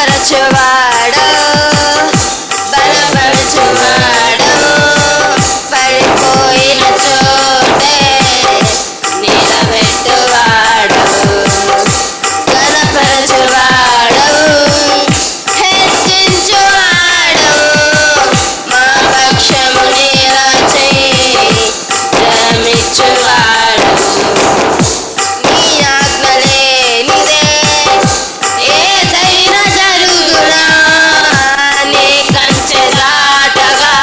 బలపరచువాడు బలపరచువాడు పడిపోయిన చోటే నిలబెట్టువాడు బలపరచువాడు హెచ్చించువాడు మా పక్షము నిలచి జయమిచ్చువాడు నీ ఆజ్ఞ లేనిదే ఏదైనా జరుగునా నీ కంచె దాటగా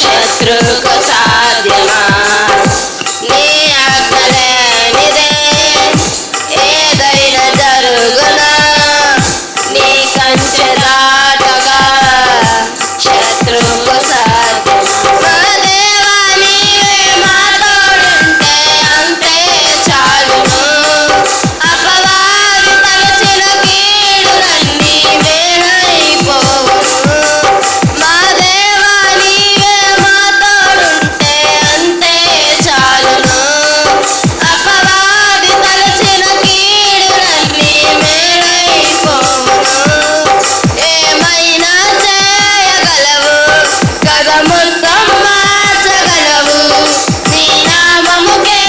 శత్రువుకు సాధ్యమా నీ ఆజ్ఞ లేనిదే ఏదైనా జరుగునా నీ కంచె దాటగా శత్రువుకు సాధ్యమా మా దేవా నీవే మా తోడుంటే అంతే చాలును అపవాది తలచిన కీడులన్నీ వేరైపోవును మా దేవా నీవే మా తోడుంటే అంతే చాలును అపవాది తలచిన కీడులన్నీ వేరైపోవును ఏమైనా చేయగలవు కథ మొత్తం మార్చగలవు నీ నామముకే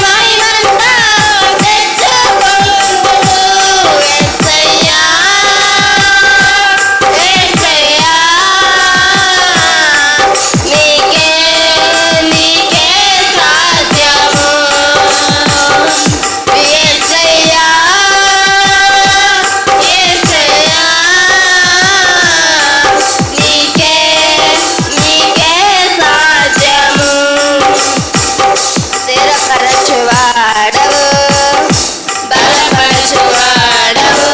మహిమంతా తెచ్చుకొందుము యేసయ్యా యేసయ్యా నీకే నీకే సాధ్యము యేసయ్యా యేసయ్యా నీకే నీకే సాధ్యము స్థిరపరచువాడవు బలపరచువాడవు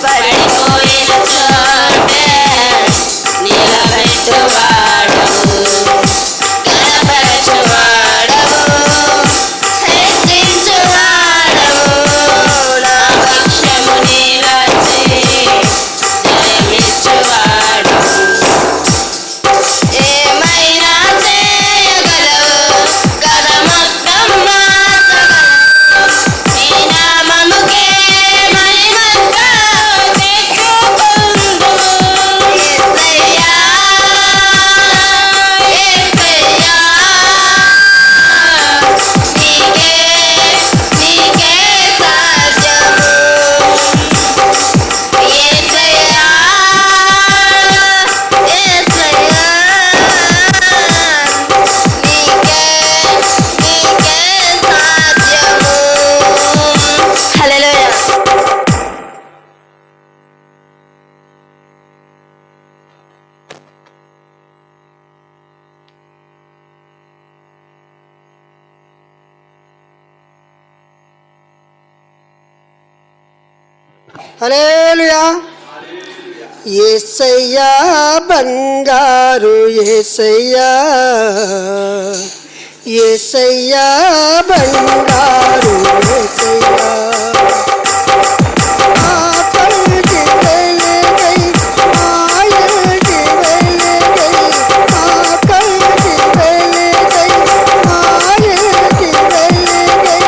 పడిపోయిన చోటే నిలబెట్టువాడవు గణపరచువాడవు హెచ్చించువాడవు నా పక్షము నిలచి జయమిచ్చువాడవు ఏమైనా చేయగలవు కథ మొత్తం మార్చగలవు నీ నామముకే మహిమంతా తెచ్చుకొందుము యేసయ్యా యేసయ్యా నీకే నీకే సాధ్యము యేసయ్యా యేసయ్యా నీకే నీకే సాధ్యము హల్లెలూయా హల్లెలూయా యేసయ్యా బంగారు యేసయ్యా యేసయ్యా బంగారు యేసయ్యా ఆకలికి వెలుగై మాయకి వెలుగై ఆకలికి వెలుగై మాయకి వెలుగై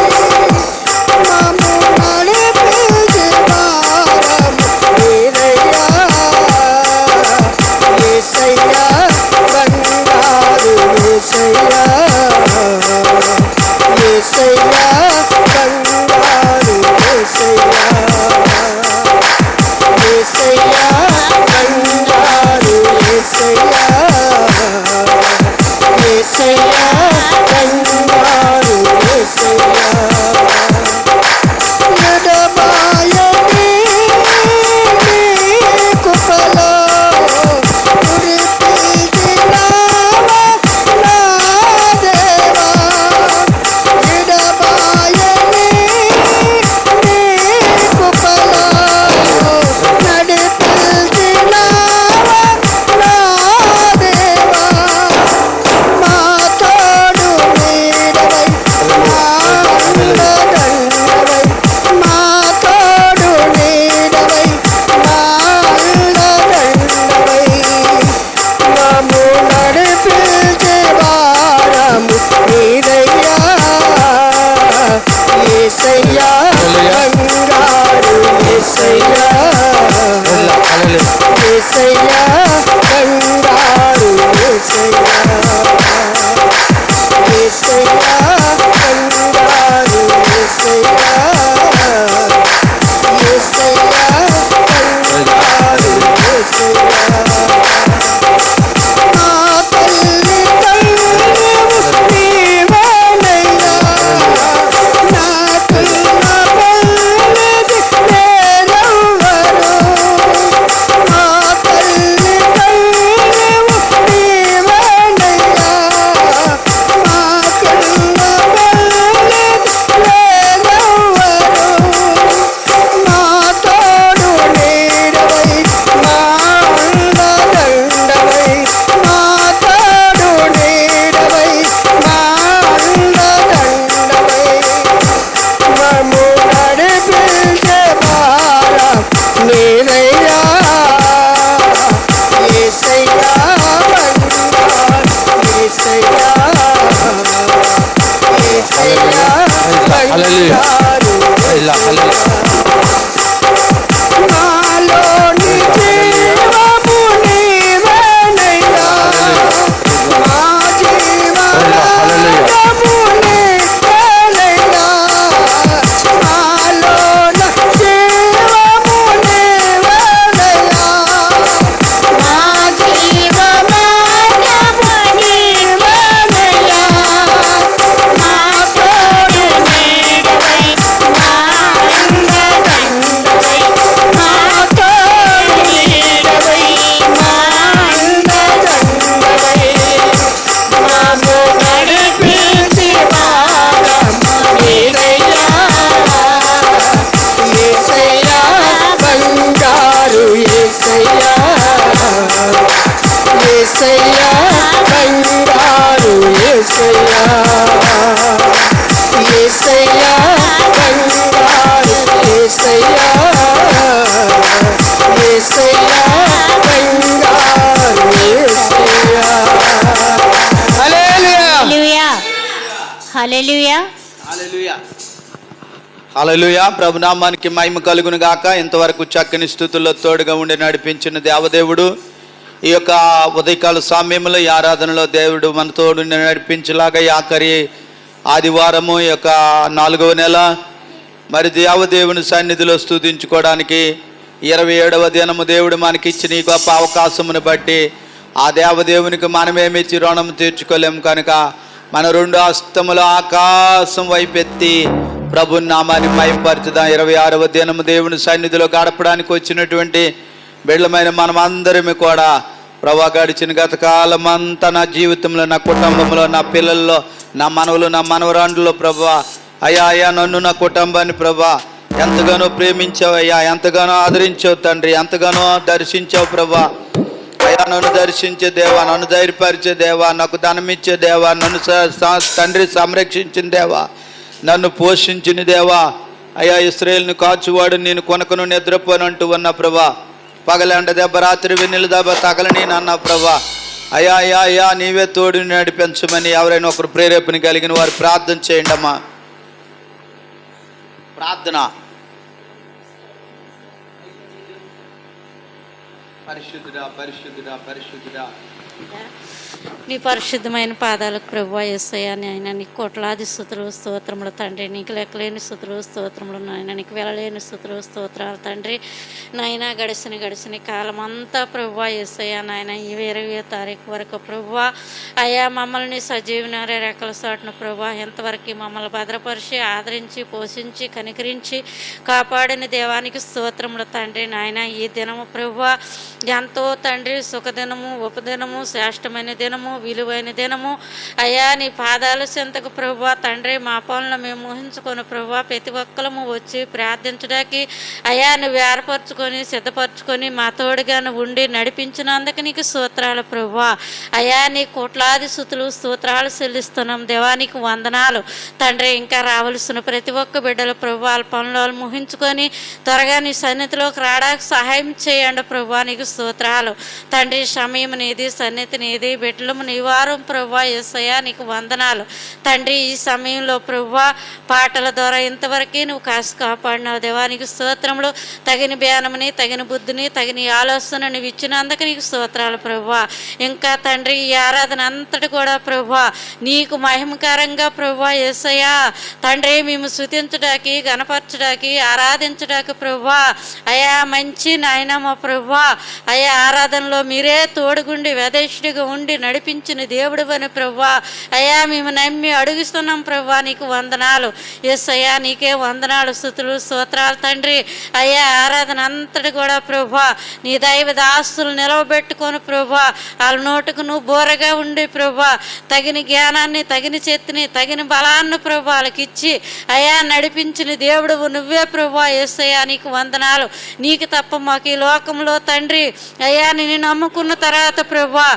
మమ్ము నడిపించు వారము నీవయ్యా యేసయ్యా బంగారు యేసయ్యా యేసయ్యా బంగారు యేసయ్యా యేసయ్యా బంగారు యేసయ్యా యేసయ్యా బంగారు యేసయ్యా ఎడబాయని నీ కృపలో కురిపించినావా నా దేవా ఎడబాయని నీ కృపలో నడిపించినావా నా దేవా మా తోడు నీడవై మా అండదండవై మా తోడు నీడవై మా అండదండవై మమ్ము నడిపించే వారము నీవయ్యా యేసయ్యా బంగారు యేసయ్యా యేసయ్యా బంగారు యేసయ్యా యేసయ్యా బంగారు యేసయ్యా యేసయ్యా బంగారు యేసయ్యా నా తల్లి తండ్రివు నీవేనయ్యా నాకున్న తల్లిది వేరెవ్వరు నా తల్లి తండ్రివు నీవేనయ్యా నాకున్న తల్లిది వేరెవ్వరు నా తోడు నీడవై నా అండదండవై నా తోడు నీడవై నా అండదండవై మమ్ము నడిపించే భారం నీదయ్యా యేసయ్యా బంగారు యేసయ్యా యేసయ్యా బంగారు నాలోని జీవము నీవేనయ్యా నా జీవనాదము నీవేనయ్యా నాలోన జీవము నీవేనయ్యా నా జీవనాదము నీవేనయ్యా నా తోడు నీడవై నా అండదండవై నా తోడు నీడవై నా అండదండవై మమ్ము నడిపించి భారము నీదయ్యా యేసయ్యా బంగారు యేసయ్యా యేసయ్యా బంగారు యేసయ్యా యేసయ్యా బంగారు యేసయ్యా యేసయ్యా బంగారు యేసయ్యా హల్లెలూయా హల్లెలూయా హల్లెలూయా హల్లెలూయా ప్రభునామానికి మహిమ కలుగును గాక. ఇంతవరకు చక్కని స్థుతుల్లో తోడుగా ఉండి నడిపించిన దేవదేవుడు ఈ యొక్క ఉదయకాల సమయంలో ఈ ఆరాధనలో దేవుడు మన తోడు నడిపించేలాగా ఈ ఆఖరి ఆదివారము ఈ యొక్క 4వ నెల మరి దేవదేవుని సన్నిధిలో స్తుతించుకోవడానికి 27వ దినము దేవుడు మనకిచ్చిన ఈ గొప్ప అవకాశమును బట్టి ఆ దేవదేవునికి మనమేమిచ్చి రుణం తీర్చుకోలేము కనుక మన 2 హస్తములు ఆకాశం వైపెత్తి ప్రభు నామాన్ని మహిమపరచుదాం. 26వ దినము దేవుని సన్నిధిలో గడపడానికి వచ్చినటువంటి బిడ్డలమైన మనమందరమే కూడా ప్రభా గడిచిన గత కాలం అంతా నా జీవితంలో నా కుటుంబంలో నా పిల్లల్లో నా మనవలు నా మనవరాండ్రులో ప్రభా అయ్యా నన్ను నా కుటుంబాన్ని ప్రభా ఎంతగానో ప్రేమించావు అయ్యా, ఎంతగానో ఆదరించావు తండ్రి, ఎంతగానో దర్శించావు ప్రభా అయ్యా. నన్ను దర్శించే దేవా, నన్ను ధైర్యపరిచే దేవా, నాకు ధనమిచ్చే దేవా, నన్ను తండ్రి సంరక్షించిన దేవా, నన్ను పోషించిన దేవా అయ్యా. ఇశ్రాయేలును కాచువాడు నేను కొనకను నిద్రపోనంటూ ఉన్న ప్రభా, పగలంట దెబ్బ రాత్రి వెన్నెల దెబ్బ తగలని అన్న ప్రభా అయ్యా అయ్యా అయ్యా నీవే తోడు నడిపించమని ఎవరైనా ఒకరు ప్రేరేపణ కలిగిన వారు ప్రార్థన చేయండి అమ్మా. ప్రార్థన. పరిశుద్ధుడా పరిశుద్ధుడా పరిశుద్ధుడా నీ పరిశుద్ధమైన పాదాలకు ప్రభువా యేసయ్యా నాయన నీకు కోట్లాది స్తుతులు స్తోత్రములు తండ్రి, నీకు లెక్కలేని స్తుతులు స్తోత్రములు నాయన, నీకు వెళ్ళలేని స్తుతులు స్తోత్రాలు తండ్రి నాయన. గడిచిన కాలం అంతా ప్రభువా యేసయ్యా నాయన ఈ 20వ తారీఖు వరకు ప్రభువా అయ్యా మమ్మల్ని సజీవనారే రెక్కల చాటున ప్రభువా ఎంతవరకు మమ్మల్ని భద్రపరిచి ఆదరించి పోషించి కనికరించి కాపాడిన దేవానికి స్తోత్రములు తండ్రి నాయన. ఈ దినము ప్రభువా ఎంతో తండ్రి సుఖదినము ఉపదినము శ్రేష్టమైన దినము విలువైన దినము అయ్యా. నీ పాదాల చెంతకు ప్రభువా తండ్రి మా పనులను మేము ఊహించుకొని ప్రభువా ప్రతి ఒక్కరము వచ్చి ప్రార్థించడానికి అయ్యా నువ్వు ఏర్పరచుకొని సిద్ధపరచుకొని మా తోడుగాను ఉండి నడిపించినందుకు నీకు స్తోత్రాలు ప్రభువా అయ్యా. నీ కోట్లాది స్తుతులు స్తోత్రాలు చెల్లిస్తున్నాం దేవానికి వందనాలు తండ్రి. ఇంకా రావలసిన ప్రతి ఒక్క బిడ్డలు ప్రభువా పనులు ముహించుకొని త్వరగా నీ సన్నిధిలోకి రావడానికి సహాయం చేయండి ప్రభువా, నీకు స్తోత్రాలు తండ్రి. సమయం నీది, సన్నిధి నీది, బిడ్డలము నీ వారం ప్రభువా యేసయ్యా నీకు వందనాలు తండ్రి. ఈ సమయంలో ప్రభువా పాటల ద్వారా ఇంతవరకు నువ్వు కాసి కాపాడినావు దేవా, నీకు స్తోత్రములు. తగిన జ్ఞానముని, తగిన బుద్ధిని, తగిన ఆలోచన నువ్వు ఇచ్చినందుకు నీకు స్తోత్రాలు ప్రభువా. ఇంకా తండ్రి ఈ ఆరాధన అంతటి కూడా ప్రభువా నీకు మహిమకరంగా ప్రభువా యేసయ్యా తండ్రి మేము స్తుతించడానికి, గణపరచడానికి, ఆరాధించడానికి ప్రభువా అయా మంచి నాయన మా ప్రభువా అయా ఆరాధనలో మీరే తోడుగుండి వేదేశుడిగా ఉండి నడిపించిన దేవుడు అని ప్రభువా అయా మేము నమ్మి అడుగుస్తున్నాం ప్రభువా నీకు వందనాలు యేసయ్యా, నీకే వందనాలు, స్తుతులు, స్తోత్రాలు తండ్రి. అయ్యా ఆరాధన అంతటి కూడా ప్రభువా నీ దైవ దాస్తులు నిలవబెట్టుకొని ప్రభువా వాళ్ళ నోటుకు నువ్వు బోరగా ఉండి ప్రభువా తగిన జ్ఞానాన్ని, తగిన శక్తిని, తగిన బలాన్ని ప్రభువా వాళ్ళకి ఇచ్చి అయా నడిపించిన దేవుడు నువ్వే ప్రభువా యేసయ్యా నీకు వందనాలు. నీకు తప్ప మాకు ఈ లోకంలో తండ్రి అయ్యా నిన్ను నమ్ముకున్న తర్వాత ప్రభువా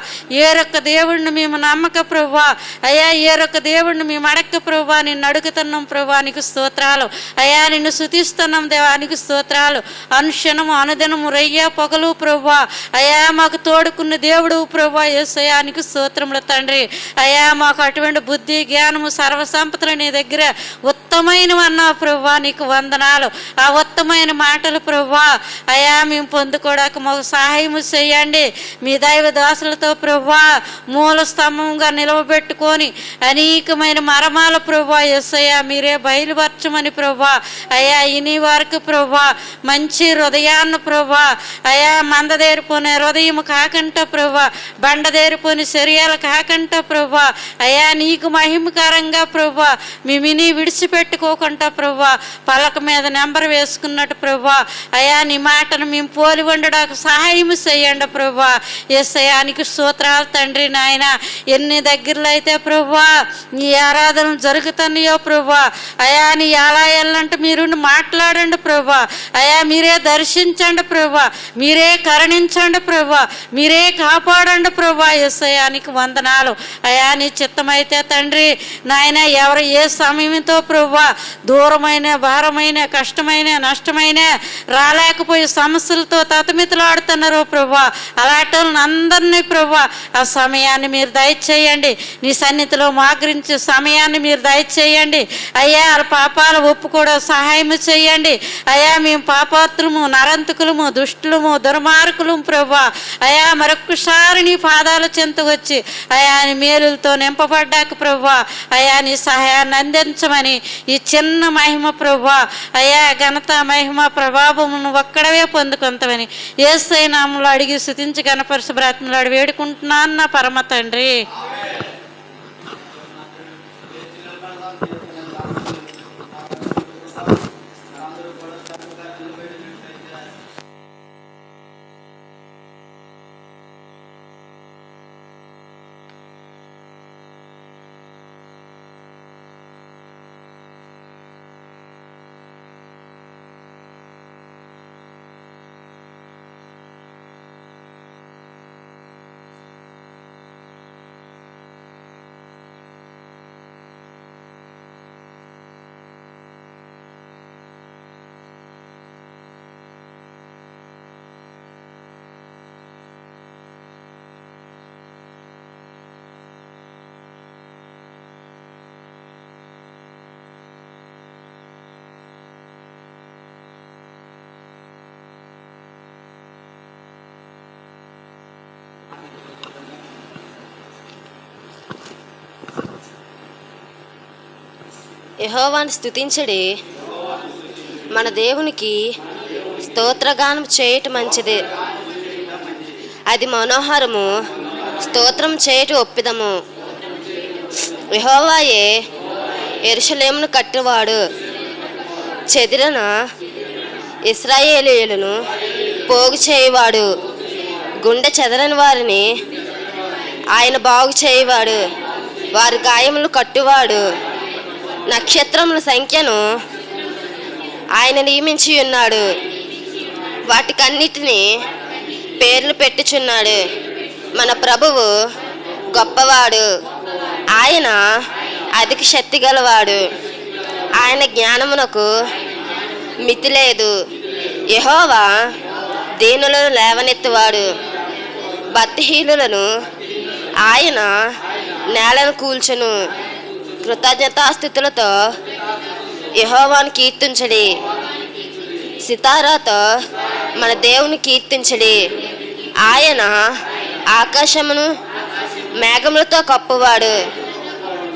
ఏరొక్క దేవుడిని మేము నమ్మక ప్రభువా అయ్యా ఏరొక్క దేవుడిని మేము అడక్క ప్రభువా నిన్ను అడుగుతున్నాం ప్రభువా నీకు స్తోత్రాలు. అయ్యా నిన్ను స్తుతిస్తున్నాం దేవా నీకు స్తోత్రాలు. అనుక్షణము అనుదినము రయ్యా పొగలు ప్రభువా అయ్యా మాకు తోడుకున్న దేవుడు ప్రభువా యేసయ్యా నీకు స్తోత్రములు తండ్రి. అయ్యా మాకు అటువంటి బుద్ధి, జ్ఞానము, సర్వసంపదలు నీ దగ్గర ఉత్తమైనవన్నావు ప్రభువా నీకు వందనాలు. ఆ ఉత్తమైన మాటలు ప్రభువా అయ్యా మేము పొందుకోవడానికి మాకు సహాయము చేయండి. మీ దైవ దాసులతో ప్రభువా మూల స్తంభంగా నిలవబెట్టుకొని అనేకమైన మరమాల ప్రభువా యేసయ్యా మీరే బయలుపరచమని ప్రభువా అయ్యా ఇని వరకు ప్రభువా మంచి హృదయాన్ని ప్రభువా అయ్యా మందదేరిపోయిన హృదయం కాకంట ప్రభువా బండదేరిపోయిన శరీరాలు కాకంట ప్రభువా అయ్యా నీకు మహిమకరంగా ప్రభువా మేమిని విడిచిపెట్టుకోకుండా ప్రభువా పలక మీద నెంబర్ వేసుకున్నట్టు ప్రభువా అయ్యా నీ మాటను మేము పోలి ఉండడానికి సహాయం చేయండి ప్రభువా యేసయ్యా నీకు స్తోత్రాలు తండ్రి. నాయన ఎన్ని దగ్గరలో అయితే ప్రభువా నీ ఆరాధనలు జరుగుతున్నాయో ప్రభువా అయా నీ ఆలయాలంటే మీరు మాట్లాడండి ప్రభువా అయా మీరే దర్శించండి ప్రభువా మీరే కరుణించండి ప్రభువా మీరే కాపాడండి ప్రభువా యేసయ్యా నీకు వందనాలు. అయా నీ చిత్తమైతే తండ్రి నాయన ఎవరు ఏ సమయంతో ప్రభువా దూరమైన, భారమైన, కష్టమైన, నష్టమైన రాలేకపోయే సమస్యలతో తతమితలాడుతున్నారో ప్రభువా అలాంటి అందరినీ ప్రభువా ఆ సమయాన్ని మీరు దయచేయండి. నీ సన్నిధిలో మాగ్రించే సమయాన్ని మీరు దయచేయండి. అయ్యా వాళ్ళ పాపాలు ఒప్పుకోవడం సహాయం చేయండి. అయ్యా మేము పాపాత్రులము, నరంతకులము, దుష్టులము, దుర్మార్గులము ప్రభువా అయ్యా మరొక్కసారి నీ పాదాల చెంత వచ్చి అయా నీ మేలులతో నింపబడ్డాక ప్రభువా అయా నీ సహాయాన్ని అందించమని ఈ చిన్న మహిమ ప్రభువా అయా ఘనత, మహిమ, ప్రభావమును ఒక్కడవే పొందుకుంటామని యేసయ్య నామములో అడిగి స్తుతించి గణపరచు బ్రాత్మలాడి వేడుకుంటున్నాను నా పరమ తండ్రి. యెహోవాను స్తుతించడి, మన దేవునికి స్తోత్రగానం చేయటం మంచిది, అది మనోహరము, స్తోత్రం చేయటం ఒప్పిదము. యెహోవాయే యెరూషలేమును కట్టినవాడు, చెదిరిన ఇశ్రాయేలీయులను పోగు చేయవాడు, గుండె చెదరని వారిని ఆయన బాగు చేయవాడు, వారి గాయములు కట్టువాడు, నక్షత్రముల సంఖ్యను ఆయన నియమించి ఉన్నాడు, వాటికన్నిటినీ పేర్లు పెట్టుచున్నాడు. మన ప్రభువు గొప్పవాడు, ఆయన అధిక శక్తి గలవాడు, ఆయన జ్ఞానమునకు మితి లేదు. యెహోవా దీనులను లేవనెత్తువాడు. భక్తిహీనులను ఆయన నేలను కూల్చును. కృతజ్ఞతాస్థుతులతో యెహోవాను కీర్తించడి. సితారాతో మన దేవుని కీర్తించడి. ఆయన ఆకాశమును మేఘములతో కప్పువాడు.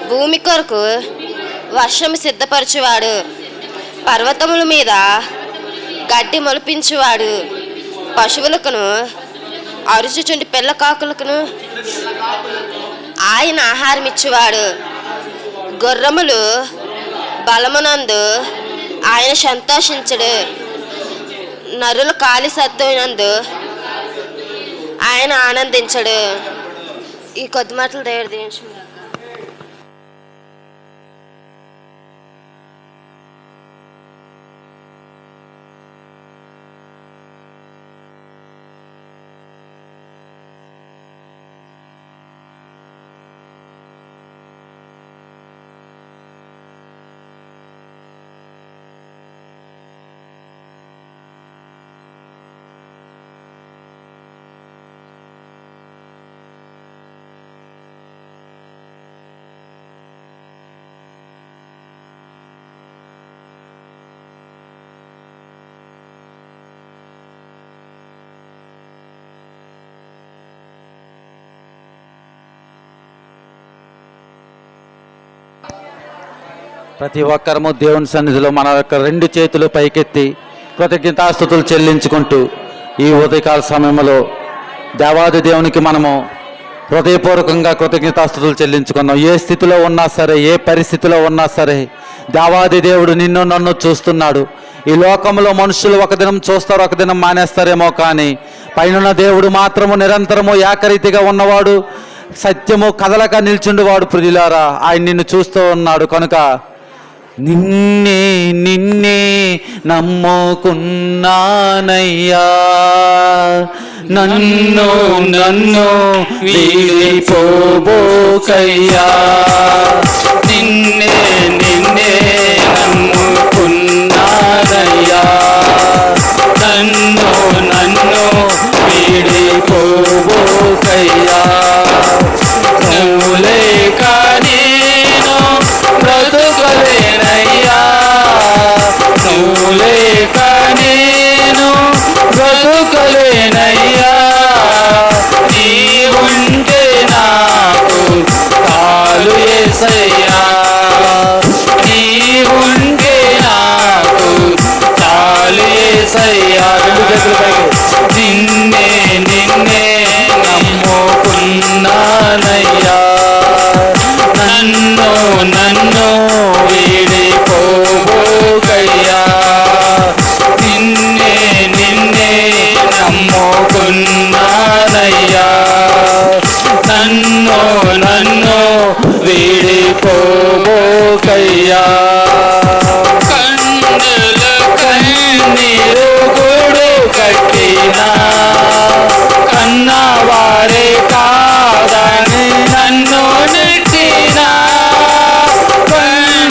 భూమి కొరకు వర్షము సిద్ధపరచువాడు. పర్వతముల మీద గడ్డి మొలిపించువాడు. పశువులకును అరుచుచుండి పిల్ల కాకులకును ఆయన ఆహారం ఇచ్చువాడు. గుర్రములు బలమునందు ఆయన సంతోషించడు. నరుల కాలి సత్తునందు ఆయన ఆనందించడు. ఈ కొద్ది మాటలు దేవుడు దీవించును. ప్రతి ఒక్కరము దేవుని సన్నిధిలో మన యొక్క రెండు చేతులు పైకెత్తి కృతజ్ఞతాస్తుతులు చెల్లించుకుంటూ ఈ ఉదయకాల సమయంలో దేవాది దేవునికి మనము హృదయపూర్వకంగా కృతజ్ఞతాస్తుతులు చెల్లించుకున్నాం. ఏ స్థితిలో ఉన్నా సరే, ఏ పరిస్థితిలో ఉన్నా సరే దేవాది దేవుడు నిన్ను నన్ను చూస్తున్నాడు. ఈ లోకంలో మనుషులు ఒక దినం చూస్తారు, ఒక దినం మానేస్తారేమో, కానీ పైన దేవుడు మాత్రము నిరంతరము ఏకరీతిగా ఉన్నవాడు, సత్యము కదలక నిల్చుండువాడు. ప్రియులారా, ఆయన నిన్ను చూస్తూ ఉన్నాడు. కనుక నిన్నే నిన్నే నమ్ముకున్నానయ్యా, నన్ను నన్ను వీడిపోబోకయ్యా, నిన్నే నిన్నే నమ్ముకున్నానయ్యా, నన్ను నన్ను వీడిపోబోకయ్యా, నువ్వు లేక నేను బ్రతుకలేనయ్యా, నువ్వు లేక నేను బ్రతుకలేనయ్యా, నీవుంటే నాకు చాలు యేసయ్యా, నీవుంటే నాకు చాలు యేసయ్యా. నిన్నే నిన్నే నమ్ముకున్నానయ్యా, నన్ను నన్ను వీడిపోబోకయ్యా, నిన్నే నిన్నే నమ్ముకున్నానయ్యా, నన్ను నన్ను వీడిపోబోకయ్యా. కన్నులు కన్నీరు గూడు కట్టినా కన్నవారే కాదని నన్ను నెట్టినా, కన్నులు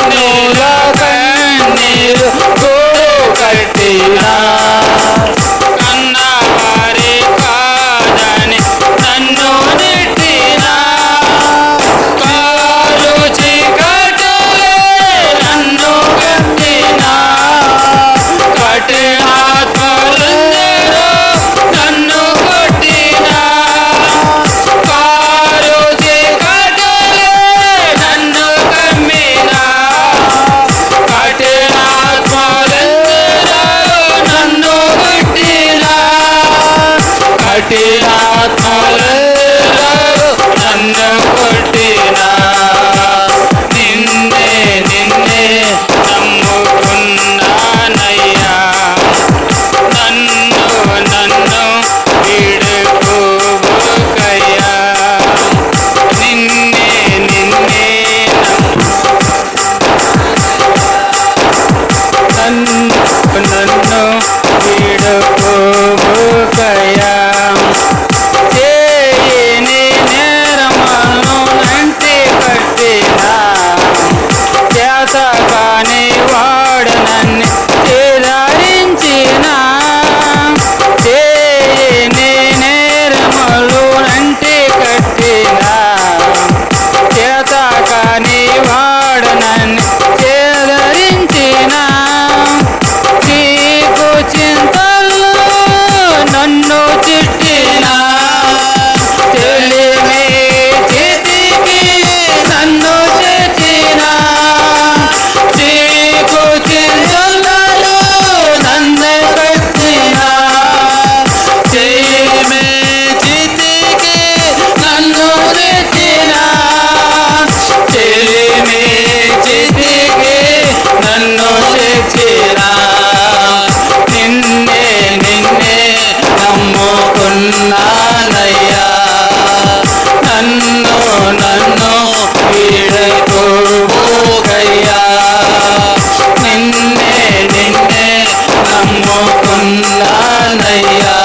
అయ్యా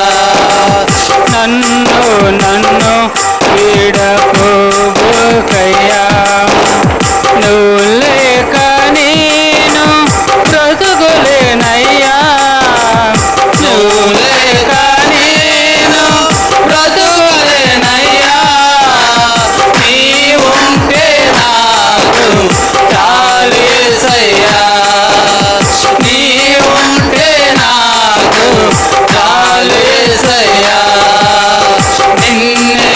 నన్ను వీడపోకయ్యా నువ్వు లేక నేను బ్రతుకులేనయ్యా నువ్వు లేక నేను బ్రతుకులేనయ్యా నీ ఉంటే నాకు చాలేసయ్యా నీ ఉంటే నాకు చాలేసయ్యా నిన్నే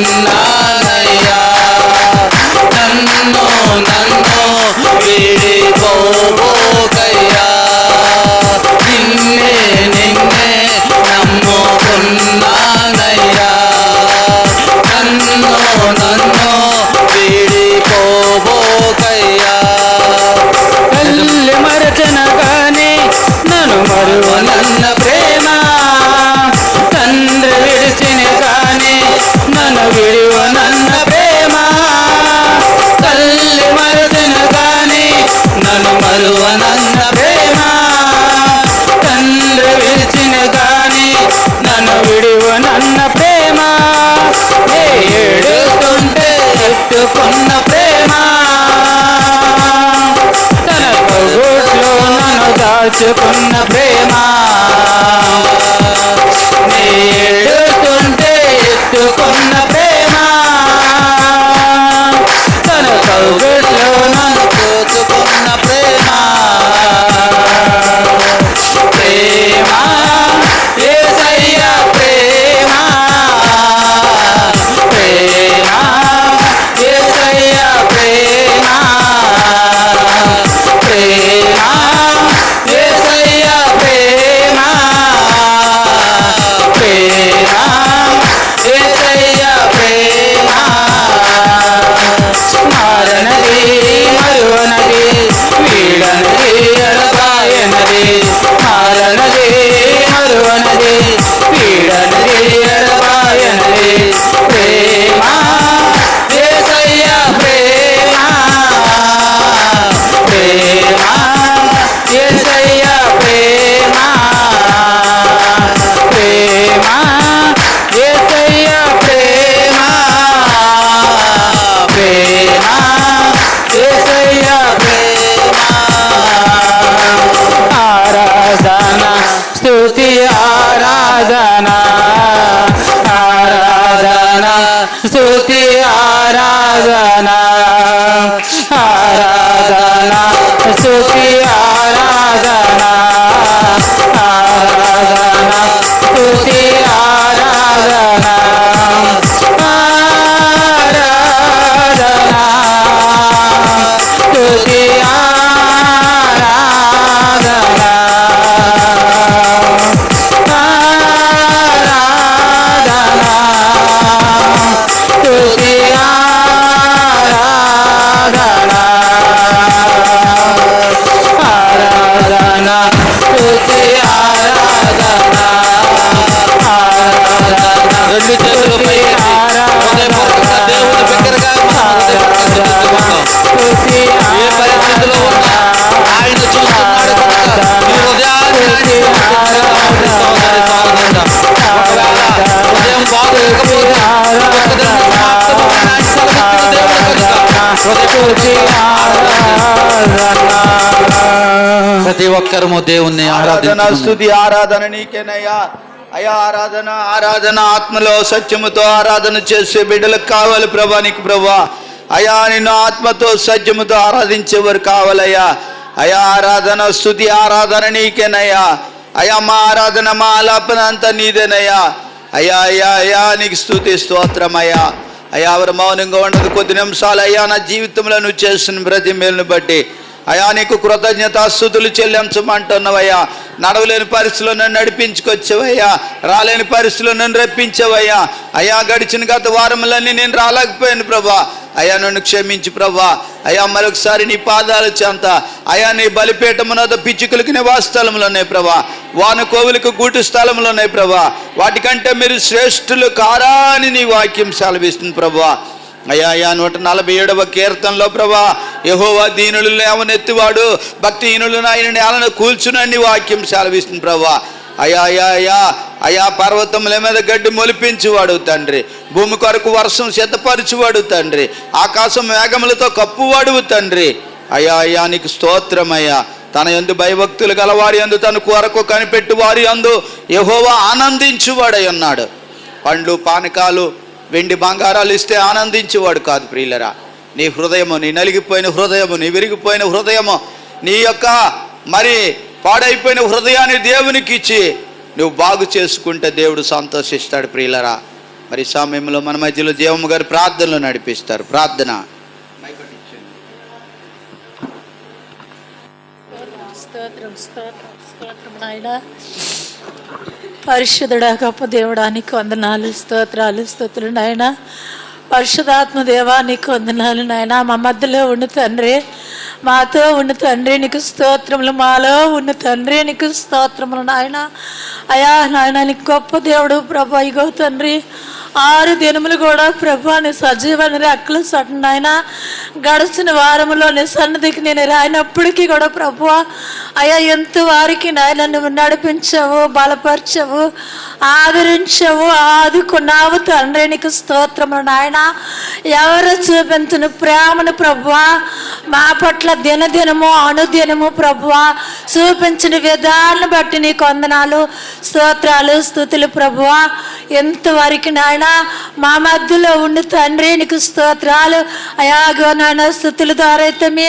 నమ్ముకున్నానయ్యా నన్ను వీడిపోకయ్యా నిన్నే నమ్ముకున్నానయ్యా నన్ను వీడిపోకయ్యా తల్లి మరచనగానే నన్ను మరువనన్న ప్రేమ తండ్రి విడిచిన కానీ నన్ను విడువనన్న ప్రేమ తల్లి మరచిన కానీ నన్ను మరువనన్న ప్రేమ తండ్రి విడిచిన కానీ నన్ను విడువనన్న ప్రేమ ఏడుస్తుంటే ఎత్తుకున్న ప్రేమ తన కౌగుట్లో నన్ను దాచుకున్న ప్రేమ ఏడుస్తుంటే ఎత్తుకున్న ప్రేమ తన కౌగుట్లో నన్ను దోచుకున్న ప్రేమ ప్రేమ యేసయ్య ప్రేమ ప్రేమ యేసయ్య ప్రేమ ప్రేమ యేసయ్య ప్రేమ ప్రేమ యేసయ్య ప్రేమ మారనది మరువనది వీడనది ఎడబాయనది మారనది మరువనది వీడనది ఎడబాయనది ప్రేమ యేసయ్య ప్రేమ ప్రేమ యేసయ్య ప్రేమ ప్రేమ యేసయ్య ప్రేమ ప్రేమ యేసయ్య ప్రేమ ఆరాధన స్తుతి ఆరాధన ఆరాధన స్తుతి ఆరాధన ఆరాధన స్తుతి ఆరాధన ఆరాధన స్తుతి ఆరాధన ఆరాధన స్తుతి ఆరాధన ఆరాధన స్తుతి ఆరాధన ఆరాధన స్తుతి ఆరాధన ఆరాధన రెండు చేతులు పైకి హృదయపూర్వకంగా దేవుని బిగ్గరగా మనం హృదయపూర్వకంగా స్తుతి ఏ పరిస్థితిలో ఉన్నా ఆయన చూస్తున్నాడు కనుక మీ హృదయాన్ని ఆయన సహోదరి సహోదరుడా, ఒకవేళ హృదయం బాగోలేకపోతే ఒక్కదాన్ని సమాప్తమైన ఆయన సెలవిచ్చిన దేవుడు కనుక హృదయపూర్వకంగా ప్రతి ఒక్కరము దేవుణ్ణి ఆరాధన ఆరాధన స్తుతి ఆరాధన నీకేనయ్యా అయ్యా ఆరాధన ఆరాధన ఆత్మలో సత్యముతో ఆరాధన చేసే బిడ్డలకు కావాలి ప్రభా నీకు ప్రభా అయ్యా నిన్ను ఆత్మతో సత్యముతో ఆరాధించేవారు కావాలయ్యా అయ్యా ఆరాధన స్తుతి ఆరాధన నీకేనయ్యా అయ్యా మా ఆరాధన మా ఆలాపన అంతా నీదేనయ్యా అయ్యా అయ్యా అయ్యా నీకు స్తుతి స్తోత్రం అయ్యా అయ్యా ఎవరు మౌనంగా ఉండదు కొద్ది నిమిషాలు అయ్యా నా జీవితంలో నువ్వు చేసిన ప్రతి మేలును బట్టి అయా నీకు కృతజ్ఞతాస్తుతులు చెల్లించమంటున్నావయ్యా నడవలేని పరిస్థితుల్లో నన్ను నడిపించుకొచ్చావయ్యా రాలేని పరిస్థితుల్లో నన్ను రప్పించావయ్యా అయ్యా గడిచిన గత వారములన్నీ నేను రాలేకపోయాను ప్రభా అయ్యా నన్ను క్షమించు ప్రభా అయ్యా మరొకసారి నీ పాదాల చెంత అయ్యా నీ బలిపీఠమునొద్ద పిచ్చుకలకు నివాస స్థలములు ఉన్నాయి ప్రభా వానకోవులకు గూటు స్థలములు ఉన్నాయి ప్రభా వాటికంటే మీరు శ్రేష్ఠులు కారా అని నీ వాక్యం సెలవిస్తుంది ప్రభా అయ్యా 147వ కీర్తనలో ప్రభా, యెహోవా దీనులు లేవనెత్తివాడు, భక్తిహీనులను ఆయన నేలను కూల్చునని వాక్యం సెలవిస్తుంది ప్రభా. అయా పర్వతముల మీద గడ్డి మొలిపించువాడు తండ్రి, భూమి కొరకు వర్షం సిద్ధపరచువాడు తండ్రి, ఆకాశం మేఘములతో కప్పువాడు తండ్రి. అయ్యా నీకు స్తోత్రమయ్యా. తన యందు భయభక్తులు గలవారి యందు తన కొరకు కనిపెట్టు వారి యందు యెహోవా ఆనందించువాడై ఉన్నాడు. పండ్లు పానకాలు వెండి బంగారాలు ఇస్తే ఆనందించేవాడు కాదు ప్రియులరా. నీ హృదయము, నీ నలిగిపోయిన హృదయము, నీ విరిగిపోయిన హృదయము, నీ యొక్క మరి పాడైపోయిన హృదయాన్ని దేవునికి ఇచ్చి నువ్వు బాగు చేసుకుంటే దేవుడు సంతోషిస్తాడు ప్రియులరా. మరి సమయంలో మన మధ్యలో జీవమ్మ గారు ప్రార్థనలు నడిపిస్తారు. ప్రార్థన. పరిశుద్ధుడా గొప్ప దేవుడానికి వందనాలు, స్తోత్రాలు నాయన. పరిశుద్ధాత్మ దేవానికి వందనాలు నాయన. మా మధ్యలో ఉండు తండ్రి, మాతో ఉండు తండ్రి, నీకు స్తోత్రములు. మాలో ఉన్న తండ్రి, నీకు స్తోత్రములు నాయన. అయా నాయన, నీకు గొప్ప దేవుడు ప్రభా. ఇగో తండ్రి, 6 దినములు కూడా ప్రభా నీ సజీవాన్ని రెక్కలు చట్టు నాయన. గడిచిన వారములో నీ సన్నిధికి నేను రాయినప్పటికీ కూడా ప్రభు అయ్యా ఎంత వారికి నాయన నువ్వు నడిపించావు, బలపరిచావు, ఆదరించావు, ఆదుకున్నావు తండ్రి. నీకు స్తోత్రములు నాయన. ఎవరు చూపించిన ప్రేమను ప్రభువా మా పట్ల దినదినము అనుదినము ప్రభువా చూపించిన విధాన్ని బట్టి నీకు వందనాలు, స్తోత్రాలు, స్తుతులు ప్రభువా. ఎంతవరకు నాయన మా మధ్యలో ఉండి తండ్రి నీకు స్తోత్రాలు. అయాగో నాయన స్తుతుల ద్వారా అయితే మీ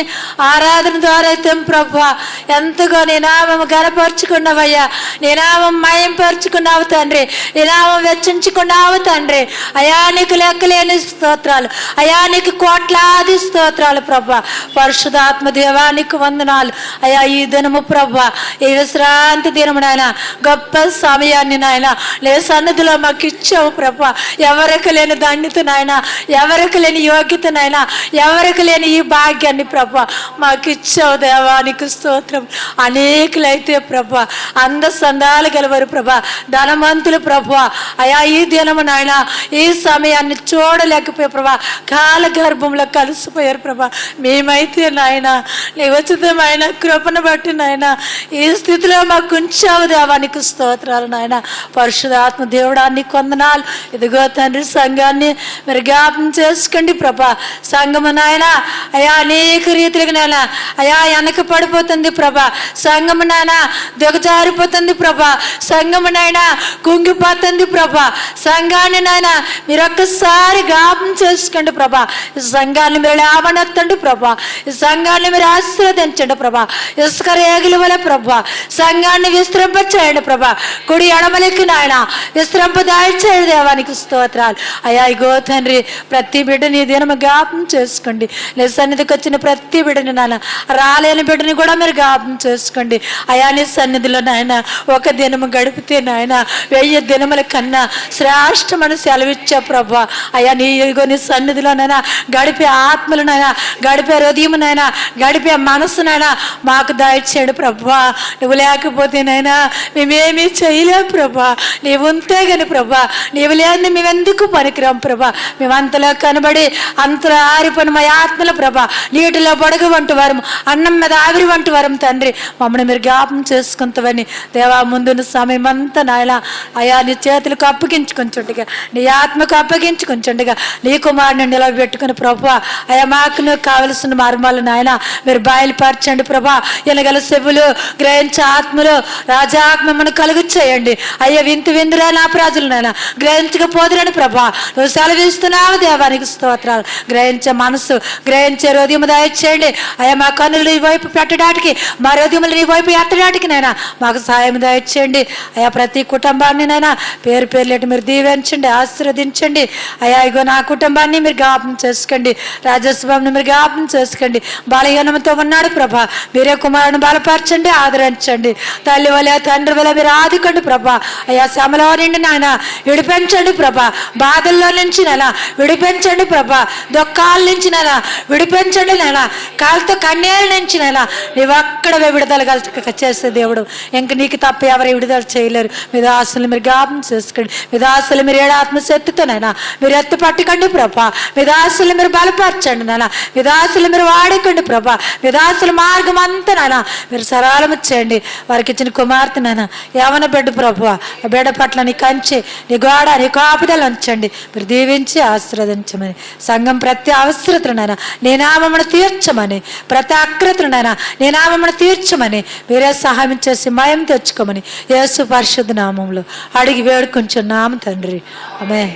ఆరాధన ద్వారా అయితే ప్రభువా ఎంతగా నీ నామం గనపరుచుకున్నావయ్యా, నీ నామం మయంపరుచుకున్నావు తండ్రి, నీ నామం వెచ్చించుకున్నావు తండ్రి. అయా నీకు లెక్కలేని స్తోత్రాలు, అయా నీకు కోట్లాది స్తోత్రాలు ప్రభా. పరిశుద్ధాత్మ దేవానికి వందనాలు అయా. ఈ దినము ప్రభా, ఈ విశ్రాంతి దినము నాయన, గొప్ప సమయాన్ని నాయన నీ సన్నిధిలో మాకు ఇచ్చావు ప్రభా. ఎవరికి లేని ధన్యత నాయన, ఎవరికి లేని యోగ్యత నాయన, ఎవరికి లేని ఈ భాగ్యాన్ని ప్రభా మాకు ఇచ్చావు దేవానికి స్తోత్రం. అనేకులైతే ప్రభా అందసందాలు గలవారు ప్రభా, ధనవంతులు ప్రభా అయా ఈ దినము నాయన ఈ సమయాన్ని చూడలేకపోయే ప్రభా, కాల గర్భంలో కలిసిపోయారు ప్రభా. మేమైతే నాయన నీ ఉచితమైన కృపను బట్టి నాయన ఈ స్థితిలో మాకు ఉంచావు దేవానికి స్తోత్రాలు నాయన. పరిశుద్ధాత్మ దేవుడాన్ని కొందనాలు. ఇదిగో తండ్రి సంఘాన్ని మీరు జ్ఞాపం చేసుకోండి ప్రభా. సంఘము నాయన అయా అనేక రీతికి నాయన అయా వెనక పడిపోతుంది ప్రభా. సంఘము నాయన దిగజారిపోతుంది ప్రభా. సంఘము నాయన కుంగిపోతుంది ప్రభా. సంఘాన్ని నాయన మీరు ఒక్కసారి జ్ఞాపం చేసుకోండి ప్రభా. ఈ సంఘాన్ని మీరు లేవనెత్తండి ప్రభా. ఈ సంఘాన్ని మీరు ఆశీర్వదించండి ప్రభా. ఇసుక రేగుల వల్ల ప్రభా సంఘాన్ని విస్తరింపచేయండి ప్రభా. కుడి ఎడమలకి నాయన విస్తరింప దాయిచేయండి దేవానికి స్తోత్రాలు అయా. ఇగో తండ్రి ప్రతి బిడ్డని దినము జ్ఞాపం చేసుకోండి. నీ సన్నిధికి వచ్చిన ప్రతి బిడ్డని నాయన, రాలేని బిడ్డని కూడా మీరు జ్ఞాపం చేసుకోండి అయా. నీ సన్నిధిలో నాయన ఒక దినము గడిపితే నాయన 1000 దినముల కన్నా శ్రేష్టమని సెలవిచ్చా ప్రభా అయా. నీ సన్నిధిలో నాయన గడిపే ఆత్మలనైనా, గడిపే హృదయమునైనా, గడిపే మనసునైనా మాకు దయచేయండి ప్రభా. నువ్వు లేకపోతేనైనా మేమేమీ చేయలేము ప్రభా. నీవు ఉంటే కానీ ప్రభా, నీవు లేని మేమెందుకు పనికిరాం ప్రభా. మేము అంతలో కనబడి అంతలో ఆరిపోయిన మా ఆత్మల ప్రభా, నీటిలో బొడగ వంటి వారం, అన్నం మీద ఆవిరి వంటి వారం తండ్రి. మమ్మల్ని మీరు జ్ఞాపం చేసుకుంటామని దేవా ముందున్న సమయం అంతా నాయన అయా నీ చేతులకు అప్పగించుకుంటుండగా, నీ ఆత్మకు అప్పగించుకుంటుండగా, నీ కుమారుని నిలబెట్టుకుని ప్రభా అయా మాకు నువ్వు కావలసిన మర్మాలు నాయన మీరు బయలుపరచండి ప్రభా. ఎనగల చెవులు గ్రహించే ఆత్మలు రాజాత్మను కలుగు చేయండి అయ్యా. విందురా నా ప్రజలు నాయన గ్రహించకపోదురని ప్రభా నువ్వు సెలవిస్తున్నావు దేవానికి స్తోత్రాలు. గ్రహించే మనసు, గ్రహించే హృదయం దయచేయండి అయ్యా. మా కన్నులు ఈ వైపు పెట్టడానికి, మా హృదయములు నీ వైపు ఎత్తడానికి నైనా మాకు సహాయం దయచేయండి అయ్యా. ప్రతి కుటుంబాన్ని నైనా పేరు పేర్లేటి మీరు దీవించండి, ఆశీర్వదించండి అయ్యా. ఇగో నా కుటుంబాన్ని మీరు జ్ఞాపం చేసుకోండి, రాజస్వామిని మీరు జ్ఞాపం చేసుకోండి. బలహీనంతో ఉన్నాడు ప్రభా, మీరే కుమారుని బలపరచండి, ఆదరించండి. తల్లి వల్ల తండ్రి వల్ల మీరు ఆదుకోండి ప్రభా అయ్యా. శ్రమలో నుండి నాయన విడిపించండి ప్రభా. ప్రభా, బాధల్లో నుంచి నెలా విడిపించండి ప్రభా, దుఃఖాల నుంచి నెలా విడిపించండి నెలా, కాలుతో కన్యాల నుంచి నెలా నీవు అక్కడవే విడుదల చేసే దేవుడు, ఇంక నీకు తప్ప ఎవరు విడుదల చేయలేరు. మీ దాసులు మీరు జ్ఞాపం చేసుకోండి, మీ దాసులు మీరు ఏడు ఆత్మశక్తితోనైనా మీరు ఎత్తి పట్టుకోండి ప్రభా, మీ దాసులు మీరు బలపరచండి నాన్న, మీ దాసులు మీరు వాడుకోండి ప్రభా, మీ దాసుల మార్గం అంతనైనా మీరు సరళము చేయండి. వారికి ఇచ్చిన కుమార్తె నాన్న యవన బిడ్డ ప్రభా, ఆ బిడ్డ పట్ల నీ కంచి, నీ గోడ, నీ కాపుదలు ఉంచండి, మీరు దీవించి ఆశీర్వదించమని, సంఘం ప్రతి అవసరతనైనా నీ నామమును తీర్చమని, ప్రతి అక్రతనైనా నీ నామమును తీర్చమని మీరే సహాయం చేసి మయం తెచ్చుకోమని యేసు పరిశుద్ధ నామంలో అడిగి వేడుకుంటున్నాము తండ్రి, ఆమేన్.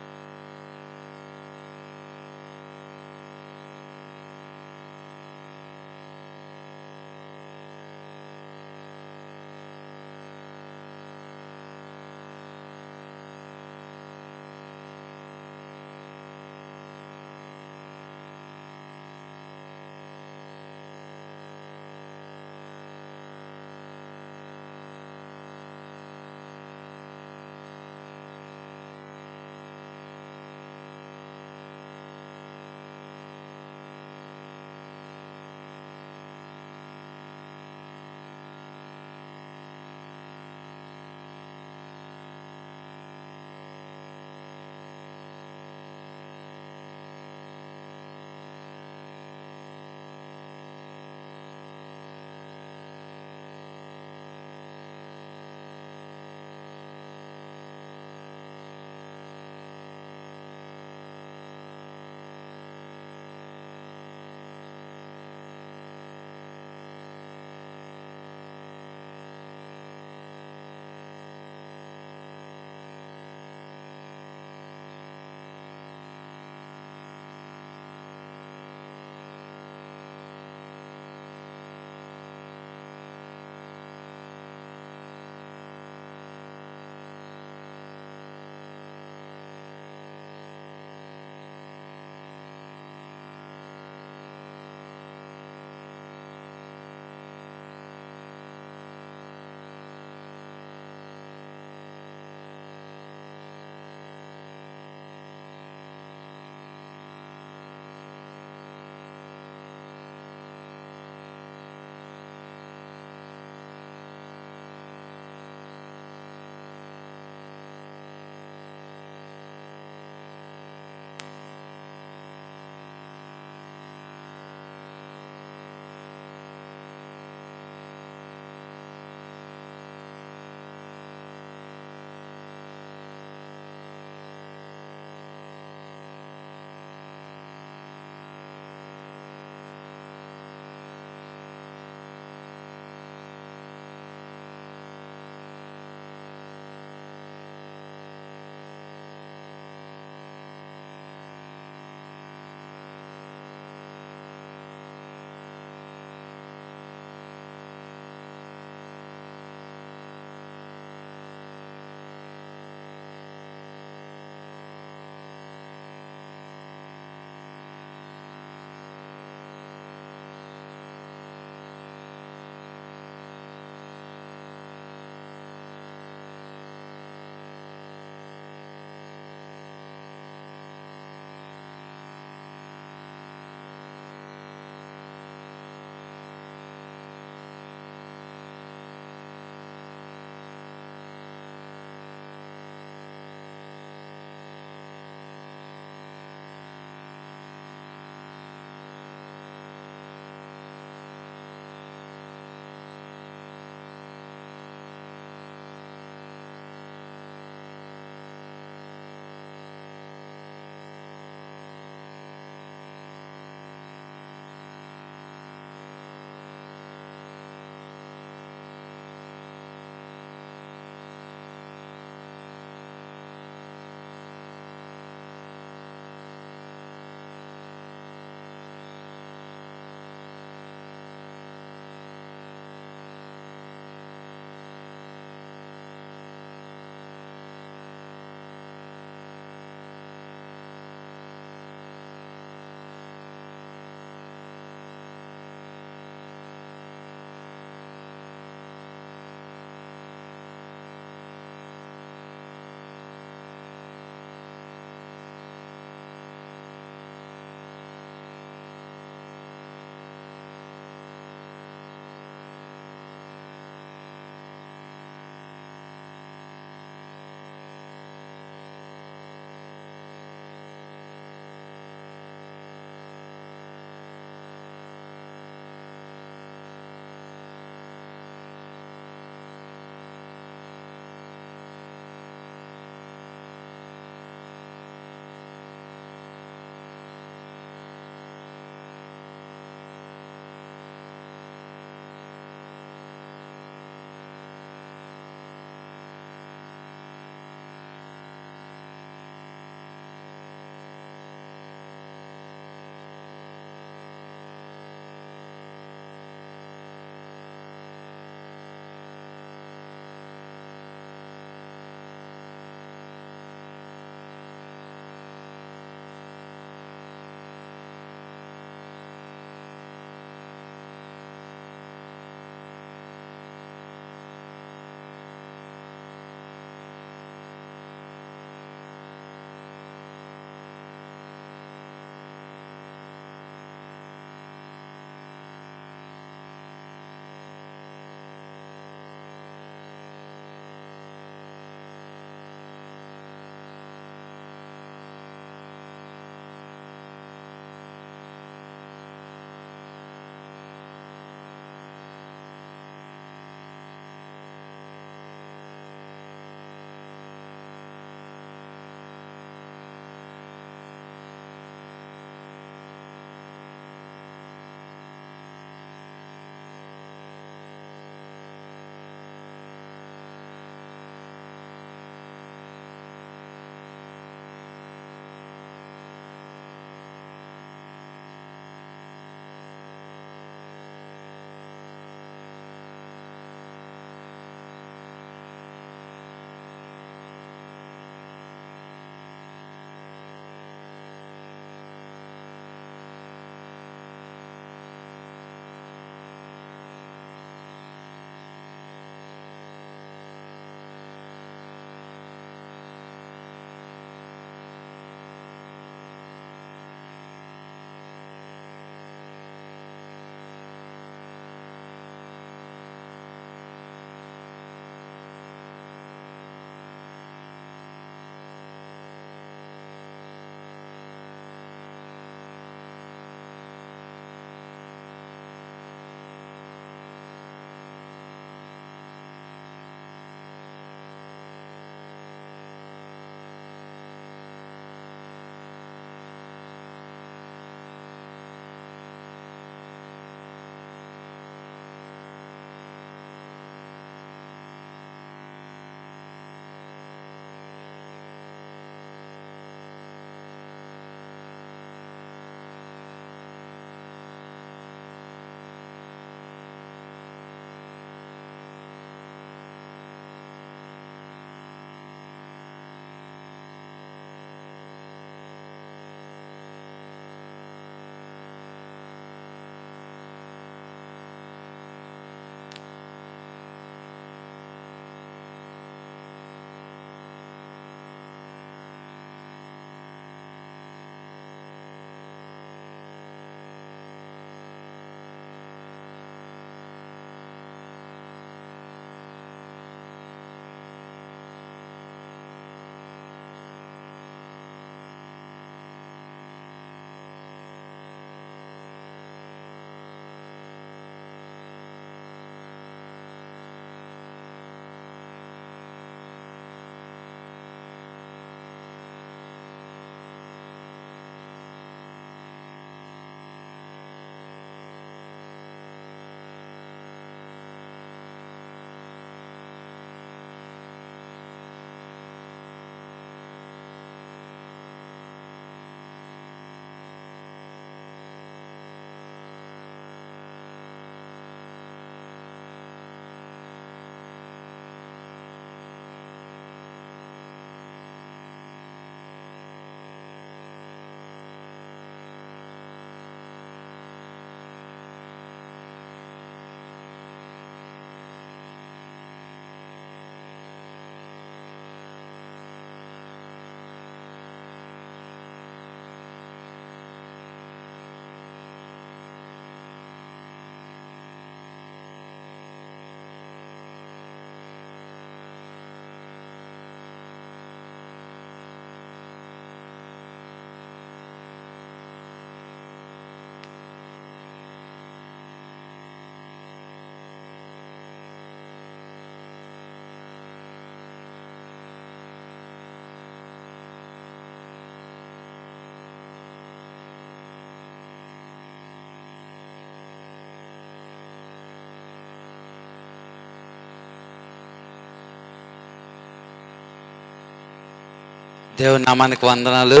దేవుని నామానికి వందనాలు.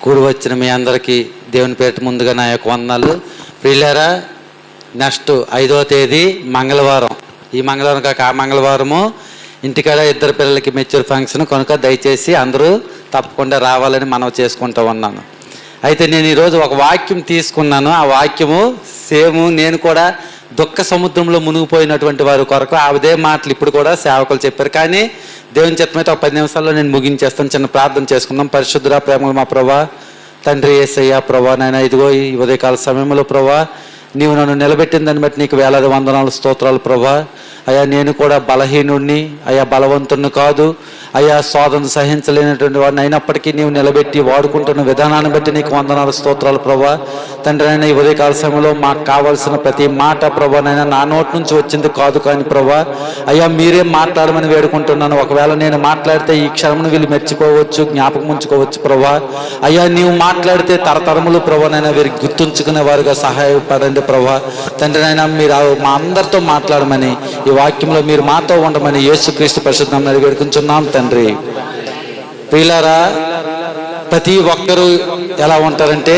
కూడి వచ్చిన మీ అందరికీ దేవుని పేరు ముందుగా నా యొక్క వందనాలు. ప్రియులారా, నెక్స్ట్ 5వ తేదీ మంగళవారం, ఈ మంగళవారం కాక ఆ మంగళవారము ఇంటికాడ 2 పిల్లలకి మెచ్యూర్ ఫంక్షన్ కనుక దయచేసి అందరూ తప్పకుండా రావాలని మనవి చేసుకుంటూ ఉన్నాను. అయితే నేను ఈరోజు ఒక వాక్యం తీసుకున్నాను. ఆ వాక్యము సేమ్ నేను కూడా దుఃఖ సముద్రంలో మునిగిపోయినటువంటి వారి కొరకు అదే మాటలు ఇప్పుడు కూడా సేవకులు చెప్పారు. కానీ దేవుని చిత్తమైతే ఒక 10 నిమిషాల్లో నేను ముగించేస్తాను. చిన్న ప్రార్థన చేసుకుందాం. పరిశుద్ధుడా, ప్రేమ మా ప్రభా, తండ్రి యేసయ్య ప్రభా, నాయన ఇదిగో ఈ ఉదయకాల సమయంలో ప్రభా నీవు నన్ను నిలబెట్టిన దాన్ని బట్టి నీకు వేలాది వందనాలు, స్తోత్రాలు ప్రభా. అయ్యా నేను కూడా బలహీనుడిని, అయ్యా బలవంతుడిని కాదు, అయ్యా శోధన సహించలేనటువంటి వాడిని, అయినప్పటికీ నీవు నిలబెట్టి వాడుకుంటున్న విధానాన్ని బట్టి నీకు వందనాలు, స్తోత్రాలు ప్రభా. తండ్రి అయినా ఈ ఉదయకాల సమయంలో మాకు కావాల్సిన ప్రతి మాట ప్రభా నైనా నా నోటి నుంచి వచ్చింది కాదు కానీ ప్రభా అయ్యా మీరే మాట్లాడమని వేడుకుంటున్నాను. ఒకవేళ నేను మాట్లాడితే ఈ క్షణమును వీళ్ళు మెచ్చిపోవచ్చు, జ్ఞాపకం ఉంచుకోవచ్చు ప్రభా. అయ్యా నీవు మాట్లాడితే తరతరములు ప్రభా నైనా వీరికి గుర్తుంచుకునే వారుగా సహాయపడండి ప్రభా. తండ్రి అయినా మీరు మా అందరితో మాట్లాడమని, ఈ వాక్యంలో మీరు మాతో ఉండమని యేసుక్రీస్తు పరిశుద్ధ నామమున వేడుకుంటున్నాం తండ్రి. ప్రియులారా, ప్రతి ఒక్కరూ ఎలా ఉంటారంటే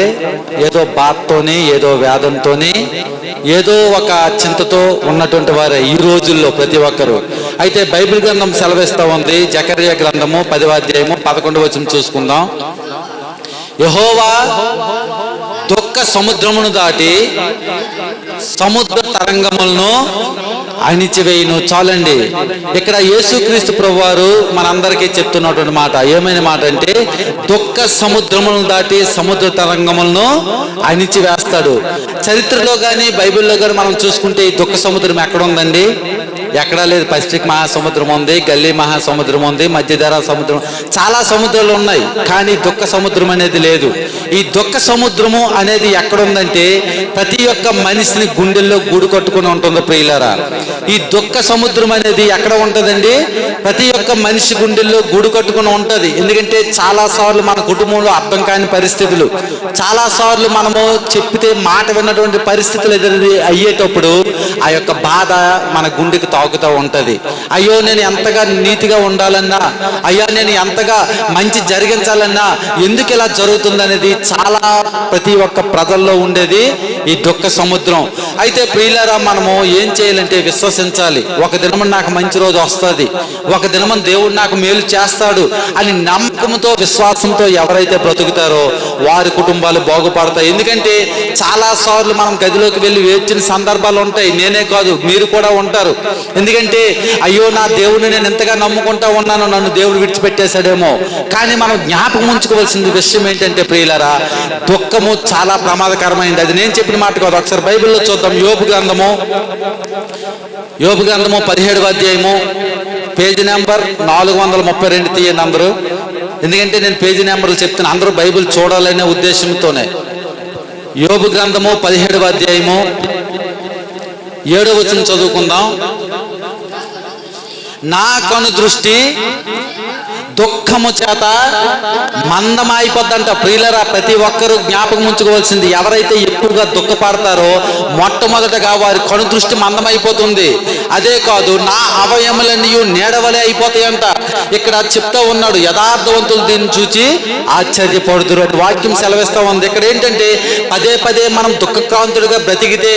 ఏదో బాధతోని, ఏదో వేదంతోని, ఏదో ఒక చింతతో ఉన్నటువంటి వారే ఈ రోజుల్లో ప్రతి ఒక్కరు. అయితే బైబిల్ గ్రంథం సెలవిస్తూ ఉంది. జకర్యా గ్రంథము 10వ అధ్యాయము 11వ వచనం చూసుకుందాం. యెహోవా దుఃఖ సముద్రమును దాటి సముద్ర తరంగములను అణిచివేయును. చాలండి. ఇక్కడ యేసుక్రీస్తు ప్రభువారు మనందరికీ చెప్తున్నటువంటి మాట ఏమైనా మాట అంటే దుఃఖ సముద్రములను దాటి సముద్ర తరంగములను అణిచివేస్తాడు. చరిత్రలో కానీ బైబిల్లో కానీ మనం చూసుకుంటే ఈ దుఃఖ సముద్రం ఎక్కడ ఉందండి? ఎక్కడా లేదు. పసిఫిక్ మహాసముద్రం ఉంది, గల్లీ మహాసముద్రం ఉంది, మధ్యధరా సముద్రం, చాలా సముద్రాలు ఉన్నాయి. కానీ దుఃఖ సముద్రం అనేది లేదు. ఈ దుఃఖ సముద్రము అనేది ఎక్కడ ఉందంటే ప్రతి ఒక్క మనిషిని గుండెల్లో గూడు కట్టుకుని ఉంటుంది ప్రియులారా. ఈ దుఃఖ సముద్రం అనేది ఎక్కడ ఉంటుందండి? ప్రతి ఒక్క మనిషి గుండెల్లో గూడు కట్టుకుని ఉంటుంది. ఎందుకంటే చాలా సార్లు మన కుటుంబంలో అర్థం కాని పరిస్థితులు, చాలా సార్లు మనము చెప్పితే మాట విన్నటువంటి పరిస్థితులు అయ్యేటప్పుడు ఆ యొక్క బాధ మన గుండెకి తాకుతూ ఉంటది. అయ్యో నేను ఎంతగా నీతిగా ఉండాలన్నా, అయ్యా నేను ఎంతగా మంచి జరిగించాలన్నా ఎందుకు ఇలా జరుగుతుందనేది చాలా ప్రతి ఒక్క ప్రజల్లో ఉండేది ఈ దుఃఖ సముద్రం. అయితే ప్రియులారా, మనము ఏం చేయాలంటే విశ్వసించాలి. ఒక దినము నాకు మంచి రోజు వస్తుంది, ఒక దినము దేవుడు నాకు మేలు చేస్తాడు అని నమ్మకంతో, విశ్వాసంతో ఎవరైతే బ్రతుకుతారో వారి కుటుంబాలు బాగుపడతాయి. ఎందుకంటే చాలా సార్లు మనం గదిలోకి వెళ్ళి వేచిన సందర్భాలు ఉంటాయి. నేనే కాదు, మీరు కూడా ఉంటారు. ఎందుకంటే అయ్యో నా దేవుడిని నేను ఎంతగా నమ్ముకుంటా ఉన్నాను, నన్ను దేవుడు విడిచిపెట్టేశాడేమో. కానీ మనం జ్ఞాపకం ఉంచుకోవాల్సిన విషయం ఏంటంటే ప్రియులారా, దుఃఖము చాలా ప్రమాదకరమైనది. అది నేను చెప్పిన మాట కాదు. ఒకసారి బైబిల్లో చూద్దాం. యోబు గ్రంథము 17వ అధ్యాయము పేజీ నెంబర్ 432 తీయండి అందరూ. ఎందుకంటే నేను పేజీ నెంబర్లు చెప్తాను, అందరూ బైబిల్ చూడాలనే ఉద్దేశంతోనే. యోబు గ్రంథము 17వ అధ్యాయము 7వ వచనం చదువుకుందాం. నా కను దృష్టి దుఃఖము చేత మందమైపోద్దంట. ప్రియులరా, ప్రతి ఒక్కరూ జ్ఞాపకం ఉంచుకోవాల్సింది, ఎవరైతే ఎక్కువగా దుఃఖపడతారో మొట్టమొదటగా వారి కను దృష్టి మందమైపోతుంది. అదే కాదు, నా అవయములన్నీ నీడవలే అయిపోతాయంట. ఇక్కడ చెప్తా ఉన్నాడు, యథార్థవంతులు దీన్ని చూచి ఆశ్చర్యపడుతురు అని వాక్యం సెలవిస్తూ ఉంది. ఇక్కడ ఏంటంటే పదే పదే మనం దుఃఖక్రాంతుడిగా బ్రతికితే,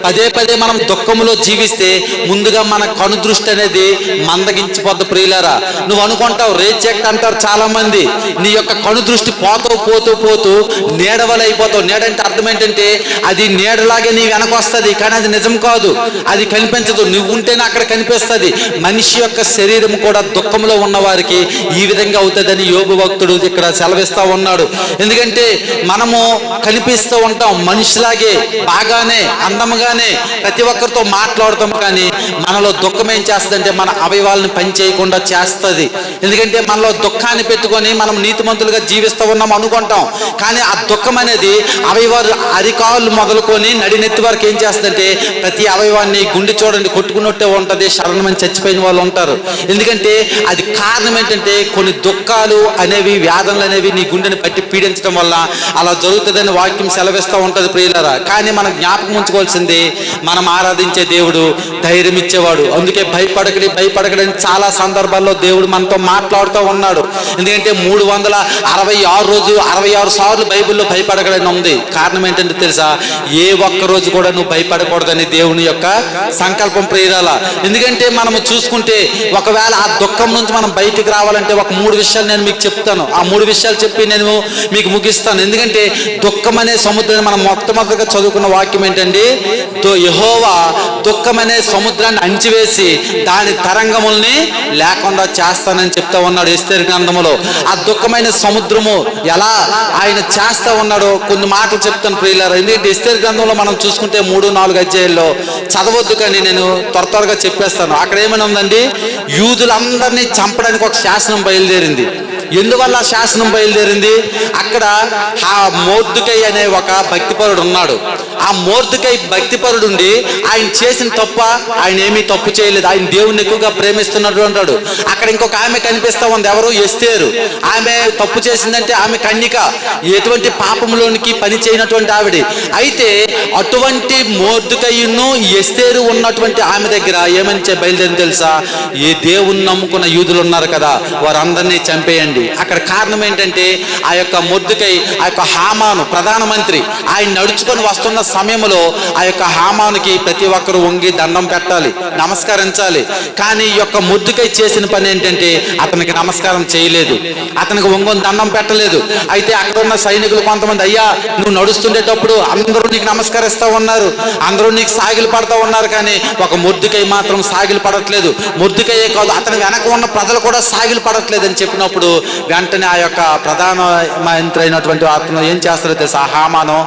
పదే పదే మనం దుఃఖంలో జీవిస్తే ముందుగా మన కను దృష్టి అనేది మందగించిపోద్ది. ప్రియులారా, నువ్వు అనుకుంటావు రేచెక్ట్ అంటారు చాలా మంది, నీ యొక్క కను దృష్టి పోతూ నీడవలైపోతావు. నీడంటే అర్థం ఏంటంటే అది నీడలాగే నీ వెనక వస్తుంది, కానీ అది నిజం కాదు, అది కనిపించదు. నువ్వు ఉంటేనే అక్కడ కనిపిస్తుంది. మనిషి యొక్క శరీరం కూడా దుఃఖంలో ఉన్న వారికి ఈ విధంగా అవుతుందని యోబు భక్తుడు ఇక్కడ సెలవిస్తూ ఉన్నాడు. ఎందుకంటే మనము కనిపిస్తూ ఉంటాం మనిషిలాగే, బాగానే అందముగానే ప్రతి ఒక్కరితో మాట్లాడుతాం, కానీ మనలో దుఃఖం ఏం చేస్తుందంటే మన అవయవాలను పని చేయకుండా చేస్తుంది. ఎందుకంటే మనలో దుఃఖాన్ని పెట్టుకొని మనం నీతిమంతులుగా జీవిస్తూ ఉన్నాం అనుకుంటాం, కానీ ఆ దుఃఖం అనేది అవయవాలు అరికాళ్ళు మొదలుకొని నడినెత్తి వరకు ఏం చేస్తుందంటే ప్రతి అవయవాన్ని, గుండె చూడండి కొట్టుకున్న చనిపోయినట్టే ఉంటుంది, శరణమని చచ్చిపోయిన వాళ్ళు ఉంటారు. ఎందుకంటే అది కారణం ఏంటంటే కొన్ని దుఃఖాలు అనేవి, వ్యాధులు అనేవి నీ గుండెని పట్టి పీడించడం వల్ల అలా జరుగుతుందని వాక్యం సెలవిస్తూ ఉంటుంది ప్రియులారా. కానీ మనం జ్ఞాపకం ఉంచుకోవాల్సింది, మనం ఆరాధించే దేవుడు ధైర్యం ఇచ్చేవాడు. అందుకే భయపడకడని చాలా సందర్భాల్లో దేవుడు మనతో మాట్లాడుతూ ఉన్నాడు. ఎందుకంటే 366 సార్లు బైబిల్లో భయపడకడని ఉంది. కారణం ఏంటంటే తెలుసా, ఏ ఒక్క రోజు కూడా నువ్వు భయపడకూడదని దేవుని యొక్క సంకల్పం ప్రియురాల. ఎందుకంటే మనము చూసుకుంటే ఒకవేళ ఆ దుఃఖం నుంచి మనం బయటికి రావాలంటే ఒక 3 విషయాలు నేను మీకు చెప్తాను. ఆ 3 విషయాలు చెప్పి నేను మీకు ముగిస్తాను. ఎందుకంటే దుఃఖం అనే సముద్రాన్ని మనం మొట్టమొదటిగా చదువుకున్న వాక్యం ఏంటండి, యెహోవా దుఃఖం అనే సముద్రాన్ని అంచివేసి దాని తరంగముల్ని లేకుండా చేస్తానని చెప్తా ఉన్నాడు ఎస్తేరు గ్రంథములో. ఆ దుఃఖమైన సముద్రము ఎలా ఆయన చేస్తా ఉన్నాడో కొన్ని మాటలు చెప్తాను ప్రియులారా. ఎందుకంటే ఎస్తేరు గ్రంథంలో మనం చూసుకుంటే 3-4 అధ్యాయాల్లో చదవద్దు, కానీ నేను త్వరగా చెప్పేస్తాను. అక్కడ ఏమైనా ఉందండి, యూదులందరినీ చంపడానికి ఒక శాసనం బయలుదేరింది. ఎందువల్ల శాసనం బయలుదేరింది, అక్కడ ఆ మొర్దెకై అనే ఒక భక్తిపరుడు ఉన్నాడు. ఆ మొర్దెకై భక్తిపరుడు ఉండి ఆయన చేసిన తప్ప, ఆయన ఏమీ తప్పు చేయలేదు, ఆయన దేవుణ్ణి ఎక్కువగా ప్రేమిస్తున్నట్టు అంటాడు. అక్కడ ఇంకొక ఆమె కనిపిస్తా ఉంది, ఎవరు, ఎస్తేరు. ఆమె తప్పు చేసిందంటే ఆమె కన్యక, ఎటువంటి పాపంలోనికి పని చేయనటువంటి ఆవిడ. అయితే అటువంటి మొర్దెకైను ఎస్తేరు ఉన్నటువంటి ఆమె దగ్గర ఏమని బయలుదేరింది తెలుసా, ఏ దేవుణ్ణి నమ్ముకున్న యూదులు ఉన్నారు కదా, వారందరినీ చంపేయండి. అక్కడ కారణం ఏంటంటే ఆ యొక్క మొర్దెకై, ఆ యొక్క హామాను ప్రధానమంత్రి, ఆయన నడుచుకొని వస్తున్న సమయంలో ఆ యొక్క హామానుకి ప్రతి ఒక్కరు వంగి దండం పెట్టాలి, నమస్కరించాలి. కానీ ఈ యొక్క మొర్దెకై చేసిన పని ఏంటంటే అతనికి నమస్కారం చేయలేదు, అతనికి వంగొని దండం పెట్టలేదు. అయితే అక్కడ ఉన్న సైనికులు కొంతమంది, అయ్యా నువ్వు నడుస్తుండేటప్పుడు అందరూ నీకు నమస్కరిస్తూ ఉన్నారు, అందరూ నీకు సాగిలు పడతా ఉన్నారు, కానీ ఒక మొర్దెకై మాత్రం సాగిలు పడట్లేదు. మొర్దెకైయే కాదు, అతని వెనక ఉన్న ప్రజలు కూడా సాగిలు పడట్లేదు అని చెప్పినప్పుడు వెంటనే ఆ యొక్క ప్రధాన మంత్రి అయినటువంటి అతను ఏం చేస్తారో తెలుసా, హామాను,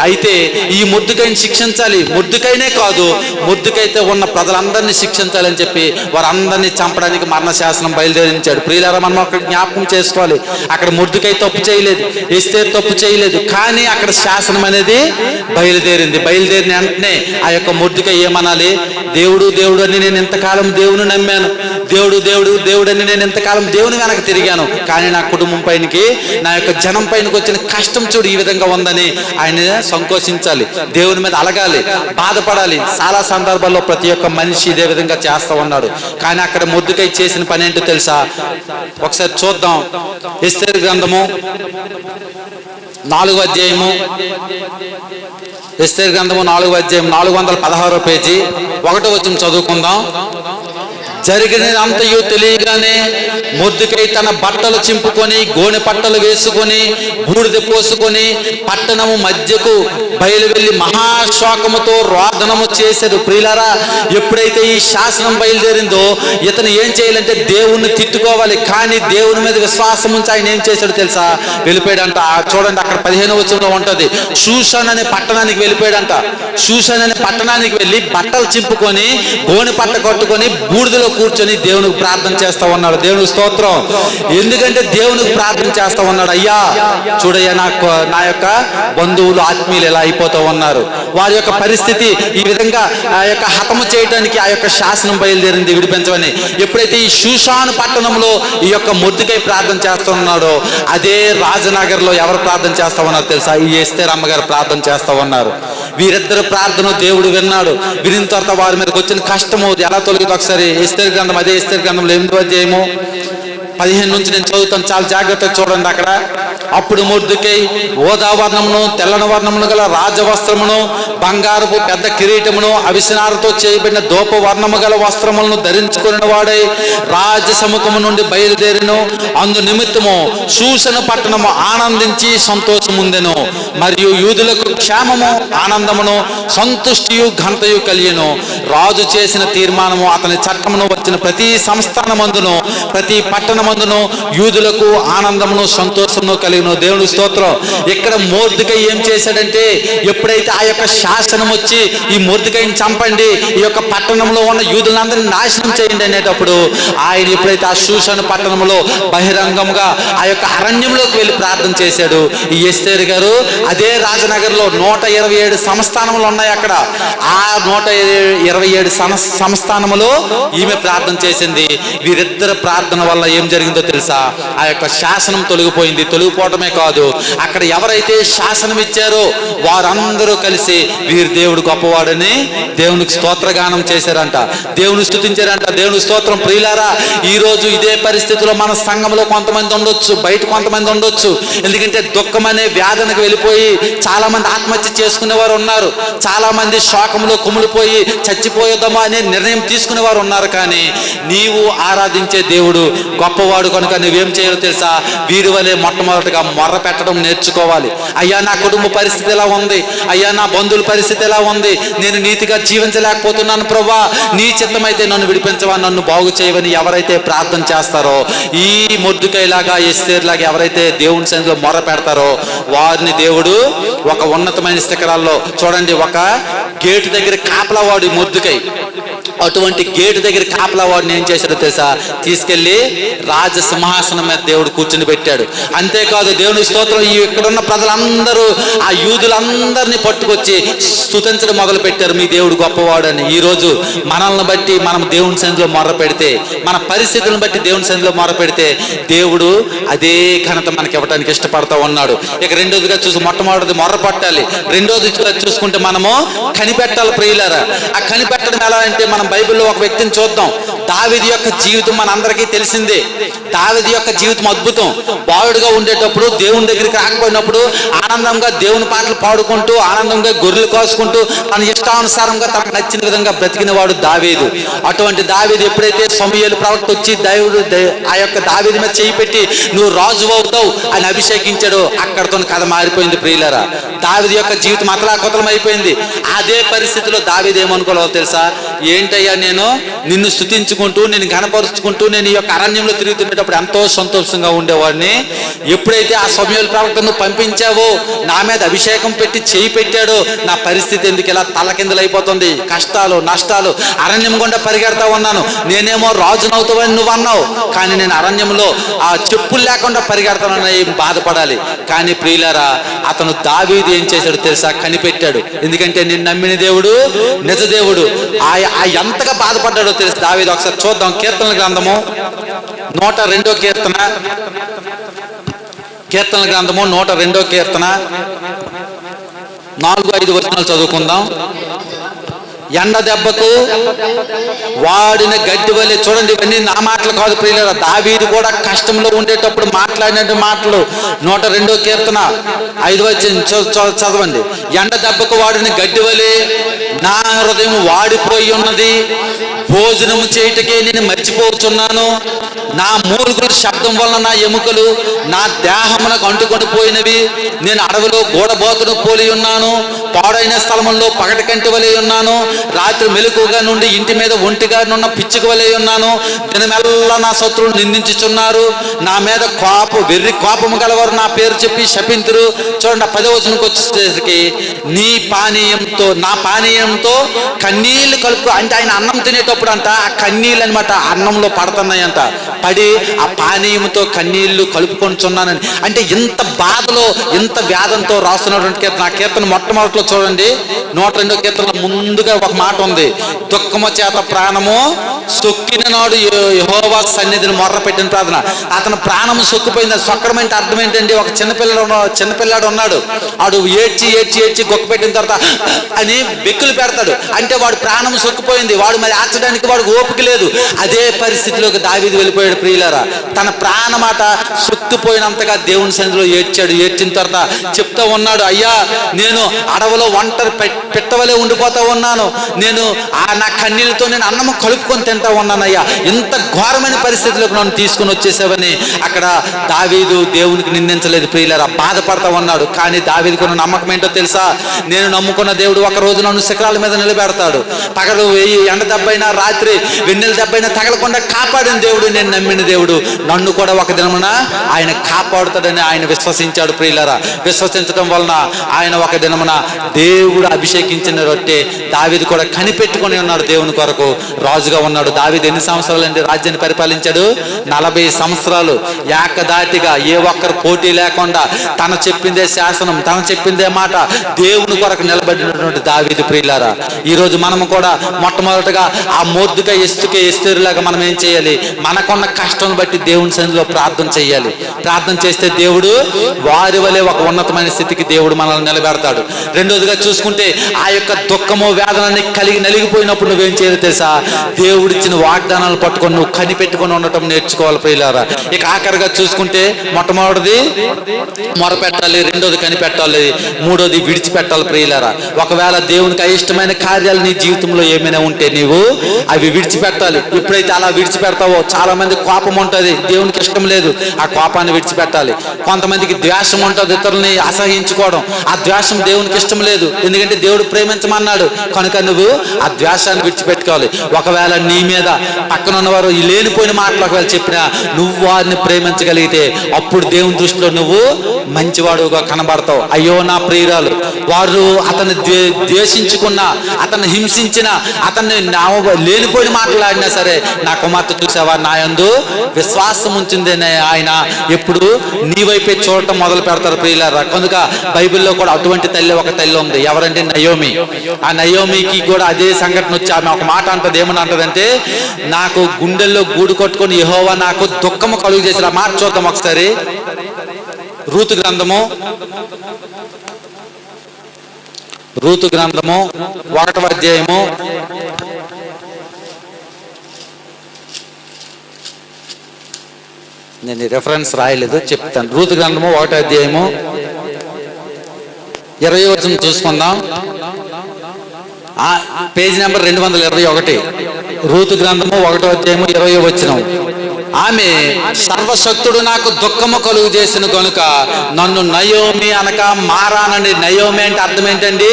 అయితే ఈ మొర్దెకైని శిక్షించాలి, మొర్దెకైనే కాదు మొర్దెకైతో ఉన్న ప్రజలందరినీ శిక్షించాలని చెప్పి వారందరినీ చంపడానికి మరణ శాసనం బయలుదేరించాడు. ప్రియులారా, మనం అక్కడ జ్ఞాపకం చేసుకోవాలి, అక్కడ మొర్దెకై తప్పు చేయలేదు, ఎస్తేరు తప్పు చేయలేదు, కానీ అక్కడ శాసనం అనేది బయలుదేరింది. బయలుదేరిన వెంటనే ఆ యొక్క మొర్దెకై ఏమనాలి, దేవుడు దేవుడు అని నేను ఇంతకాలం దేవుని నమ్మాను, దేవుడు దేవుడు దేవుడు అని నేను ఇంతకాలం దేవుని వెనక తిరిగాను, కానీ నా కుటుంబం పైనకి, నా యొక్క జనం పైనకి వచ్చిన కష్టం చూడు ఈ విధంగా ఉందని ఆయన సంకోచించాలి, దేవుని మీద అలగాలి, బాధపడాలి. చాలా సందర్భాల్లో ప్రతి ఒక్క మనిషి ఇదే విధంగా చేస్తూ ఉన్నాడు. కానీ అక్కడ మొర్దెకై చేసిన పని ఏంటో తెలుసా, ఒకసారి చూద్దాం. ఎస్తేరు గ్రంథము 4వ అధ్యాయము, ఎస్తేరు గ్రంథము 4వ అధ్యాయం 416వ పేజీ 1వ వచనం చదువుకుందాం. జరిగినంతయు తెలియగానే మొర్దెకై తన బట్టలు చింపుకొని గోనె పట్టలు వేసుకొని బూడిద పోసుకొని పట్టణము మధ్యకు బయలువెళ్ళి మహాశోకముతో రోదనము చేశాడు. ప్రియులారా, ఎప్పుడైతే ఈ శాసనం బయలుదేరిందో ఇతను ఏం చేయాలంటే దేవుణ్ణి తిట్టుకోవాలి, కానీ దేవుని మీద విశ్వాసం ఉంచి ఆయన ఏం చేశాడు తెలుసా, వెళ్ళిపోయాడంట. చూడండి అక్కడ 15వ వచనంలో ఉంటది, షూషన్ అనే పట్టణానికి వెళ్ళిపోయాడంట. షూషన్ అనే పట్టణానికి వెళ్ళి బట్టలు చింపుకొని గోనె పట్ట కట్టుకొని బూడిదలో కూర్చొని దేవునికి ప్రార్థన చేస్తా ఉన్నాడు. దేవునికి స్తోత్రం. ఎందుకంటే దేవునికి ప్రార్థన చేస్తా ఉన్నాడు, అయ్యా చూడయ్యా, నా యొక్క బంధువులు ఆత్మీయులు ఎలా అయిపోతూ ఉన్నారు, వారి యొక్క పరిస్థితి ఈ విధంగా ఆ యొక్క హతము చేయడానికి ఆ యొక్క శాసనం బయలుదేరింది, విడిపించమని. ఎప్పుడైతే ఈ షూషాను పట్టణంలో ఈ యొక్క మొర్దెకై ప్రార్థన చేస్తున్నాడో అదే రాజనగర్లో ఎవరు ప్రార్థన చేస్తా ఉన్నారు తెలుసా, ఈ ఎస్తేరు అమ్మగారు ప్రార్థన చేస్తా ఉన్నారు. వీరిద్దరు ప్రార్థన దేవుడు విన్నాడు. వినిన తర్వాత వారి మీదకి వచ్చిన కష్టము ఎలా తొలగింది ఒకసారి ఎస్తేరు గ్రంథం, అదే ఎస్తేరు గ్రంథంలో 8వ అధ్యాయము 15 నుంచి నేను చదువుతాను, చాలా జాగ్రత్తగా చూడండి. అక్కడ అప్పుడు మొర్దెకై ఓదా వర్ణమును తెల్లని వర్ణమును గల రాజవస్త్రమును బంగారపు పెద్ద కిరీటమును అవిసనారతో చేయబడిన దోప వర్ణము గల వస్త్రములను ధరించుకున్న వాడై రాజసముఖము నుండి బయలుదేరిను. అందు నిమిత్తము షూషను పట్టణము ఆనందించి సంతోషముందెను, మరియు యూదులకు క్షేమము ఆనందమును సంతుష్టియు ఘనతయు కలిగెను. రాజు చేసిన తీర్మానము అతని చట్టమును వచ్చిన ప్రతి సంస్థానమందును ప్రతి పట్టణమందును యూదులకు ఆనందమును సంతోషమును కలిగి కలిగిన దేవుని స్తోత్రం. ఇక్కడ మొర్దెకై ఏం చేశాడంటే, ఎప్పుడైతే ఆ యొక్క శాసనం వచ్చి ఈ మొర్దెకైని చంపండి, ఈ యొక్క పట్టణంలో ఉన్న యూదులందరినీ నాశనం చేయండి అనేటప్పుడు, ఆయన ఎప్పుడైతే ఆ షూషను పట్టణంలో బహిరంగంగా ఆ యొక్క అరణ్యంలోకి వెళ్ళి ప్రార్థన చేశాడు. ఈ ఎస్తేరు గారు అదే రాజనగర్లో 127 సంస్థానములు ఉన్నాయి. అక్కడ ఆ 127 సంస్థానములో ఈమె ప్రార్థన చేసింది. వీరిద్దరు ప్రార్థన వల్ల ఏం జరిగిందో తెలుసా? ఆ యొక్క శాసనం తొలగిపోయింది. తొలగిపోవటమే కాదు, అక్కడ ఎవరైతే శాసనం ఇచ్చారో వారందరూ కలిసి వీరి దేవుడు గొప్పవాడని దేవునికి స్తోత్రగానం చేశారంట, దేవుని స్తుతించారంట. దేవుని స్తోత్రం. ప్రియులారా, ఈ రోజు ఇదే పరిస్థితిలో మన సంఘంలో కొంతమంది ఉండొచ్చు, బయట కొంతమంది ఉండొచ్చు. ఎందుకంటే దుఃఖం అనే వ్యాధనకు వెళ్ళిపోయి చాలా మంది ఆత్మహత్య చేసుకునే వారు ఉన్నారు. చాలా మంది శోకంలో కుమిలిపోయి చచ్చిపోయేద్దామా అనే నిర్ణయం తీసుకునే వారు ఉన్నారు. కానీ నీవు ఆరాధించే దేవుడు గొప్పవాడు కనుక నువ్వేం చేయాలో తెలుసా? వీరి వలె మొట్టమొదటిగా మొర్ర పెట్టడం నేర్చుకోవాలి. అయ్యా, నా కుటుంబ పరిస్థితి ఎలా ఉంది, అయ్యా నా బంధువుల పరిస్థితి ఎలా ఉంది, నేను నీతిగా జీవించలేకపోతున్నాను ప్రభువా, నీ చిత్తమైతే నన్ను విడిపించవా, నన్ను బాగు చేయవని ఎవరైతే ప్రార్థన చేస్తారో, ఈ మొర్దెకైలాగా ఎస్తేరులాగా ఎవరైతే దేవుని సన్నిధిలో మొర్ర పెడతారో వారిని దేవుడు ఒక ఉన్నతమైన శిఖరాల్లో చూడండి. ఒక గేటు దగ్గర కాపలావాడు మొర్దెకై, అటువంటి గేటు దగ్గర కాపలావాడిని ఏం చేశాడో తెలుసా? తీసుకెళ్లి రాజ సింహాసనం మీద దేవుడు కూర్చుని పెట్టాడు. అంతేకాదు, దేవుని స్తోత్రం, ఈ ఇక్కడున్న ప్రజలందరూ ఆ యూదులందరినీ పట్టుకొచ్చి స్తుతించడం మొదలు పెట్టారు, మీ దేవుడు గొప్పవాడని. ఈ రోజు మనల్ని బట్టి మనం దేవుని సన్నిధిలో మొర్ర పెడితే, మన పరిస్థితులను బట్టి దేవుని సన్నిధిలో మొర్ర పెడితే దేవుడు అదే ఘనత మనకి ఇవ్వడానికి ఇష్టపడతా ఉన్నాడు. ఇక రెండోదిగా మొట్టమొదటిది మొర్ర పట్టాలి. రెండోది చూసుకుంటే మనము కనిపెట్టాలి. ప్రియులారా, ఆ కనిపెట్టడం ఎలా అంటే, మనం బైబిల్లో ఒక వ్యక్తిని చూద్దాం. దావీదు యొక్క జీవితం మనందరికీ తెలిసిందే. దావీదు యొక్క జీవితం అద్భుతం. బాలుడుగా ఉండేటప్పుడు, దేవుని దగ్గరికి రాకపోయినప్పుడు ఆనందంగా దేవుని పాటలు పాడుకుంటూ, ఆనందంగా గొర్రెలు కాసుకుంటూ, తన ఇష్టానుసారంగా తనకు నచ్చిన విధంగా బ్రతికిన వాడు దావీదు. అటువంటి దావీదు ఎప్పుడైతే సమూయేలు ప్రవక్త వచ్చి దేవుడు ఆ యొక్క దావీదు మీద చేయి పెట్టి నువ్వు రాజు అవుతావు అని అభిషేకించాడు, అక్కడితో కథ మారిపోయింది. ప్రియులారా, దావీదు యొక్క జీవితం అతలాకుతలం అయిపోయింది. అదే పరిస్థితిలో దావీదు ఏమనుకోవాలో తెలుసా? ఏంటయ్యా, నేను నిన్ను స్తుతించుకుంటూ, నేను ఘనపరుచుకుంటూ, నేను ఈ యొక్క అరణ్యంలో తిరుగుతున్నప్పుడు ఎంతో సంతోషంగా ఉండేవాడిని. ఎప్పుడైతే ఆ సమూయేలు ప్రవక్తను పంపించావో, నా మీద అభిషేకం పెట్టి చేయి పెట్టాడో, నా పరిస్థితి ఎందుకు ఇలా తలకిందులైపోతుంది? కష్టాలు, నష్టాలు, అరణ్యం గుండా పరిగెడతా ఉన్నాను. నేనేమో రాజునవుతావని నువ్వు అన్నావు, కానీ నేను అరణ్యంలో ఆ చెప్పులు లేకుండా పరిగెడతానని బాధపడాలి. కానీ ప్రియులారా, అతను దావీదు ఏం చేశాడు తెలుసా? కనిపెట్టాడు. ఎందుకంటే నేను నమ్మిన దేవుడు నిజ దేవుడు. ఎంతగా బాధపడ్డాడో తెలుసు దావీదు. ఒకసారి చూద్దాం. కీర్తనల గ్రంథము 102వ కీర్తన, కీర్తనల గ్రంథము 102వ కీర్తన 4-5 వచనాలు చదువుకుందాం. ఎండ దెబ్బకు వాడిన గడ్డి వలె. చూడండి, ఇవన్నీ నా మాటలు కాదు ప్రియులారా, దావీదు కూడా కష్టంలో ఉండేటప్పుడు మాట్లాడిన మాటలు. 102వ కీర్తన 5వ వచనం చదవండి. ఎండ దెబ్బకు వాడిన గడ్డి వలె నా హృదయం వాడిపోయి ఉన్నది, భోజనము చేయటకే నేను మర్చిపోతున్నాను. నా మూలుగుల శబ్దం వలన నా ఎముకలు నా దేహమునకు అంటుకొని పోయినవి. నేను అడవిలో గోడబోతును పోలి ఉన్నాను, పాడైన స్థలములో పగటి కంటి వలె ఉన్నాను. రాత్రి మెలకుగా నుండి ఇంటి మీద ఒంటిగా నున్న పిచ్చుక వలె ఉన్నాను. దినమెల్లా నా శత్రువులు నిందించుచున్నారు, నా మీద వెర్రి కోపము గలవారు నా పేరు చెప్పి శపింతురు. చూడండి, 10వ వచనంకి వచ్చేసరికి నీ పానీయంతో, నా పానీయంతో కన్నీళ్లు కలుపు. అంటే ఆయన అన్నం తినేటప్పుడు అంట ఆ కన్నీళ్ళు అనమాట అన్నంలో పడుతున్నాయంట. పడి ఆ పానీయంతో కన్నీళ్లు కలుపుకొనిచున్నానని. అంటే ఇంత బాధలో, ఇంత వ్యాధంతో రాస్తున్నటువంటి కీర్తన. ఆ కీర్తన మొట్టమొదటిలో చూడండి, 102వ కీర్తనలో ముందుగా ఒక మాట ఉంది. దుఃఖము చేత ప్రాణము సొక్కిన నాడు యెహోవా సన్నిధిని మొర్ర పెట్టిన ప్రార్థన. అతను ప్రాణము సొక్కిపోయింది. సొక్కడం అంటే అర్థం ఏంటండి? ఒక చిన్నపిల్లాడు ఉన్నాడు, వాడు ఏడ్చి ఏడ్చి ఏడ్చి గొక్క పెట్టిన తర్వాత అని బెక్కులు పెడతాడు. అంటే వాడు ప్రాణం సొక్కిపోయింది, వాడు మరి ఆర్చడానికి వాడు ఓపిక లేదు. అదే పరిస్థితిలోకి దావీదు వెళ్ళిపోయాడు. ప్రియులారా, తన ప్రాణమాట సొక్కిపోయినంతగా దేవుని సన్నిధిలో ఏడ్చాడు. ఏడ్చిన తర్వాత చెప్తా ఉన్నాడు, అయ్యా నేను అడవ పడవలో ఒంటరి పెట్టవలే ఉండిపోతా ఉన్నాను. నేను నా కన్నీళ్ళతో నేను అన్నము కలుపుకొని తింటా ఉన్నానయ్యా, ఇంత ఘోరమైన పరిస్థితులకు నన్ను తీసుకుని వచ్చేసావని అక్కడ దావీదు దేవునికి నిందించలేదు ప్రియులారా, బాధపడతా ఉన్నాడు. కానీ దావీదుకు ఉన్న నమ్మకం ఏంటో తెలుసా? నేను నమ్ముకున్న దేవుడు ఒక రోజు నన్ను శిఖరాల మీద నిలబెడతాడు. పగలు ఎండ దెబ్బైనా రాత్రి వెన్నెల దెబ్బైనా తగలకుండా కాపాడిన దేవుడు, నేను నమ్మిన దేవుడు నన్ను కూడా ఒక దినమున ఆయన కాపాడుతాడని ఆయన విశ్వసించాడు ప్రియులారా. విశ్వసించడం వలన ఆయన ఒక దినమున దేవుడు అభిషేకించిన రొట్టె దావీదు కూడా కనిపెట్టుకొని ఉన్నాడు, దేవుని కొరకు రాజుగా ఉన్నాడు. దావీదు ఎన్ని సంవత్సరాలు అండి రాజ్యాన్ని పరిపాలించాడు? 40 సంవత్సరాలు ఏకదాటిగా, ఏ ఒక్కరు పోటీ లేకుండా తన చెప్పిందే శాసనం, తన చెప్పిందే మాట దేవుని కొరకు నిలబడినటువంటి దావీదు ప్రియులారా. ఈరోజు మనము కూడా మొట్టమొదటిగా ఆ మొర్దెకై ఎస్తేరులాగా మనం ఏం చేయాలి? మనకున్న కష్టం బట్టి దేవుని సన్నిధిలో ప్రార్థన చేయాలి. ప్రార్థన చేస్తే దేవుడు వారి వలె ఒక ఉన్నతమైన స్థితికి దేవుడు మనల్ని నిలబెడతాడు. రెండోదిగా చూసుకుంటే ఆ యొక్క దుఃఖము వేదనని కలిగి నలిగిపోయినప్పుడు నువ్వేం చేయాలి తెలుసా? దేవుడిచ్చిన వాగ్దానాలు పట్టుకొని నువ్వు కనిపెట్టుకొని ఉండటం నేర్చుకోవాలి ప్రియులారా. ఇక ఆఖరిగా చూసుకుంటే మొట్టమొదటిది మొరపెట్టాలి, రెండోది కనిపెట్టాలి, మూడోది విడిచిపెట్టాలి ప్రియులారా. ఒకవేళ దేవునికి అయిష్టమైన కార్యాలు నీ జీవితంలో ఏమైనా ఉంటే నీవు అవి విడిచిపెట్టాలి. ఎప్పుడైతే అలా విడిచిపెడతావో, చాలా మంది కోపం ఉంటుంది, దేవునికి ఇష్టం లేదు, ఆ కోపాన్ని విడిచిపెట్టాలి. కొంతమందికి ద్వేషం ఉంటుంది, ఇతరులని అసహించుకోవడం, ఆ ద్వేషం దేవునికి ఇష్టం లేదు, ఎందుకంటే దేవుడు ప్రేమించమన్నాడు కనుక నువ్వు ఆ ద్వేషాన్ని విడిచిపెట్టుకోవాలి. ఒకవేళ నీ మీద పక్కన ఉన్నవారు ఈ లేనిపోయిన మాటలు ఒకవేళ చెప్పినా నువ్వు వారిని ప్రేమించగలిగితే అప్పుడు దేవుని దృష్టిలో నువ్వు మంచివాడుగా కనబడతావు. అయ్యో నా ప్రియురాలు, వారు అతన్ని ద్వేషించుకున్నా, అతన్ని హింసించిన, అతన్ని లేనిపోయిన మాట్లాడినా సరే నా కుమార్తె చూసావా, నా యందు విశ్వాసం ఉంచిందేనే ఆయన ఎప్పుడు నీ వైపే చూడటం మొదలు పెడతారు ప్రియులారా. కనుక బైబిల్లో కూడా అటువంటి తల్లి ఒక తల్లి ఉంది, ఎవరంటే నయోమి. ఆ నయోమికి కూడా అదే సంఘటన వచ్చి ఆమె ఒక మాట అంటది, ఏమని అంటదంటే, నాకు గుండెల్లో గూడు కొట్టుకొని యెహోవా నాకు దుఃఖము కలుగు చేసిన మాట చూద్దాం ఒకసారి. రూతు గ్రంథము 1వ అధ్యాయము నేను రెఫరెన్స్ రాయలేదు, చెప్తాను. రూతు గ్రంథము 1వ అధ్యాయము 20వ వచనం చూసుకుందాం. Page number 221. రూతు గ్రంథము 1వ అధ్యాయము 20వ వచనం. ఆమె సర్వశక్తుడు నాకు దుఃఖము కలుగు చేసిన కనుక నన్ను నయోమి అనక మారానండి. నయోమి అంటే అర్థం ఏంటండి?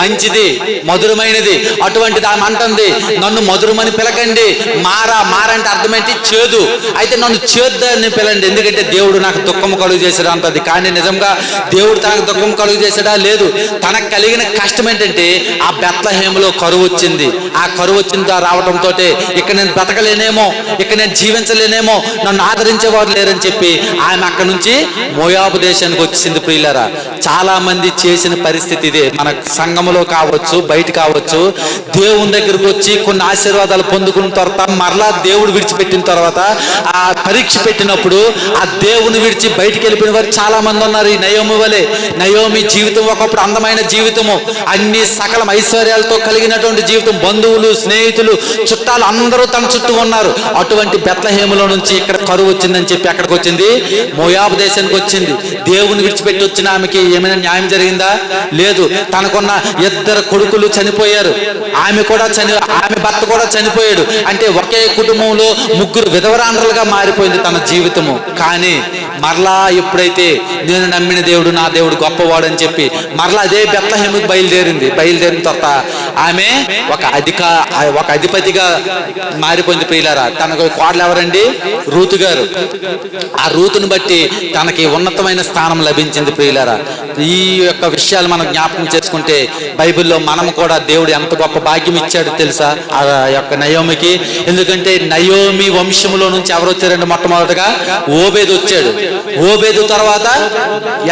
మంచిది, మధురమైనది. అటువంటిది ఆమె అంటుంది, నన్ను మధురమని పిలకండి. మారా అంటే అర్థం ఏంటి? చేదు. అయితే నన్ను చేద్దని పిలండి, ఎందుకంటే దేవుడు నాకు దుఃఖము కలుగు చేశాడు అంటది. కానీ నిజంగా దేవుడు తనకు దుఃఖం కలుగు చేశాడా? లేదు. తనకు కలిగిన కష్టం ఏంటంటే ఆ బెత్లెహేములో కరువు వచ్చింది. ఆ కరువు వచ్చిన రావడంతో ఇక నేను బ్రతకలేనేమో, ఇక నేను జీవించలేనేమో, నన్ను ఆదరించేవారు లేరని చెప్పి ఆమె అక్కడ నుంచి మోయాబు దేశానికి వచ్చింది ప్రియులారా. చాలా మంది చేసిన పరిస్థితి ఇదే. మన సంఘములో కావచ్చు, బయట కావచ్చు, దేవుని దగ్గరకు వచ్చి కొన్ని ఆశీర్వాదాలు పొందుకున్న తర్వాత మరలా దేవుడు విడిచిపెట్టిన తర్వాత ఆ పరీక్ష పెట్టినప్పుడు ఆ దేవుని విడిచి బయటికి వెళ్ళిపోయిన వారు చాలా మంది ఉన్నారు. ఈ నయోమి వలె. నయోమి జీవితం ఒకప్పుడు అందమైన జీవితము, అన్ని సకల ఐశ్వర్యాలతో కలిగినటువంటి జీవితం, బంధువులు, స్నేహితులు, చుట్టాలు అందరూ తన చుట్టూ ఉన్నారు. అటువంటి బెత్లెహేములో నుంచి ఇక్కడ కరువు వచ్చిందని చెప్పి ఎక్కడికి వచ్చింది? మోయాబు దేశానికి వచ్చింది. దేవుని విడిచిపెట్టి వచ్చిన ఆమెకి ఏమైనా న్యాయం జరిగిందా? లేదు. తనకున్న 2 కొడుకులు చనిపోయారు, ఆమె భర్త కూడా చనిపోయాడు. అంటే ఒకే కుటుంబంలో 3 విధవరాండ్రులుగా మారిపోయింది తన జీవితము. కానీ మరలా ఎప్పుడైతే నేను నమ్మిన దేవుడు నా దేవుడు గొప్పవాడు అని చెప్పి మరలా అదే బెత్లెహేముకి బయలుదేరిన తర్వాత ఆమె ఒక అధిపతిగా మారిపోయింది ప్రియులారా. తనకు కోడలు ఎవరండి? రూతు గారు. ఆ రూతును బట్టి తనకి ఉన్నతమైన స్థానం లభించింది ప్రియులారా. ఈ యొక్క విషయాలు మనం జ్ఞాపకం చేసుకుంటే బైబిల్లో మనము కూడా దేవుడు ఎంత గొప్ప భాగ్యం ఇచ్చాడు తెలుసా ఆ యొక్క నయోమికి. ఎందుకంటే నయోమి వంశములో నుంచి ఎవరు వచ్చారండి? మొట్టమొదటిగా ఓబేదు వచ్చాడు. ఓబేదు తర్వాత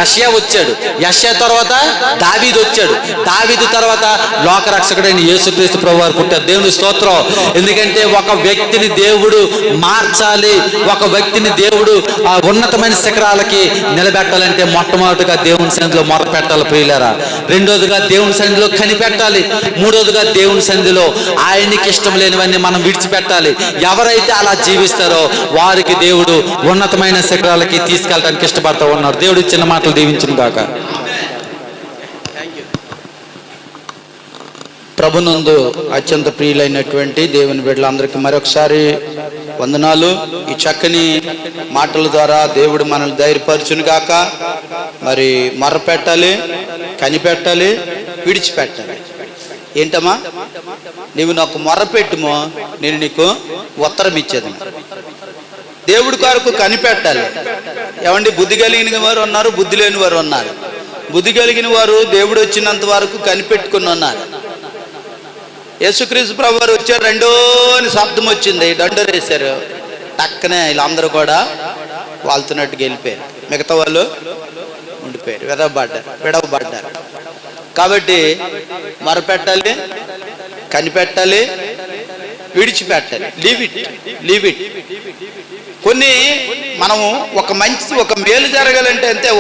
యెషయా వచ్చాడు. యెషయా తర్వాత దావీదు వచ్చాడు. దావీదు తర్వాత లోకరక్షకుడైన యేసుక్రీస్తు ప్రభువారు పుట్టారు. దేవుని స్తోత్రం. ఎందుకంటే ఒక వ్యక్తిని దేవుడు మార్చాలి, ఒక వ్యక్తిని దేవుడు ఆ ఉన్నతమైన శిఖరాలకి నిలబెట్టాలంటే మొట్టమొదటిగా దేవుని సన్నిధిలో మొర పెట్టాలి ప్రియులారా. రెండోదిగా దేవుని సన్నిధిలో కనిపెట్టాలి. మూడోదిగా దేవుని సన్నిధిలో ఆయనకి ఇష్టం లేనివన్నీ మనం విడిచిపెట్టాలి. ఎవరైతే అలా జీవిస్తారో వారికి దేవుడు ఉన్నతమైన శిఖరాలకి తీసుకెళ్ళడానికి ఇష్టపడతా ఉన్నారు. దేవుడు చిన్న మాటలు దీవించును గాక. ప్రభునందు అత్యంత ప్రియులైనటువంటి దేవుని బిడ్డలందరికీ మరొకసారి వందనాలు. ఈ చక్కని మాటల ద్వారా దేవుడు మనల్ని ధైర్యపరచును గాక. మరి మొర్రపెట్టాలి, కనిపెట్టాలి, విడిచిపెట్టాలి. ఏంటమ్మా? నీవు నాకు మొర్రపెట్టుమో, నేను నీకు ఉత్తరం ఇచ్చేది. దేవుడి కొరకు కనిపెట్టాలి. ఏమండి, బుద్ధి కలిగిన వారు ఉన్నారు, బుద్ధి లేని వారు ఉన్నారు. బుద్ధి కలిగిన వారు దేవుడు వచ్చినంత వరకు కనిపెట్టుకుని ఉన్నారు. యేసుక్రీస్తు ప్రభు వారు వచ్చారు, రెండో అని శబ్దం వచ్చింది, దండోరు వేశారు. టక్కనే వీళ్ళందరూ కూడా వాళ్తున్నట్టుగా వెళ్ళిపోయారు. మిగతా వాళ్ళు ఉండిపోయారు, విడవబడ్డారు. కాబట్టి మొరపెట్టాలి, కనిపెట్టాలి, విడిచిపెట్టాలి. Leave it. కొన్ని మనము ఒక మేలు జరగాలంటే అంతే,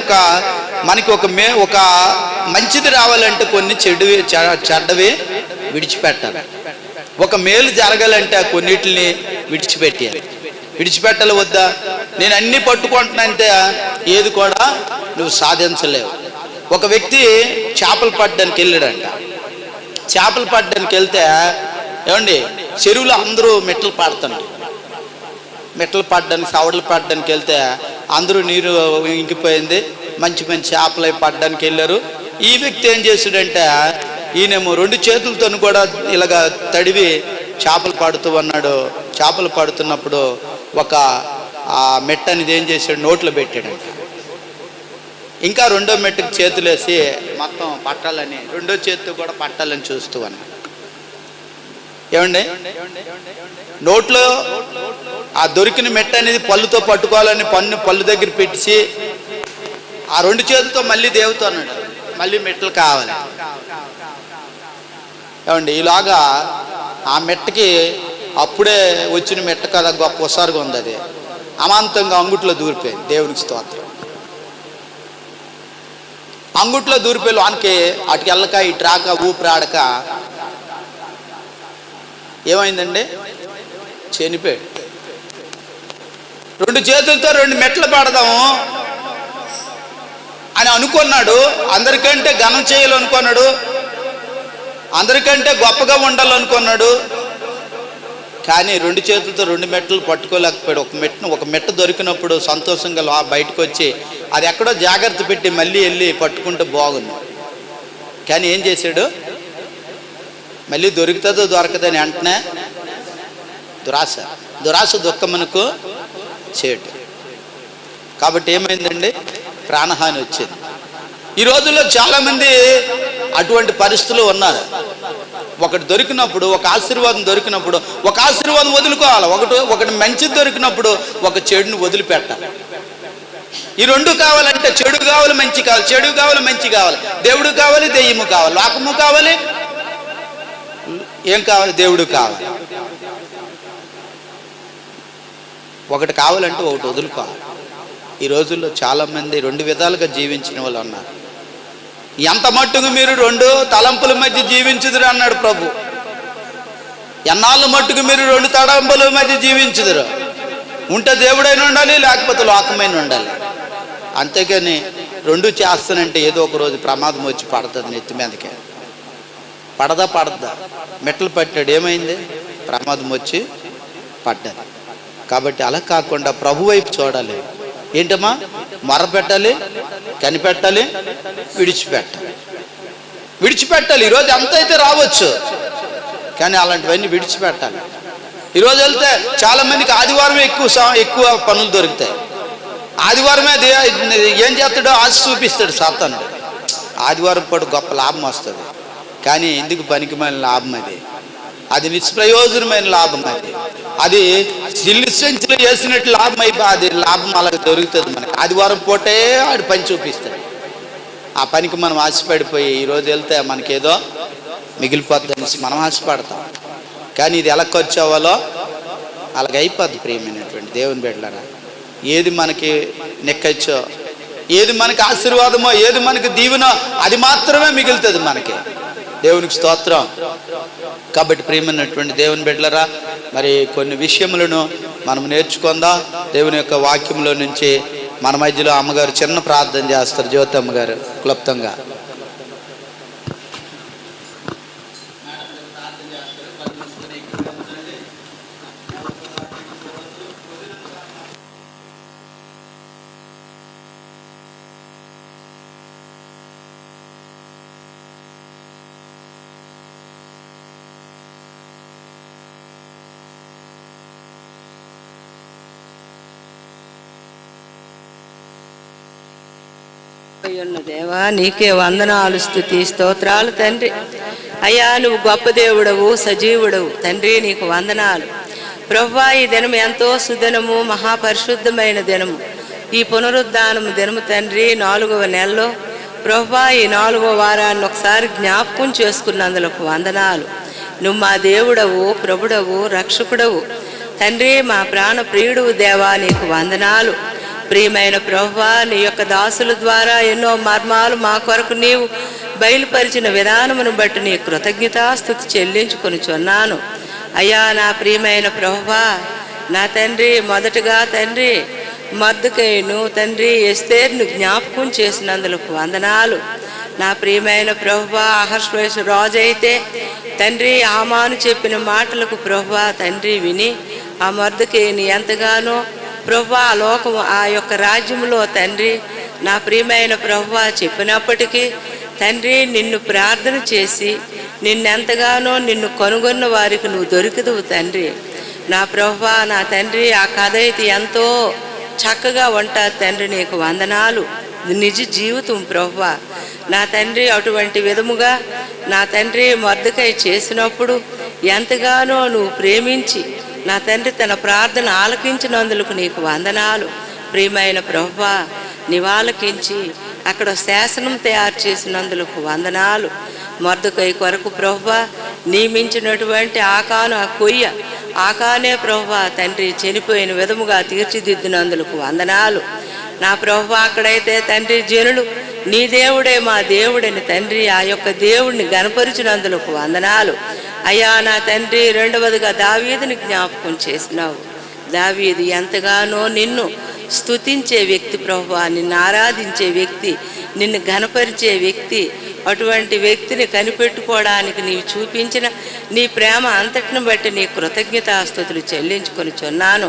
మనకి ఒక మంచిది రావాలంటే కొన్ని చెడ్డవి విడిచిపెట్టాలి. ఒక మేలు జరగాలంటే కొన్నిటిని విడిచిపెట్టాలి వద్దా? నేను అన్ని పట్టుకుంటున్నానంటే ఏది కూడా నువ్వు సాధించలేవు. ఒక వ్యక్తి చేపలు పట్టడానికి వెళ్ళాడంట. చేపలు పట్టడానికి వెళ్తే ఏమండి, చెరువులో అందరూ మెట్లు పడుతున్నారు. మెట్లు పట్టడానికి, సవడలు పట్టడానికి వెళ్తే అందరూ నీరు ఇంకిపోయింది. మంచి చేపలు పట్టడానికి వెళ్ళారు. ఈ వ్యక్తి ఏం చేశాడంటే, ఈయనేమో 2 చేతులతో కూడా ఇలాగా తడివి చేపలు పడుతూ ఉన్నాడు. చేపలు పడుతున్నప్పుడు ఒక మెట్ట అనేది ఏం చేశాడు, నోట్లో పెట్టాడంట. ఇంకా 2వ మెట్టుకి చేతులేసి మొత్తం పట్టాలని, 2వ చేతితో కూడా పట్టాలని చూస్తూ ఉన్నాడు. ఏమండి, నోట్లో ఆ దొరికిన మెట్ట అనేది పళ్ళుతో పట్టుకోవాలని పళ్ళు దగ్గర పెట్టి ఆ 2 చేతులతో మళ్ళీ దేవుతో అన్నాడు, మళ్ళీ మెట్టలు కావాలి. ఏమండి, ఇలాగా ఆ మెట్టకి అప్పుడే వచ్చిన మెట్ట కదా, గొప్ప హుషారుగా ఉంది. అది అమాంతంగా అంగుట్లో దూరిపోయింది. దేవునికి స్తోత్రం. అంగుట్లో దూరిపోయి వానికి అటుకి వెళ్ళక ఇటు రాక ఊపిరాడక ఏమైందండి, చనిపోయాడు. 2 చేతులతో 2 మెట్లు పడదాము అని అనుకున్నాడు. అందరికంటే ఘనం చేయాలనుకున్నాడు, అందరికంటే గొప్పగా ఉండాలనుకున్నాడు. కానీ 2 చేతులతో 2 మెట్లు పట్టుకోలేకపోయాడు. ఒక మెట్ట దొరికినప్పుడు సంతోషంగా బయటకు వచ్చి అది ఎక్కడో జాగ్రత్త పెట్టి మళ్ళీ వెళ్ళి పట్టుకుంటే బాగుంది. కానీ ఏం చేశాడు, మళ్ళీ దొరుకుతుందో దొరకదని వెంటనే దురాశ దుఃఖమునకు చేటు. కాబట్టి ఏమైందండి, ప్రాణహాని వచ్చింది. ఈ రోజుల్లో చాలామంది అటువంటి పరిస్థితులు ఉన్నారు. ఒకటి దొరికినప్పుడు, ఒక ఆశీర్వాదం దొరికినప్పుడు ఒక ఆశీర్వాదం వదులుకోవాలి. ఒకటి మంచిది దొరికినప్పుడు ఒక చెడుని వదిలిపెట్టాలి. ఈ 2 కావాలంటే చెడు కావాలి, మంచి కావాలి. చెడు కావాలి, మంచి కావాలి. దేవుడు కావాలి, దెయ్యము కావాలి. లోకము కావాలి, ఏం కావాలి, దేవుడు కావాలి. ఒకటి కావాలంటే ఒకటి వదులుకోవాలి. ఈ రోజుల్లో చాలామంది 2 విధాలుగా జీవించిన వాళ్ళు ఉన్నారు. ఎంత మట్టుకు మీరు 2 తలంపుల మధ్య జీవించుదురు అన్నాడు ప్రభు. ఎన్నాళ్ళ మట్టుకు మీరు 2 తలంపుల మధ్య జీవించుదురు. ఉంటే దేవుడైనా ఉండాలి, లేకపోతే లోకమైన ఉండాలి. అంతేకాని 2 చేస్తానంటే ఏదో ఒక రోజు ప్రమాదం వచ్చి పడుతుంది నెత్తి మీదకే. పడదా మెట్లు పట్టాడు, ఏమైంది, ప్రమాదం వచ్చి పడ్డారు. కాబట్టి అలా కాకుండా ప్రభు వైపు చూడాలి. ఏంటమ్మా, మొరపెట్టాలి, కనిపెట్టాలి, విడిచిపెట్టాలి. ఈరోజు ఎంత అయితే రావచ్చు, కానీ అలాంటివన్నీ విడిచిపెట్టాలి. ఈరోజు వెళ్తే చాలా మందికి ఆదివారమే ఎక్కువ పనులు దొరుకుతాయి. ఆదివారమే ఏం చేస్తాడో ఆశ చూపిస్తాడు సాతానుడు. ఆదివారం పాటు గొప్ప లాభం వస్తుంది, కానీ ఎందుకు పనికిమాలిన లాభం అది నిష్ప్రయోజనమైన లాభం. అది సిల్లు సెంచులు వేసినట్టు లాభం అది లాభం అలా దొరుకుతుంది మనకి. ఆదివారం పూటే ఆడు పని చూపిస్తాడు. ఆ పనికి మనం ఆశపడిపోయి ఈరోజు వెళ్తే మనకేదో మిగిలిపోద్ది అనేసి మనం ఆశపడతాం. కానీ ఇది ఎలా ఖర్చు అవ్వాలో అలాగైపోద్ది. ప్రియమైనటువంటి దేవుని బిడ్డలారా, ఏది మనకి నెక్కచ్చో, ఏది మనకి ఆశీర్వాదమో, ఏది మనకి దీవెనో అది మాత్రమే మిగులుతుంది మనకి. దేవునికి స్తోత్రం. కాబట్టి ప్రియమైనటువంటి దేవుని బిడ్డలారా, మరి కొన్ని విషయములను మనం నేర్చుకుందాం. దేవుని యొక్క వాక్యంలో నుంచి మన మధ్యలో అమ్మగారు చిన్న ప్రార్థన చేస్తారు. జ్యోతి అమ్మగారు క్లుప్తంగా. ఉన్న దేవా నీకే వందనాలు, స్తుతి, స్తోత్రాలు తండ్రి. అయ్యా నువ్వు గొప్ప దేవుడవు, సజీవుడవు తండ్రి, నీకు వందనాలు ప్రభువా. ఈ దినం ఎంతో సుదినము, మహాపరిశుద్ధమైన దినము, ఈ పునరుద్ధానము దినము తండ్రి, 4వ నెలలో ప్రభువా. ఈ 4వ వారాన్ని ఒకసారి జ్ఞాపకం చేసుకున్నందులకు వందనాలు. నువ్వు మా దేవుడవు, ప్రభుడవు, రక్షకుడవు తండ్రి, మా ప్రాణ ప్రియుడు దేవా నీకు వందనాలు. ప్రియమైన ప్రభువా, నీ యొక్క దాసుల ద్వారా ఎన్నో మర్మాలు మా కొరకు నీవు బయలుపరిచిన విధానమును బట్టి నీ కృతజ్ఞతాస్తుతి చెల్లించుకొనిచున్నాను. అయ్యా నా ప్రియమైన ప్రభువా, నా తండ్రి, మొదటగా తండ్రి మర్దెకైను తండ్రి ఎస్తేరును జ్ఞాపకం చేసినందులకు వందనాలు. నా ప్రియమైన ప్రభువా, అహష్వేషు రాజు అయితే తండ్రి హామాను చెప్పిన మాటలకు ప్రభువా తండ్రి విని ఆ మర్దెకైని ఎంతగానో ప్రభువా లోకము ఆ యొక్క రాజ్యంలో తండ్రి నా ప్రియమైన ప్రభువా చెప్పినప్పటికీ తండ్రి నిన్ను ప్రార్థన చేసి నిన్నెంతగానో నిన్ను కనుగొన్న వారికి నువ్వు దొరికదువు తండ్రి. నా ప్రభువా, నా తండ్రి ఆ కథ అయితే ఎంతో చక్కగా ఉంటుంది తండ్రి, నీకు వందనాలు. నిజ జీవితం ప్రభువా నా తండ్రి. అటువంటి విధముగా నా తండ్రి మర్దెకై చేసినప్పుడు ఎంతగానో నువ్వు ప్రేమించి నా తండ్రి తన ప్రార్థన ఆలకించినందులకు నీకు వందనాలు. ప్రియమైన ప్రభువా, నివాలకించి అక్కడ శాసనం తయారు చేసినందులకు వందనాలు. మర్దెకై కొరకు ప్రభువా నియమించినటువంటి ఆకాను ఆ కొయ్య ఆకానే ప్రభువా తండ్రి చనిపోయిన విధముగా తీర్చిదిద్దినందులకు వందనాలు. నా ప్రభువా అక్కడైతే తండ్రి జనులు నీ దేవుడే మా దేవుడని తండ్రి ఆ యొక్క దేవుడిని గణపరిచినందులకు వందనాలు. అయ్యా నా తండ్రి, రెండవదిగా దావీదుని జ్ఞాపకం చేసినావు. దావీదు ఎంతగానో నిన్ను స్తుతించే వ్యక్తి ప్రభువా, నిన్ను ఆరాధించే వ్యక్తి, నిన్ను ఘనపరిచే వ్యక్తి. అటువంటి వ్యక్తిని కనిపెట్టుకోవడానికి నీవు చూపించిన నీ ప్రేమ అంతటిని బట్టి నీ కృతజ్ఞతాస్తుతులు చెల్లించుకొనిచున్నాను.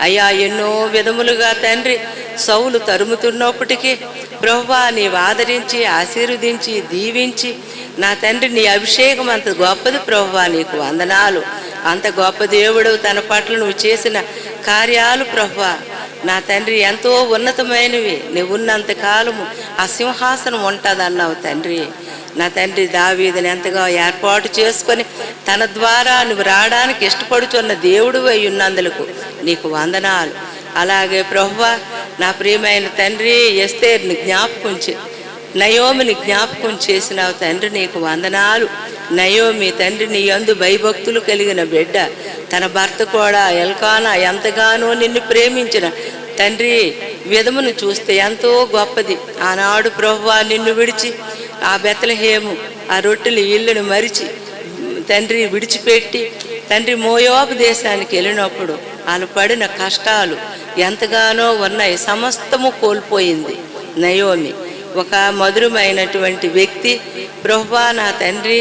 అయ్యా ఎన్నో విధములుగా తండ్రి సౌలు తరుముతున్నప్పటికీ ప్రభువా నీవు ఆదరించి ఆశీర్వదించి దీవించి నా తండ్రి నీ అభిషేకం అంత గొప్పది ప్రభువా, నీకు వందనాలు. అంత గొప్ప దేవుడు తన పట్ల నువ్వు చేసిన కార్యాలు ప్రభువా నా తండ్రి ఎంతో ఉన్నతమైనవి. నువ్వు ఉన్నంత కాలము ఆ సింహాసనం ఉంటుందన్నావు తండ్రి. నా తండ్రి దావీదుని ఎంతగా ఏర్పాటు చేసుకొని తన ద్వారా నువ్వు రావడానికి ఇష్టపడుచున్న దేవుడు అయి ఉన్నందులకు నీకు వందనాలు. అలాగే ప్రభువా నా ప్రియమైన తండ్రి ఎస్తేరుని జ్ఞాపకం నయోమిని జ్ఞాపకం చేసినావు తండ్రి, నీకు వందనాలు. నయోమి తండ్రి నీ యందు భయభక్తులు కలిగిన బిడ్డ, తన భర్త కూడా ఎల్కానా ఎంతగానో నిన్ను ప్రేమించిన తండ్రి విధమును చూస్తే ఎంతో గొప్పది. ఆనాడు ప్రభువా నిన్ను విడిచి ఆ బెత్లెహేము ఆ రొట్టెల ఇళ్ళను మరిచి తండ్రి విడిచిపెట్టి తండ్రి మోయాబు దేశానికి వెళ్ళినప్పుడు వాళ్ళు పడిన కష్టాలు ఎంతగానో ఉన్నాయి. సమస్తము కోల్పోయింది నయోమి. ఒక మధురమైనటువంటి వ్యక్తి ప్రభువా నా తండ్రి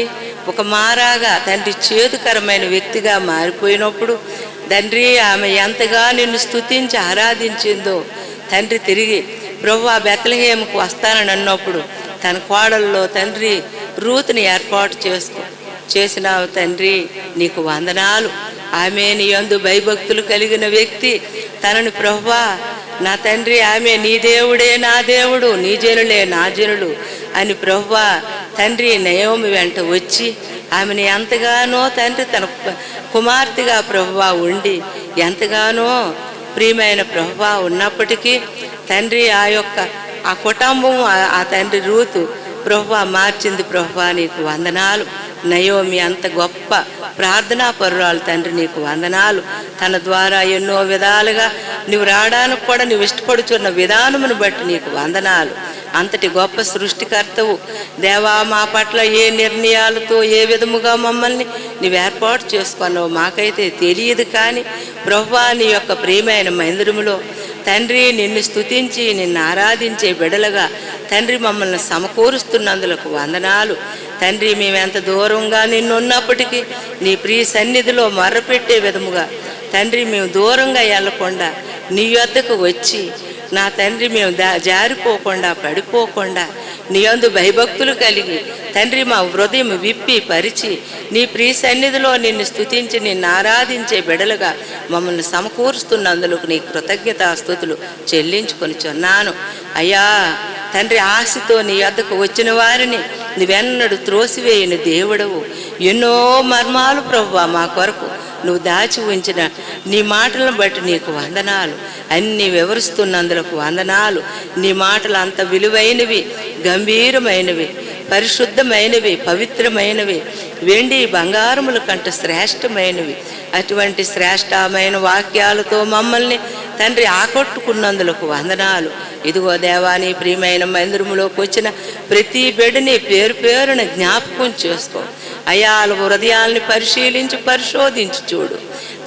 ఒక మారాగా తండ్రి చేదుకరమైన వ్యక్తిగా మారిపోయినప్పుడు తండ్రి ఆమె ఎంతగా నిన్ను స్తుతించి ఆరాధించిందో తండ్రి తిరిగి ప్రభువా బెత్లెహేముకు వస్తానని అన్నప్పుడు తన కోడల్లో తండ్రి రూతుని ఏర్పాటు చేసినావు తండ్రి, నీకు వందనాలు. ఆమె నీ యందు భయభక్తులు కలిగిన వ్యక్తి. తనని ప్రభువా నా తండ్రి ఆమె నీ దేవుడే నా దేవుడు, నీ జనులే నా జనులు అని ప్రభువా తండ్రి నయోమి వెంట వచ్చి ఆమెని ఎంతగానో తండ్రి తన కుమార్తెగా ప్రభువా ఉండి ఎంతగానో ప్రియమైన ప్రభువా ఉన్నప్పటికీ తండ్రి ఆ కుటుంబం ఆ తండ్రి రూతు ప్రభువా మార్చింది ప్రభువా, నీకు వందనాలు. నయోమి అంత గొప్ప ప్రార్థనా పరురాలు తండ్రి, నీకు వందనాలు. తన ద్వారా ఎన్నో విధాలుగా నువ్వు రావడానికి కూడా నువ్వు ఇష్టపడుచున్న విధానమును బట్టి నీకు వందనాలు. అంతటి గొప్ప సృష్టికర్తవు దేవా, మా పట్ల ఏ నిర్ణయాలతో ఏ విధముగా మమ్మల్ని నువ్వు ఏర్పాటు చేసుకున్నావు మాకైతే తెలియదు. కానీ ప్రభువా నీ యొక్క ప్రియమైన మందిరములో తండ్రి నిన్ను స్తుతించి నిన్ను ఆరాధించే బిడలుగా తండ్రి మమ్మల్ని సమకూరుస్తున్నందులకు వందనాలు. తండ్రి మేమెంత దూరంగా నిన్నున్నప్పటికీ నీ ప్రియ సన్నిధిలో మర్రపెట్టే విధముగా తండ్రి మేము దూరంగా వెళ్ళకుండా నీ వద్దకు వచ్చి నా తండ్రి మేము జారిపోకుండా పడిపోకుండా నీ యందు భయభక్తులు కలిగి తండ్రి మా హృదయం విప్పి పరిచి నీ ప్రియ సన్నిధిలో నిన్ను స్తుతించి నిన్ను ఆరాధించే బిడలుగా మమ్మల్ని సమకూరుస్తున్నందుకు నీ కృతజ్ఞతాస్తుతులు చెల్లించుకొనిచున్నాను. అయ్యా తండ్రి ఆశతో నీ వద్దకు వచ్చిన వారిని నువ్వెన్నడు త్రోసివేయని దేవుడవు. ఎన్నో మర్మాలు ప్రభువా మా కొరకు నువ్వు దాచి ఉంచిన నీ మాటలను బట్టి నీకు వందనాలు. అన్నీ వివరిస్తున్నందులకు వందనాలు. నీ మాటలు అంత విలువైనవి, గంభీరమైనవి, పరిశుద్ధమైనవి, పవిత్రమైనవి, వెండి బంగారముల కంటే శ్రేష్టమైనవి. అటువంటి శ్రేష్టమైన వాక్యాలతో మమ్మల్ని తండ్రి ఆకట్టుకున్నందులకు వందనాలు. ఇదిగో దేవా, నీ ప్రియమైన మందిరములోకి వచ్చిన ప్రతి బిడ్డని పేరు పేరున జ్ఞాపకం చేసుకో అయ్యా. వాళ్ళ హృదయాల్ని పరిశోధించి చూడు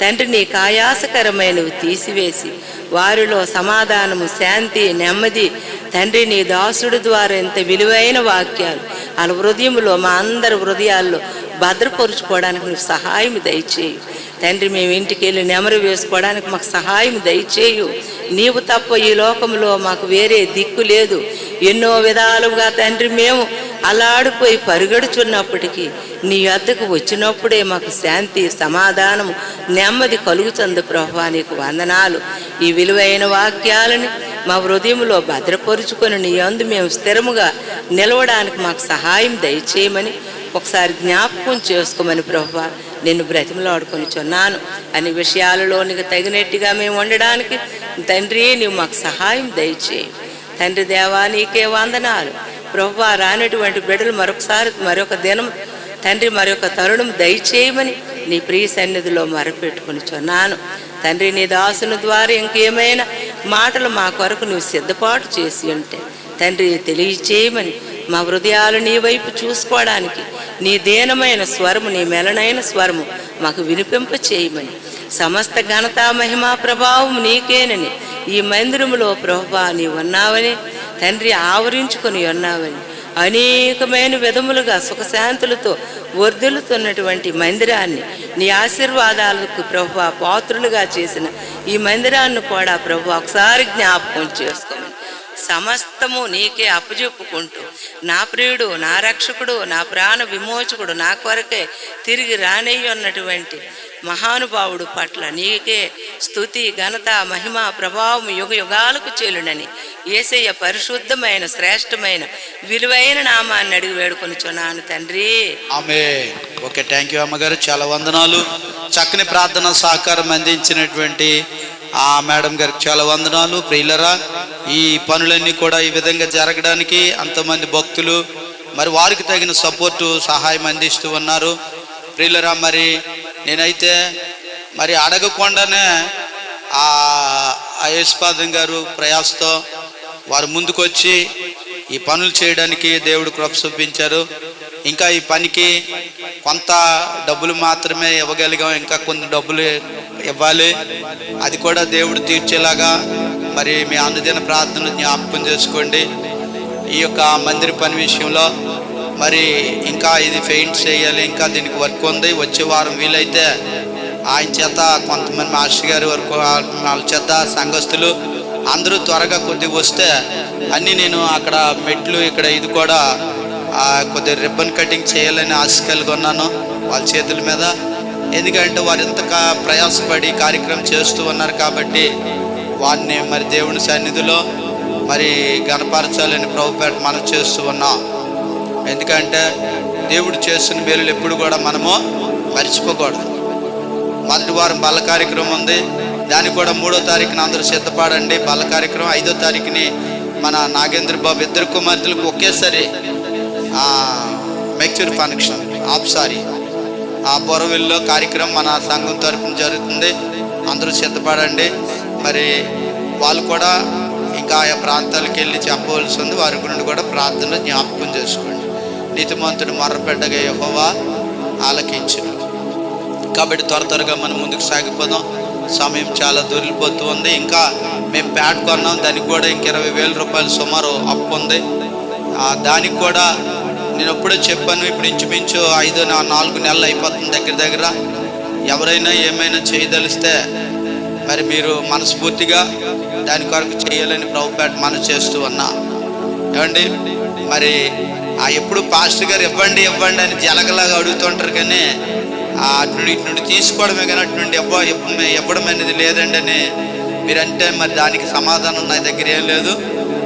తండ్రి. నీకు ఆయాసకరమైనవి తీసివేసి వారిలో సమాధానము, శాంతి, నెమ్మది తండ్రి నీ దాసుడు ద్వారా ఎంత విలువైన వాక్యాలు వాళ్ళ హృదయంలో, మా అందరి హృదయాల్లో భద్రపరుచుకోవడానికి నువ్వు సహాయం దయచేయు తండ్రి. మేము ఇంటికి వెళ్ళి నెమరు వేసుకోవడానికి మాకు సహాయం దయచేయు. నీవు తప్ప ఈ లోకంలో మాకు వేరే దిక్కు లేదు. ఎన్నో విధాలుగా తండ్రి మేము అల్లాడిపోయి పరిగెడుచున్నప్పటికీ నీ వద్దకు వచ్చినప్పుడే మాకు శాంతి, సమాధానము, నెమ్మది కలుగుతుంది ప్రభువా. నీకు వందనాలు. ఈ విలువైన వాక్యాలని మా హృదయంలో భద్రపరుచుకొని నీ యందు మేము స్థిరముగా నిలవడానికి మాకు సహాయం దయచేయమని ఒకసారి జ్ఞాపకం చేసుకోమని ప్రభువా నిన్ను బ్రతిమలాడుకొనిచున్నాను. అన్ని విషయాలలో నీకు తగినట్టుగా మేము ఉండడానికి తండ్రి నీవు మాకు సహాయం దయచేయి తండ్రి. దేవా, నీకే వందనాలు ప్రభువా. రానటువంటి బిడ్డలు మరొక దినం తండ్రి, మరొక తరుణం దయచేయమని నీ ప్రియ సన్నిధిలో మొరపెట్టుకొనిచున్నాను తండ్రి. నీ దాసుని ద్వారా ఇంకేమైనా మాటలు మా కొరకు నువ్వు సిద్ధపాటు చేసి ఉంటే తండ్రి తెలియచేయమని, మా హృదయాలు నీ వైపు చూసుకోవడానికి నీ దీనమైన స్వరము, నీ మెలనైన స్వరము మాకు వినిపింప చేయమని, సమస్త ఘనత, మహిమ, ప్రభావం నీకేనని ఈ మందిరములో ప్రభువా నీ ఉన్నావని తండ్రి ఆవరించుకొని ఉన్నావని, అనేకమైన విధములుగా సుఖశాంతులతో వర్ధిల్లుతున్నటువంటి మందిరాన్ని నీ ఆశీర్వాదాలకు ప్రభువా పాత్రులుగా చేసిన ఈ మందిరాన్ని కూడా ప్రభువా ఒకసారి జ్ఞాపకం చేసుకోమని, సమస్తము నీకే అప్పచెప్పుకుంటూ నా ప్రియుడు, నా రక్షకుడు, నా ప్రాణ విమోచకుడు, నా కొరకే తిరిగి రానయ్య ఉన్నటువంటి మహానుభావుడు పట్ల నీకే స్తుతి, ఘనత, మహిమ, ప్రభావం యుగ యుగాలకు చెల్లునని యేసయ్య పరిశుద్ధమైన, శ్రేష్టమైన, విలువైన నామాన్ని అడిగి వేడుకొనిచున్నాను తండ్రి. ఆమేన్. ఓకే, థ్యాంక్ యూ అమ్మగారు, చాలా వందనాలు. చక్కని ప్రార్థన సహకారం అందించినటువంటి ఆ మేడం గారికి చాలా వందనాలు. ప్రియులరా, ఈ పనులన్నీ కూడా ఈ విధంగా జరగడానికి అంతమంది భక్తులు మరి వారికి తగిన సపోర్టు, సహాయం అందిస్తూ ఉన్నారు. ప్రియులరా, మరి నేనైతే మరి అడగకుండానే ఆ యేసుపాదం గారు ప్రయాసతో వారు ముందుకొచ్చి ఈ పనులు చేయడానికి దేవుడు కృప చూపించారు. ఇంకా ఈ పనికి కొంత డబ్బులు మాత్రమే ఇవ్వగలిగాం, ఇంకా కొన్ని డబ్బులు ఇవ్వాలి. అది కూడా దేవుడు తీర్చేలాగా మరి మీ అనుదిన ప్రార్థన జ్ఞాపకం చేసుకోండి. ఈ యొక్క మందిర పని విషయంలో మరి ఇంకా ఇది పెయింట్ చేయాలి, ఇంకా దీనికి వర్క్ ఉంది. వచ్చే వారం వీలైతే ఆయన చేత కొంతమంది మాస్టర్ గారి వరకు వాళ్ళ చేత సంఘస్థులు అందరూ త్వరగా కొద్దిగా వస్తే అన్నీ నేను అక్కడ మెట్లు ఇక్కడ ఇది కూడా కొద్దిగా రిబ్బన్ కటింగ్ చేయాలని ఆశ కలిగి ఉన్నాను వాళ్ళ చేతుల మీద. ఎందుకంటే వారు ఎంత ప్రయాసపడి కార్యక్రమం చేస్తూ ఉన్నారు కాబట్టి వారిని మరి దేవుని సన్నిధిలో మరి గణపరచాలని ప్రభుపేట మనం చేస్తూ ఉన్నాం. ఎందుకంటే దేవుడు చేస్తున్న మేలులు ఎప్పుడు కూడా మనము మర్చిపోకూడదు. మొదటి వారం బల్ల కార్యక్రమం ఉంది, దానికి కూడా 3వ తారీఖున అందరూ సిద్ధపడండి. బల్ల కార్యక్రమం 5వ తారీఖుని మన నాగేంద్ర బాబు ఇద్దరు కుమార్తెలకు ఒకేసారి మెచ్యూర్ ఫంక్షన్ ఆప్సారి ఆ బొరవిల్లో కార్యక్రమం మన సంఘం తరఫున జరుగుతుంది. అందరూ సిద్ధపడండి. మరి వాళ్ళు కూడా ఇంకా ఆయా ప్రాంతాలకు వెళ్ళి చెప్పవలసి ఉంది. వారి గురించి కూడా ప్రార్థన జ్ఞాపకం చేసుకోండి. నీతిమంతుడు మొర్రపెట్టగా యెహోవా ఆలకించును. కాబట్టి త్వరగా మనం ముందుకు సాగిపోదాం. సమయం చాలా దొరికిపోతూ ఉంది. ఇంకా మేము ప్యాడ్ కొన్నాం, దానికి కూడా ఇంక 20,000 రూపాయలు సుమారు అప్పు ఉంది. దానికి కూడా నేను ఎప్పుడో చెప్పాను, ఇప్పుడు ఇంచుమించు 4 నెలలు అయిపోతుంది దగ్గర. ఎవరైనా ఏమైనా చేయదలిస్తే మరి మీరు మనస్ఫూర్తిగా దాని కొరకు చేయాలని ప్రభుపేట మనం చేస్తూ ఉన్నా. ఏమండి, మరి ఎప్పుడు పాస్టర్ గారు ఇవ్వండి అని జలగలాగా అడుగుతుంటారు, కానీ అటు నుండి తీసుకోవడమే కానీ అటు నుండి ఇవ్వడం అనేది లేదండి అని మీరంటే మరి దానికి సమాధానం నా దగ్గర ఏం లేదు.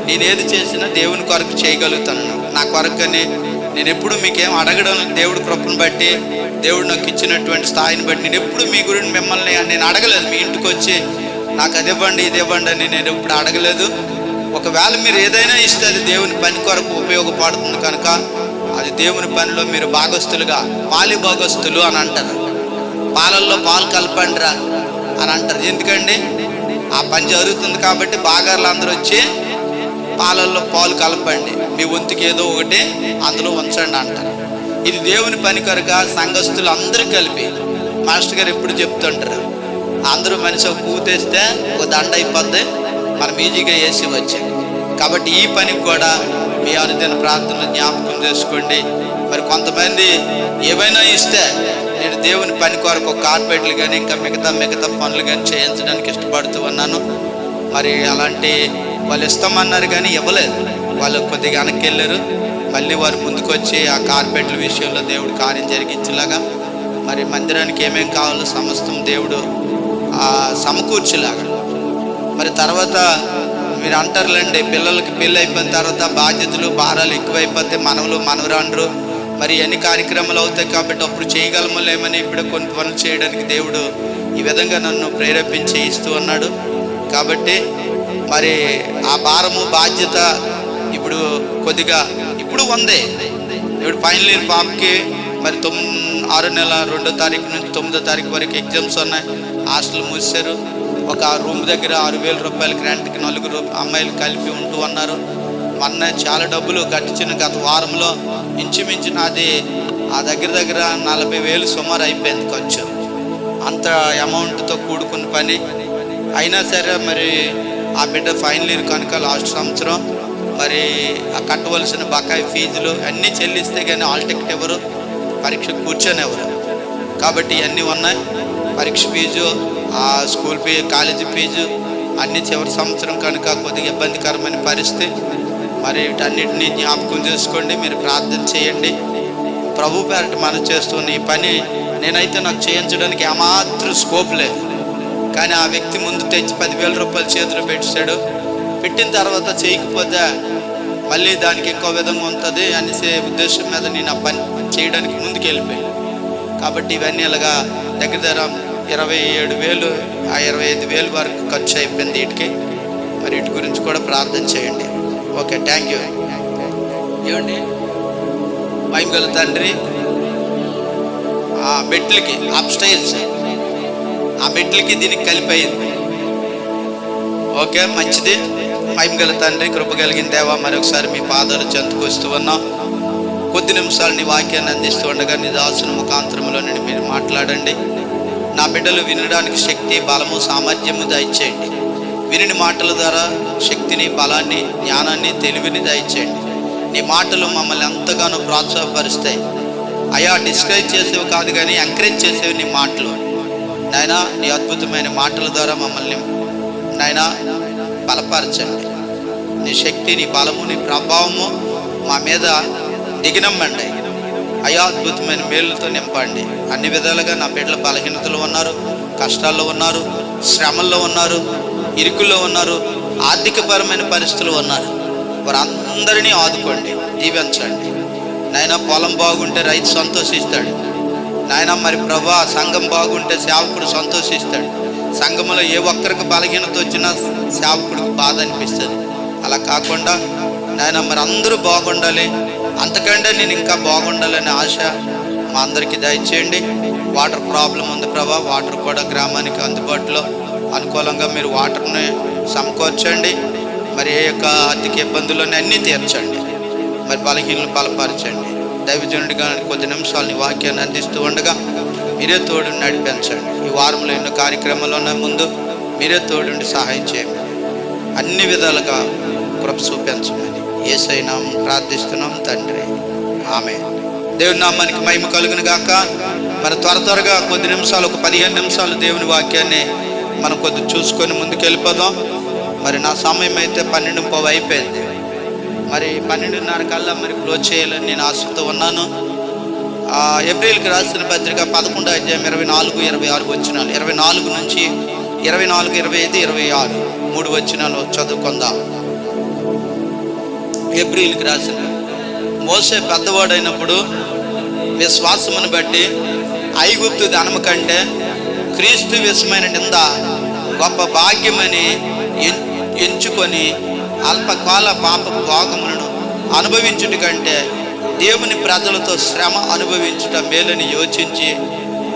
నేను ఏది చేసినా దేవుని కొరకు చేయగలుగుతాను. నా కొరకని నేను ఎప్పుడు మీకేం అడగడం, దేవుడి కృపను బట్టి, దేవుడు నాకు ఇచ్చినటువంటి స్థాయిని బట్టి నేను ఎప్పుడు మీ గురించి మిమ్మల్ని నేను అడగలేదు. మీ ఇంటికి వచ్చి నాకు అది ఇవ్వండి ఇది ఇవ్వండి అని నేను ఎప్పుడు అడగలేదు. ఒకవేళ మీరు ఏదైనా ఇస్తే అది దేవుని పని కొరకు ఉపయోగపడుతుంది కనుక అది దేవుని పనిలో మీరు భాగస్తులుగా, పాలి భాగస్తులు అని అంటారు. పాలల్లో పాలు కలపండిరా అని అంటారు. ఎందుకండి? ఆ పని జరుగుతుంది కాబట్టి బాగారులు అందరూ వచ్చి పాలల్లో పాలు కలపండి, మీ వంతుకి ఏదో ఒకటి అందులో ఉంచండి అంటారు. ఇది దేవుని పని కనుక సంఘస్థులు అందరూ కలిపి, మాస్టర్ గారు ఎప్పుడు చెప్తుంటారు, అందరూ మనిషి ఒక పువ్వు తెస్తే ఒక దండ అయిపోద్ది, మనం ఈజీగా వేసి వచ్చాం. కాబట్టి ఈ పనికి కూడా మీ అనుదిన ప్రార్థనలు జ్ఞాపకం చేసుకోండి. మరి కొంతమంది ఏమైనా ఇస్తే నేను దేవుని పని కొరకు కార్పెట్లు కానీ ఇంకా మిగతా పనులు కానీ చేయించడానికి ఇష్టపడుతూ ఉన్నాను. మరి అలాంటి వాళ్ళు ఇస్తామన్నారు కానీ ఇవ్వలేదు. వాళ్ళు కొద్దిగా వెనక్కి వెళ్ళారు. మళ్ళీ వారు ముందుకు వచ్చి ఆ కార్పెట్ల విషయంలో దేవుడు కార్యం జరిగించేలాగా, మరి మందిరానికి ఏమేం కావాలో సమస్తం దేవుడు సమకూర్చేలాగా. మరి తర్వాత మీరు అంటారులేండి, పిల్లలకి పెళ్ళి అయిపోయిన తర్వాత బాధ్యతలు భారాలు ఎక్కువైపోతే మనవరాండ్రు మరి ఎన్ని కార్యక్రమాలు అవుతాయి కాబట్టి అప్పుడు చేయగలమో లేమని ఇప్పుడు కొన్ని పనులు చేయడానికి దేవుడు ఈ విధంగా నన్ను ప్రేరేపించి ఇస్తూ ఉన్నాడు. కాబట్టి మరి ఆ భారము బాధ్యత ఇప్పుడు కొద్దిగా ఇప్పుడు ఉంది. ఇప్పుడు ఫైనల్ ఇయర్ పాపకి మరి 6 నెల 2వ తారీఖు నుంచి 9వ తారీఖు వరకు ఎగ్జామ్స్ ఉన్నాయి. హాస్టల్ మూసారు. ఒక రూమ్ దగ్గర 6,000 రూపాయలు గ్రాంట్కి 4 అమ్మాయిలు కలిపి ఉంటూ ఉన్నారు. మొన్న చాలా డబ్బులు కట్టించిన గత వారంలో ఇంచుమించు నాది ఆ దగ్గర 40,000 సుమారు అయిపోయింది ఖర్చు. అంత అమౌంట్తో కూడుకున్న పని అయినా సరే మరి ఆ బిడ్డ ఫైనల్ ఇయర్ కనుక లాస్ట్ సంవత్సరం మరి ఆ కట్టవలసిన బకాయి ఫీజులు అన్నీ చెల్లిస్తే కానీ హాల్ టికెట్ ఎవరు, పరీక్షకు కూర్చొనివ్వరు. కాబట్టి ఇవన్నీ ఉన్నాయి. పరీక్ష ఫీజు, ఆ స్కూల్ ఫీజు, కాలేజీ ఫీజు అన్నీ చివరి సంవత్సరం కనుక కొద్దిగా ఇబ్బందికరమైన పరిస్థితి. మరి వీటన్నిటినీ జ్ఞాపకం చేసుకోండి. మీరు ప్రార్థన చేయండి. ప్రభు పేరట మనం చేస్తున్న ఈ పని నేనైతే నాకు చేయించడానికి ఏమాత్రం స్కోప్ లేదు. కానీ ఆ వ్యక్తి ముందు తెచ్చి 10,000 రూపాయలు చేతిలో పెట్టాడు. పెట్టిన తర్వాత చేయకపోతే మళ్ళీ దానికి ఇంకో విధంగా ఉంటుంది అనేసే ఉద్దేశం మీద నేను ఆ పని చేయడానికి ముందుకు వెళ్ళిపోయాను. కాబట్టి ఇవన్నీ ఇలాగా దగ్గర 27,000 ఆ 25,000 వరకు ఖర్చు అయిపోయింది వీటికి. మరి వీటి గురించి కూడా ప్రార్థన చేయండి. Okay, thank you. ఏమండి మహిమగల తండ్రి, ఆ మెట్లకి అప్స్టైర్స్ ఆ మెట్లకి దీనికి కలిపయింది. ఓకే, మంచిది. మహిమగల తండ్రి, కృప కలిగిన దేవా, మరొకసారి మీ పాదాలు చెంతకు వస్తూ ఉన్నాం. కొద్ది నిమిషాలు నీ వాక్యాన్ని అందిస్తూ ఉండగా నీ దాసుని ముఖాంతరంలో నుండి మీరు మాట్లాడండి. నా బిడ్డలు వినడానికి శక్తి, బలము, సామర్థ్యము దయచేయండి. విని మాటల ద్వారా శక్తిని, బలాన్ని, జ్ఞానాన్ని, తెలివిని దయచేయండి. నీ మాటలు మమ్మల్ని ఎంతగానో ప్రోత్సాహపరుస్తాయి అయ్యా. డిస్కరేజ్ చేసేవి కాదు కానీ ఎంకరేజ్ చేసేవి నీ మాటలు. నాయనా, నీ అద్భుతమైన మాటల ద్వారా మమ్మల్ని నాయనా బలపరచండి. నీ శక్తి, నీ బలము, నీ ప్రభావము మా మీద దిగినమ్మండి అయ్యా. అద్భుతమైన మేలుతో నింపండి. అన్ని విధాలుగా నా బిడ్డల బలహీనతలు ఉన్నారు, కష్టాల్లో ఉన్నారు, శ్రమల్లో ఉన్నారు, ఇరుకుల్లో ఉన్నారు, ఆర్థికపరమైన పరిస్థితులు ఉన్నారు. వారందరినీ ఆదుకోండి, దీవించండి నాయన. పొలం బాగుంటే రైతు సంతోషిస్తాడు నాయన. మరి ప్రభా, సంఘం బాగుంటే సేవకుడు సంతోషిస్తాడు. సంఘంలో ఏ ఒక్కరికి బలహీనత వచ్చినా సేవకుడికి బాధ అనిపిస్తుంది. అలా కాకుండా నాయన మరి అందరూ బాగుండాలి, అంతకంటే నేను ఇంకా బాగుండాలనే ఆశ మా అందరికీ దయచేయండి. వాటర్ ప్రాబ్లం ఉంది ప్రభా, వాటర్ కూడా గ్రామానికి అందుబాటులో అనుకూలంగా మీరు వాటర్ని సమకూర్చండి. మరి ఏ యొక్క ఆర్థిక ఇబ్బందులను అన్నీ తీర్చండి. మరి బలహీనలు బలపరచండి. దైవజనుడిగా కొద్ది నిమిషాలు నీ వాక్యాన్ని అందిస్తూ ఉండగా మీరే తోడుని నడిపించండి. ఈ వారంలో ఎన్నో కార్యక్రమాలు ఉన్న ముందు మీరే తోడుండి సహాయం చేయండి. అన్ని విధాలుగా కృప చూపించమని యేసయ్య నామమున ప్రార్థిస్తున్నాం తండ్రి, ఆమేన్. దేవుని నామానికి మహిమ కలుగును గాక. మరి త్వరగా కొద్ది నిమిషాలు, ఒక 15 నిమిషాలు దేవుని వాక్యాన్ని మనం కొద్ది చూసుకొని ముందుకు వెళ్ళిపోదాం. మరి నా సమయం అయితే 12:15 అయిపోయింది. మరి 12:30 కల్లా మరి క్లోజ్ చేయాలని నేను ఆశతో ఉన్నాను. ఏప్రిల్కి రాసిన పత్రిక 11వ అధ్యాయం 24-26 వచనాలు, 24 నుంచి 24, 25, 26 3 వచనాలు చదువుకుందాం. హెబ్రీయులకు రాసిన. మోసే పెద్దవాడైనప్పుడు విశ్వాసమును బట్టి ఐగుప్తు ధనము కంటే క్రీస్తు విషయమైన నింద గొప్ప భాగ్యమని ఎంచుకొని అల్పకాల పాప భోగములను అనుభవించుట కంటే దేవుని ప్రజలతో శ్రమ అనుభవించుట మేలని యోచించి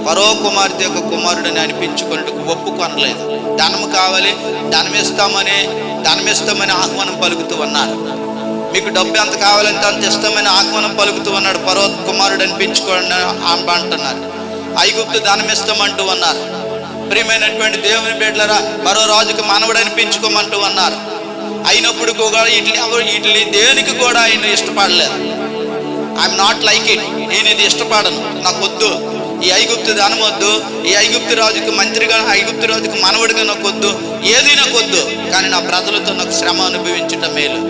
ఫరో కుమార్తె యొక్క కుమారుడిని అనిపించుకున్నట్టుకు ఒప్పుకొనలేదు. ధనము కావాలి, ధనమిస్తామని ఆహ్వానం పలుకుతూ ఉన్నారు. మీకు డబ్బు ఎంత కావాలంటే అంత ఇస్తామని ఆహ్వానం పలుకుతూ ఉన్నాడు. ఫరో కుమారుడు అనిపించుకోండి అంటున్నారు. ఐగుప్తు ధనమిస్తామంటూ ఉన్నారు. ప్రియమైనటువంటి దేవుని బిడ్డలారా, మరో రాజుకు మనవడు అనిపించుకోమంటూ ఉన్నారు. అయినప్పుడు కూడా వీటిని దేనికి కూడా ఆయన ఇష్టపడలేదు. ఐఎమ్ నాట్ లైక్ ఇట్, నేను ఇది ఇష్టపడను, నాకు వద్దు, ఈ ఐగుప్తు ధనం వద్దు, ఈ ఐగుప్తు రాజుకు మంత్రిగా, ఐగుప్తు రాజుకు మనవడిగా నాకు వద్దు, ఏది నాకు వద్దు, కానీ నా ప్రజలతో నాకు శ్రమ అనుభవించటం మేలు,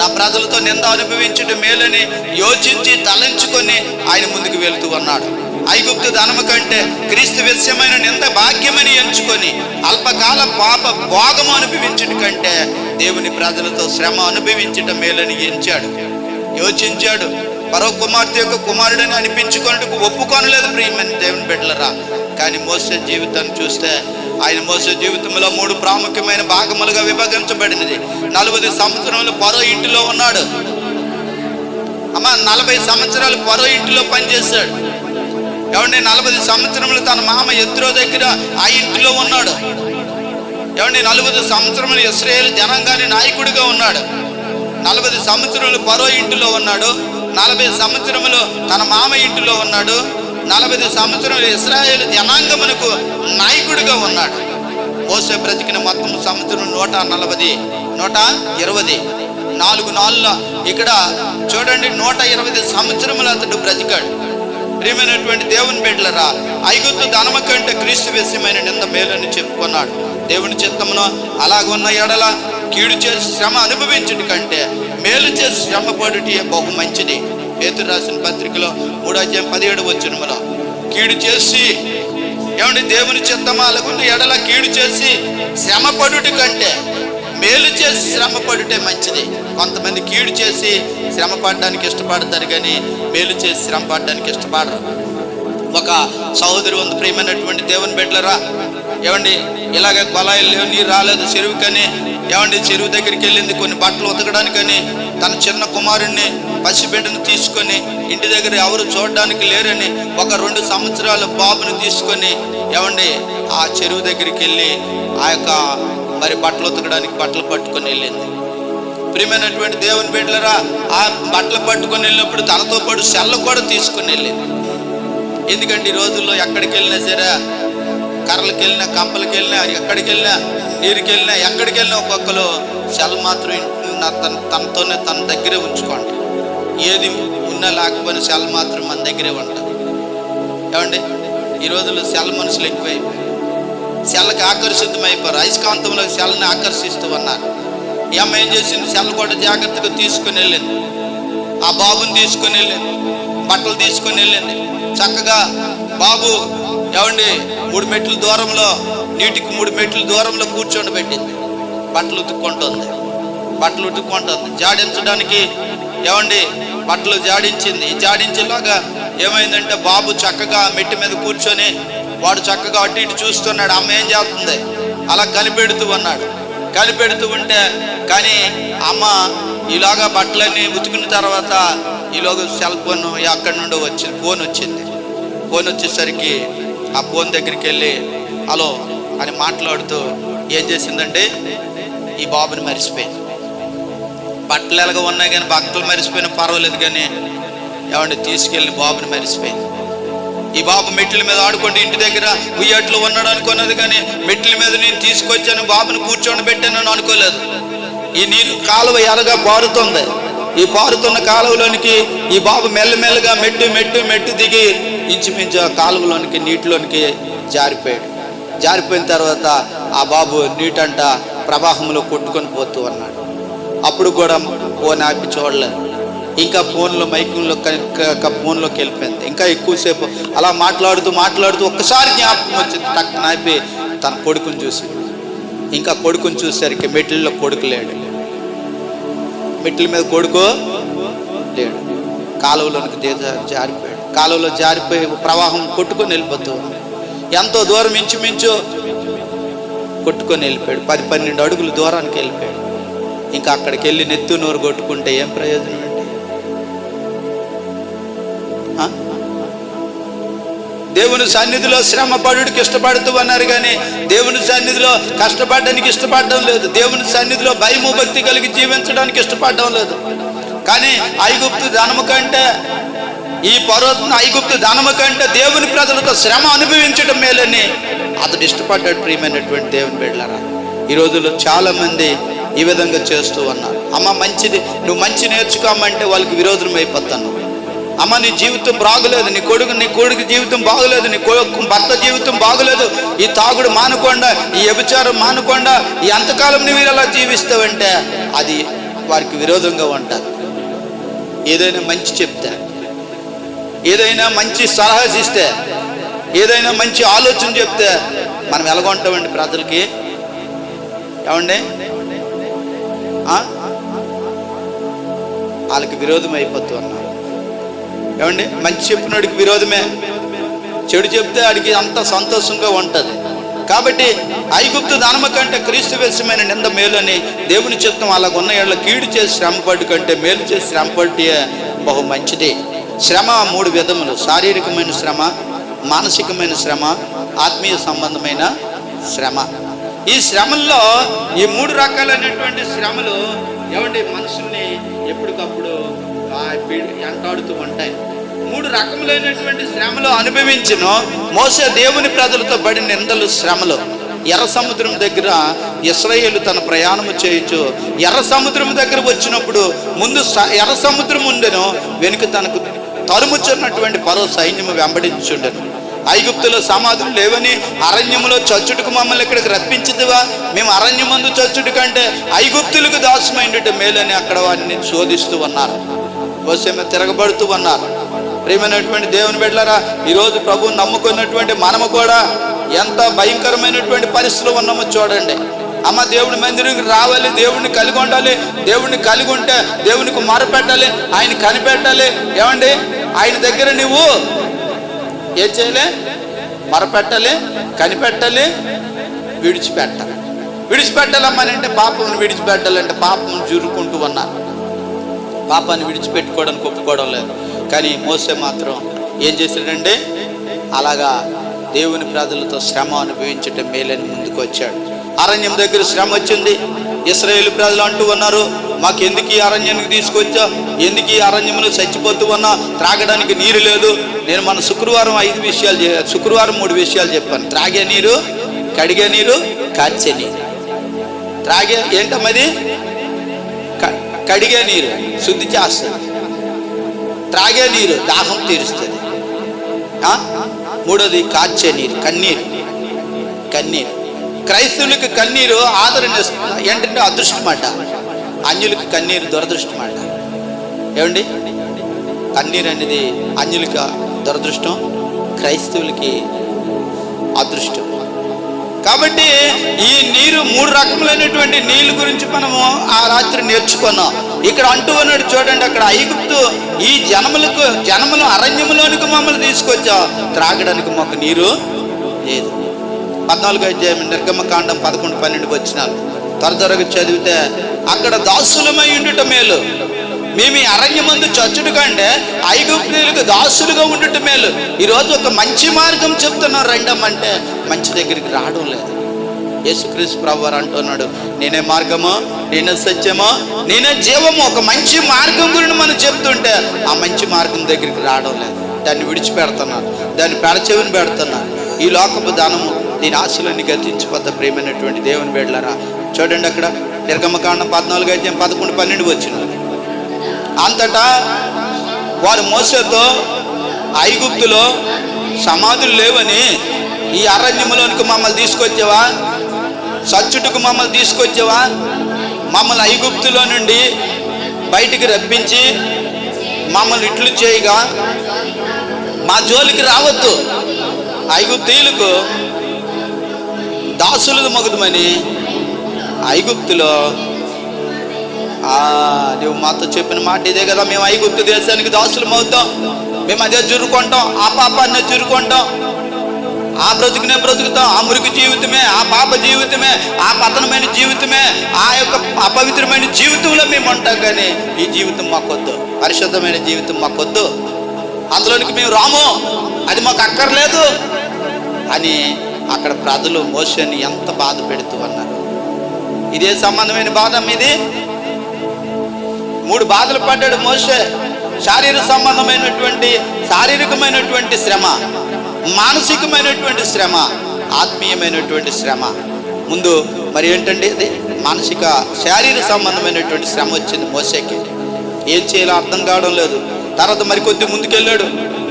నా ప్రజలతో నింద అనుభవించటం మేలని యోచించి తలంచుకొని ఆయన ముందుకు వెళ్తూ ఉన్నాడు. ఐగుప్తు ధనము కంటే క్రీస్తు విషయమైన నింద భాగ్యమని ఎంచుకొని అల్పకాల పాప భోగము అనుభవించడం కంటే దేవుని ప్రజలతో శ్రమ అనుభవించటం మేలని ఎంచాడు, యోచించాడు. ఫరో కుమార్తె యొక్క కుమారుడని అనిపించుకున్నట్టుకు ఒప్పుకొనలేదు ప్రియమైన దేవుని బిడ్డలరా. కానీ మోసే జీవితాన్ని చూస్తే ఆయన మోసే జీవితంలో 3 ప్రాముఖ్యమైన భాగములుగా విభజించబడినది. 40 సంవత్సరములు ఫరో ఇంటిలో ఉన్నాడు. 40 సంవత్సరాలు ఫరో ఇంటిలో పనిచేశాడు. 40 సంవత్సరములు తన మామ యెత్రో దగ్గర ఆ ఇంటిలో ఉన్నాడు. 40 సంవత్సరములు ఇశ్రాయేలు జనాంగాన్ని నాయకుడిగా ఉన్నాడు. 40 సంవత్సరములు ఫరో ఇంటిలో ఉన్నాడు. 40 సంవత్సరములు తన మామ ఇంటిలో ఉన్నాడు. 40 సంవత్సరములు ఇశ్రాయేలు జనాంగమునకు నాయకుడిగా ఉన్నాడు. మోసే బ్రతికిన మొత్తం సంవత్సరం 120 4 ఇక్కడ చూడండి, 120 సంవత్సరములు అతడు బ్రతికాడు. ప్రియమైనటువంటి దేవుని బిడ్డలరా, ఐగుప్తు ధనము కంటే క్రీస్తు విషయమైన నింద మేలని చెప్పుకున్నాడు. దేవుని చిత్తమును అలాగున్న ఎడల కీడు చేసి శ్రమ అనుభవించుట కంటే మేలు చేసి శ్రమ పడుటే బహు మంచిది. పేతురు రాసిన పత్రికలో 3:17 కీడు చేసి దేవుని చిత్తము అలాగున్న ఎడల కీడు చేసి శ్రమ పడుట కంటే మేలు చేసి శ్రమ పడుటే మంచిది. కొంతమంది కీడు చేసి శ్రమ పడడానికి ఇష్టపడతారు, కానీ మేలు చేసి శ్రమ పడడానికి ఇష్టపడరు. ఒక సహోదరి ఉంది, ప్రియమైనటువంటి దేవుని బిడ్డలరా, ఇలాగే కొలాయిలు నీరు రాలేదు చెరువుకని, చెరువు దగ్గరికి వెళ్ళింది కొన్ని బట్టలు ఉతకడానికని. తన చిన్న కుమారుణ్ణి పసిబిడ్డను తీసుకొని ఇంటి దగ్గర ఎవరు చూడడానికి లేరని ఒక 2 సంవత్సరాల బాబుని తీసుకొని ఆ చెరువు దగ్గరికి వెళ్ళి ఆ యొక్క బట్టలు ఉతకడానికి బట్టలు పట్టుకొని వెళ్ళింది. ప్రియమైనటువంటి దేవుని బిడ్డలరా, ఆ బట్టలు పట్టుకొని వెళ్ళినప్పుడు తనతో పాటు సెల్ల కూడా తీసుకొని వెళ్ళింది. ఎందుకంటే ఈ రోజుల్లో ఎక్కడికి వెళ్ళినా సరే, కర్రలకు వెళ్ళినా, కంపలకి వెళ్ళినా, ఎక్కడికి వెళ్ళినా, నీరుకి వెళ్ళినా, ఎక్కడికి వెళ్ళినా ఒక్కొక్కరు సెల్ మాత్రం తనతోనే తన దగ్గరే ఉంచుకోండి. ఏది ఉన్నా లేకపోయినా సెల్ మాత్రం మన దగ్గరే ఉంటుంది. ఈ రోజుల్లో సెల్ మనుషులు ఎక్కువైపోయి సెల్కి ఆకర్షితమైపోయారు. అయస్కాంతంలో సెల్ని ఆకర్షిస్తూ ఉన్నారు. ఈ అమ్మ ఏం చేసింది, సెల్ కూడా జాగ్రత్తగా తీసుకుని వెళ్ళింది. ఆ బాబుని తీసుకుని వెళ్ళింది, బట్టలు తీసుకొని వెళ్ళింది. చక్కగా బాబు 3 మెట్ల దూరంలో, నీటికి 3 మెట్ల దూరంలో కూర్చొని పెట్టింది. బట్టలు ఉతుక్కుంటుంది. జాడించడానికి బట్టలు జాడించింది. జాడించేలాగా ఏమైందంటే బాబు చక్కగా మెట్టి మీద కూర్చొని వాడు చక్కగా అటు ఇటు చూస్తున్నాడు. అమ్మ ఏం చేస్తుంది, అలా కలిపెడుతూ ఉన్నాడు. కలిపెడుతూ ఉంటే కానీ అమ్మ ఇలాగా బట్టలన్నీ ఉతికిన తర్వాత ఈలోగా సెల్ ఫోన్ అక్కడి నుండి ఫోన్ వచ్చింది. ఫోన్ వచ్చేసరికి ఆ ఫోన్ దగ్గరికి వెళ్ళి హలో అని మాట్లాడుతూ ఏం చేసిందంటే ఈ బాబుని మరిచిపోయింది. బట్టలు ఎలాగ ఉన్నాయి కానీ బట్టలు మరిచిపోయినా పర్వాలేదు, కానీ తీసుకెళ్ళి బాబుని మరిచిపోయింది. ఈ బాబు మెట్ల మీద ఆడుకుంటూ ఇంటి దగ్గర ఉయ్యట్లో ఉన్నాడు అనుకున్నది, కానీ మెట్ల మీద నేను తీసుకొచ్చాను బాబుని కూర్చొని పెట్టానని అనుకోలేదు. ఈ నీరు కాలువ ఎరగా పారుతుంది. ఈ పారుతున్న కాలువలోనికి ఈ బాబు మెల్లమెల్లగా మెట్టు దిగి ఇంచుమించు ఆ కాలువలోనికి నీటిలోనికి జారిపోయాడు. జారిపోయిన తర్వాత ఆ బాబు నీటంట ప్రవాహంలో కొట్టుకొని పోతూ ఉన్నాడు. అప్పుడు కూడా ఫోన్ ఆపి చూడలేదు. ఇంకా ఫోన్లో ఫోన్లోకి వెళ్ళిపోయింది. ఇంకా ఎక్కువసేపు అలా మాట్లాడుతూ ఒక్కసారి జ్ఞాపకం వచ్చింది. టక్కున ఆపి తన కొడుకుని చూసి, ఇంకా కొడుకుని చూసేసరికి మెట్లలో కొడుకు లేడు. మెట్ల మీద కొడుకో లేడు, కాలువలోనికి జారిపోయాడు. కాలువలో జారిపోయి ప్రవాహం కొట్టుకొని వెళ్ళిపోతూ ఎంతో దూరం ఇంచుమించు కొట్టుకొని వెళ్ళిపోయాడు. 10-12 అడుగులు దూరానికి వెళ్ళిపోయాడు. ఇంకా అక్కడికి వెళ్ళి నెత్తు నోరు కొట్టుకుంటే ఏం ప్రయోజనం అండి? దేవుని సన్నిధిలో శ్రమ పడుడికి ఇష్టపడుతూ అన్నారు, కానీ దేవుని సన్నిధిలో కష్టపడడానికి ఇష్టపడడం లేదు. దేవుని సన్నిధిలో భయము భక్తి కలిగి జీవించడానికి ఇష్టపడడం లేదు. కానీ ఐగుప్తు ధనము కంటే, ఈ పర్వతం ఐగుప్తు ధనము కంటే దేవుని ప్రజలతో శ్రమ అనుభవించడం మేలని అతడు ఇష్టపడ్డాడు. ప్రియమైనటువంటి దేవుని బిడ్డలారా, ఈ రోజుల్లో చాలా మంది ఈ విధంగా చేస్తూ ఉన్నారు. అమ్మ మంచిది, నువ్వు మంచి నేర్చుకోమంటే వాళ్ళకి విరోధం అయిపోతాను. అమ్మ నీ జీవితం బాగలేదు, నీ కొడుకు జీవితం బాగలేదు, నీ భర్త జీవితం బాగలేదు, ఈ తాగుడు మానకుండా, ఈ వ్యభిచారం మానకుండా ఈ అంతకాలం నువ్వు ఇలా జీవిస్తావంటే అది వారికి విరోధంగా ఉంటుంది. ఏదైనా మంచి చెప్తే, ఏదైనా మంచి సలహా ఇస్తే, ఏదైనా మంచి ఆలోచన చెప్తే మనం ఎలాగొంటామండి ప్రజలకి? ఏమండి, వాళ్ళకి విరోధం అయిపోతూ ఉన్నారు. ఏమండి, మంచి చెప్పినోడికి విరోధమే, చెడు చెప్తే ఆడికి అంత సంతోషంగా ఉంటుంది. కాబట్టి ఐగుప్తు ధనము కంటే క్రీస్తు విషయమైన నింద మేలని దేవుని చిత్తం. అలాగున్న ఏళ్ళ కీడు చేసి శ్రమపడి కంటే మేలు చేసి శ్రమపడి బహు మంచిది. శ్రమ 3 విధములు: శారీరకమైన శ్రమ, మానసికమైన శ్రమ, ఆత్మీయ సంబంధమైన శ్రమ. ఈ శ్రమల్లో ఈ 3 రకాలైనటువంటి శ్రమలు ఏమండి మనుషుల్ని ఎప్పటికప్పుడు వెంటాడుతూ ఉంటాయి. 3 రకములైనటువంటి శ్రమలు అనుభవించిన మోసే దేవుని ప్రజలతో పడిన నిందలు, శ్రమలు. ఎర్ర సముద్రం దగ్గర ఇశ్రాయేలు తన ప్రయాణము చేయొచ్చు. ఎర్ర సముద్రం దగ్గర వచ్చినప్పుడు ముందు ఎర్ర సముద్రం ఉండెను, వెనుక తనకు తరుముచున్నటువంటి పరో సైన్యము వెంబడించుండెను. ఐగుప్తులో సమాధులు లేవని అరణ్యములో చచ్చుటకు మమ్మల్ని ఇక్కడికి రప్పించదువా? మేము అరణ్యమందు చచ్చుట కంటే ఐగుప్తులకు దాసమైనట్టు మేలని అక్కడ వారిని శోధిస్తూ ఉన్నారు. కోసమే తిరగబడుతూ ఉన్నారు. ప్రియమైనటువంటి దేవుని బిడ్డలారా, ఈరోజు ప్రభువుని నమ్ముకున్నటువంటి మనము కూడా ఎంత భయంకరమైనటువంటి పరిస్థితులు ఉన్నామో చూడండి. అమ్మ, దేవుని మందిరానికి రావాలి, దేవుడిని కలిగి ఉండాలి. దేవుడిని కలిగి ఉంటే దేవునికి మొరపెట్టాలి, ఆయన కనిపెట్టాలి. ఏమండి, ఆయన దగ్గర నువ్వు ఏం చేయలే? మొరపెట్టాలి, కనిపెట్టాలి, విడిచిపెట్టాలి. విడిచిపెట్టాలమ్మని అంటే పాపమును విడిచిపెట్టాలంటే పాపమును జురుకుంటూ ఉన్నారు. పాపాన్ని విడిచిపెట్టుకోవడానికి ఒప్పుకోవడం లేదు. కానీ మోసే మాత్రం ఏం చేశాడంటే అలాగా దేవుని ప్రజలతో శ్రమ అనుభవించటం మేలని ముందుకు వచ్చాడు. అరణ్యం దగ్గర శ్రమ వచ్చింది. ఇశ్రాయేలు ప్రజలు అంటూ ఉన్నారు, మాకు ఎందుకు ఈ అరణ్యానికి తీసుకొచ్చా, ఎందుకు ఈ అరణ్యంలో చచ్చిపోతూ ఉన్నా, త్రాగడానికి నీరు లేదు. నేను మన శుక్రవారం 3 విషయాలు చెప్పాను. త్రాగే నీరు, కడిగే నీరు, కాచే నీరు. త్రాగే ఏంటమ్మది? కడిగే నీరు శుద్ధి చేస్తుంది. త్రాగే నీరు దాహం తీరుస్తుంది. 3వది కాచే నీరు, కన్నీరు. క్రైస్తవులకి కన్నీరు ఆదరణ ఏంటంటే అదృష్టమాట, అన్యులకి కన్నీరు దురదృష్టమాట. ఏమండి, కన్నీరు అనేది అన్యులకి దురదృష్టం, క్రైస్తవులకి అదృష్టం. కాబట్టి ఈ నీరు 3 రకములైనటువంటి నీళ్ళ గురించి మనము ఆ రాత్రి నేర్చుకున్నాం. ఇక్కడ అంటూ ఉన్నాడు చూడండి, అక్కడ ఐగుప్తు ఈ జనములు అరణ్యములోనికి మమ్మల్ని తీసుకొచ్చా, త్రాగడానికి మాకు నీరు లేదు. 14వ అధ్యాయం నిర్గమకాండం 11-12 వచనాలు త్వరగా చదివితే, అక్కడ దాసులమై ఉండుట మేలు, మేము ఈ అరణ్యమందు చచ్చుట కంటే ఐగుప్తీయులకు దాసులుగా ఉండుట మేలు. ఈరోజు ఒక మంచి మార్గం చెప్తున్నారు రండమ్మంటే మంచి దగ్గరికి రావడం లేదు. యేసుక్రీస్తు ప్రభువారు అంటున్నాడు, నేనే మార్గము, నేనే సత్యము, నేనే జీవము. ఒక మంచి మార్గం గురించి మనం చెప్తుంటే ఆ మంచి మార్గం దగ్గరికి రావడం లేదు. దాన్ని విడిచిపెడుతున్నారు, దాన్ని పెడచెవిని పెడుతున్నారు. ఈ లోకపు దానము దీని ఆశలన్నీ గతించిపోతా. ప్రియమైనటువంటి దేవుని బిడ్డలారా, చూడండి అక్కడ నిర్గమకాండం 14వ అధ్యాయం 11-12 వచనాలు. అంతటా వారు మోసేతో, ఐగుప్తులో సమాధులు లేవని ఈ అరణ్యములోనికి మమ్మల్ని తీసుకొచ్చావా, సచ్చుటకు మమ్మల్ని తీసుకొచ్చావా, మమ్మల్ని ఐగుప్తులో నుండి బయటికి రప్పించి మమ్మల్ని ఇట్లు చేయగా మా జోలికి రావద్దు, ఐగుప్తీయులకు దాసులు మగుదమని ఐగుప్తులో నువ్వు మాతో చెప్పిన మాట ఇదే కదా, మేము ఐగుప్తు దేశానికి దాసులం అవుతాం, మేము అదే జురుకుంటాం, ఆ పాపాన్ని జురుకుంటాం, ఆ బ్రతుకునే బ్రతుకుతాం, ఆ మురికి జీవితమే, ఆ పాప జీవితమే, ఆ పతనమైన జీవితమే, ఆ యొక్క అపవిత్రమైన జీవితంలో మేము ఉంటాం. కానీ ఈ జీవితం మాకొద్దు, పరిశుద్ధమైన జీవితం మాకొద్దు, అందులోనికి మేము రాము, అది మాకు అక్కర్లేదు అని అక్కడ ప్రజలు మోషేని ఎంత బాధ పెడుతూ అన్నారు. ఇదే సంబంధమైన బాధ మీది. 3 బాధలు పడ్డాడు మోషే. శారీరకమైనటువంటి శ్రమ, మానసికమైనటువంటి శ్రమ, ఆత్మీయమైనటువంటి శ్రమ. ముందు మరి ఏంటంటే ఇది మానసిక శారీరక సంబంధమైనటువంటి శ్రమ వచ్చింది మోషేకి. ఏం చేయాలో అర్థం కావడం లేదు. తర్వాత మరికొద్ది ముందుకెళ్ళాడు.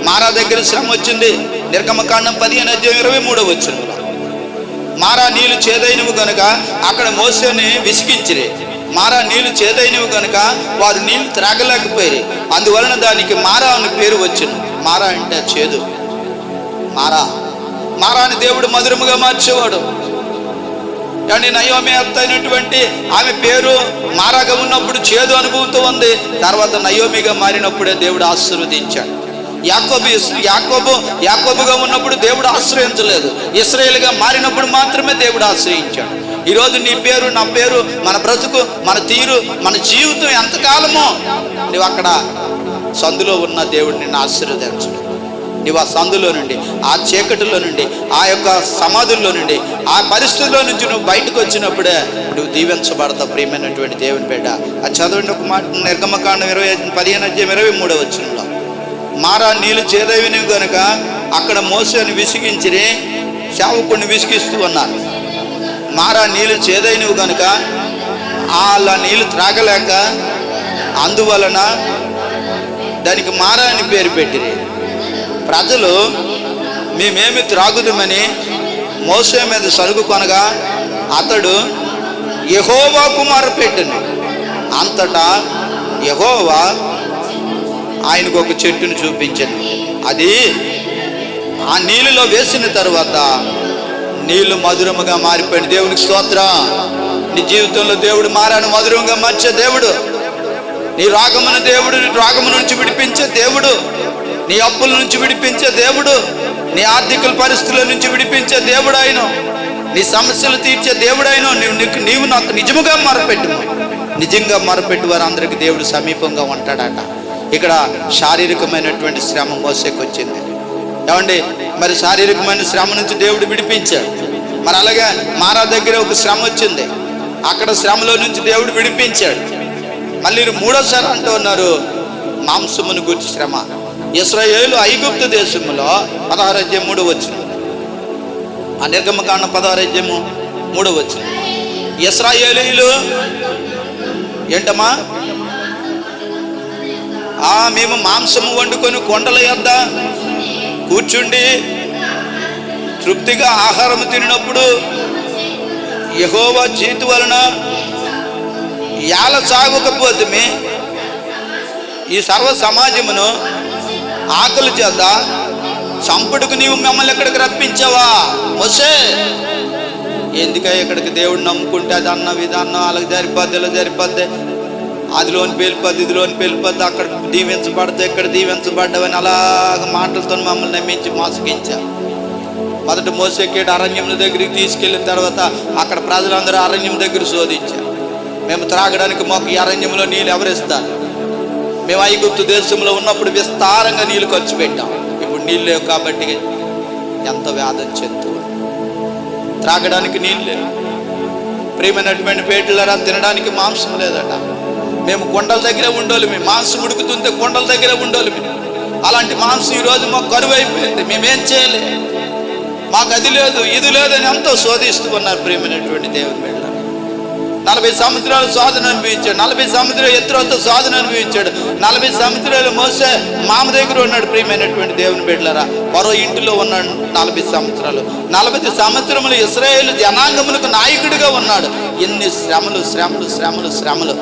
మారా దగ్గర శ్రమ వచ్చింది. నిర్గమకాండం 15:23 మారా నీళ్లు చేదైనవి కనుక అక్కడ మోషేని విసిగించిరి. మారా నీళ్లు చేదైనవి కనుక వారు నీళ్లు త్రాగలేకపోయారు. అందువలన దానికి మారా అని పేరు వచ్చింది. మారా అంటే చేదు. మారాని దేవుడు మధురముగా మార్చేవాడు. కానీ నయోమి అత్త అయినటువంటి ఆమె పేరు మారాగా ఉన్నప్పుడు చేదు అనుభవంతో ఉంది. తర్వాత నయోమిగా మారినప్పుడే దేవుడు ఆశీర్వదించాడు. యాకోబుగా ఉన్నప్పుడు దేవుడు ఆశ్రయించలేదు. ఇశ్రాయేలుగా మారినప్పుడు మాత్రమే దేవుడు ఆశ్రయించాడు. ఈరోజు నీ పేరు, నా పేరు, మన బ్రతుకు, మన తీరు, మన జీవితం ఎంతకాలమో నువ్వు అక్కడ సందులో ఉన్న దేవుడు నిన్ను ఆశీర్వదించడు. నువ్వు ఆ సందులో నుండి, ఆ చీకటిలో నుండి, ఆ యొక్క సమాధుల్లో నుండి, ఆ పరిస్థితుల్లో నుంచి నువ్వు బయటకు వచ్చినప్పుడే నువ్వు దీవించబడతావు. ప్రియమైనటువంటి దేవుని బిడ్డ, అది చదవండి ఒక మాట. నిర్గమకాండం 15:23 మారా నీళ్ళు చేదవినవి కనుక అక్కడ మోషేని విసిగించి సేవకుడిని విసిగిస్తూ ఉన్నారు. మారా నీళ్ళు చేదైనవి కనుక అలా నీళ్ళు త్రాగలేక అందువలన దానికి మారా అని పేరు పెట్టిరి. ప్రజలు మేమేమి త్రాగుదామని మోషే మీద సరుగు కొనగా అతడు యెహోవాకు మొరపెట్టెను. అంతటా యెహోవా ఆయనకు ఒక చెట్టును చూపించాను. అది ఆ నీళ్ళలో వేసిన తర్వాత నీళ్లు మధురముగా మారిపోయిన. దేవునికి స్తోత్రం. నీ జీవితంలో దేవుడు మారాను మధురంగా మార్చే దేవుడు. నీ రాగమును దేవుడు, నీ రాగము నుంచి విడిపించే దేవుడు, నీ అప్పుల నుంచి విడిపించే దేవుడు, నీ ఆర్థిక పరిస్థితుల నుంచి విడిపించే దేవుడు ఆయన, నీ సమస్యలు తీర్చే దేవుడు ఆయన. నీవు నాకు నిజముగా మొరపెట్టు. నిజంగా మొరపెట్టు వారందరికీ దేవుడు సమీపంగా ఉంటాడట. ఇక్కడ శారీరకమైనటువంటి శ్రమ మోసేకి వచ్చింది. ఏమండి, మరి శారీరకమైన శ్రమ నుంచి దేవుడు విడిపించాడు. మరి అలాగే మారా దగ్గర ఒక శ్రమ వచ్చింది. అక్కడ శ్రమలో నుంచి దేవుడు విడిపించాడు. మళ్ళీ 3వసారి అంటూ ఉన్నారు మాంసమును గురించి శ్రమ. ఇశ్రాయేలు ఐగుప్తు దేశంలో 16:3 ఆ నిర్గమకాండం 16:3 ఇశ్రాయేలీయులు ఏంటమ్మా, మేము మాంసము వండుకొని కొండల యొద్ద కూర్చుండి తృప్తిగా ఆహారం తినప్పుడు యెహోవా చేతి వలన యాల సాగకపోతే ఈ సర్వ సమాజమును ఆకలి చేత చంపుడుకు నీవు మమ్మల్ని ఎక్కడికి రప్పించావా మోసే? ఎందుకై ఇక్కడికి దేవుడు నమ్ముకుంటే అది అన్న విధానం అలాగ జరిపోద్ది, ఇలా జరిపోద్ది, అదిలోని పేలిపోద్ది, ఇదిలోని పేలిపోద్ది, అక్కడ దీవించబడితే ఇక్కడ దీవించబడ్డావని అలాగ మాటలతో మమ్మల్ని నమ్మించి మోసగించా. మొదట మోసేకేడు అరణ్యం దగ్గరికి తీసుకెళ్ళిన తర్వాత అక్కడ ప్రజలందరూ అరణ్యం దగ్గర శోధించారు. మేము త్రాగడానికి మాకు ఈ అరణ్యంలో నీళ్ళు ఎవరిస్తారు? మేము ఐగుప్తు దేశంలో ఉన్నప్పుడు విస్తారంగా నీళ్ళు ఖర్చు పెట్టాం. ఇప్పుడు నీళ్ళు లేవు కాబట్టి ఎంత వేదన చెందు. త్రాగడానికి నీళ్ళు లేవు. ప్రియమైనటువంటి పేటలరా, తినడానికి మాంసం లేదట. మేము కొండల దగ్గర ఉండోలు, మేము మాంసం ఉడుకుతుంటే కొండల దగ్గర ఉండోలు. అలాంటి మాంసం ఈరోజు మాకు కరువు అయిపోయింది. మేమేం చేయలే, మాకు అది లేదు ఇది లేదని ఎంతో శోధిస్తూ ఉన్నారు. ప్రియమైనటువంటి దేవుని బిడ్డ, 40 సంవత్సరాలు సాధన అనుభవించాడు. 40 సంవత్సరాలు ఎత్తులతో సాధన అనుభవించాడు. 40 సంవత్సరాలు మోసే మామ దగ్గర ఉన్నాడు. ప్రియమైనటువంటి దేవుని బిడ్డలారా, మరో ఇంటిలో ఉన్నాడు 40 సంవత్సరాలు. 40 సంవత్సరములు ఇశ్రాయేలు జనాంగములకు నాయకుడిగా ఉన్నాడు. ఎన్ని శ్రమలు శ్రమలు శ్రమలు శ్రమలు,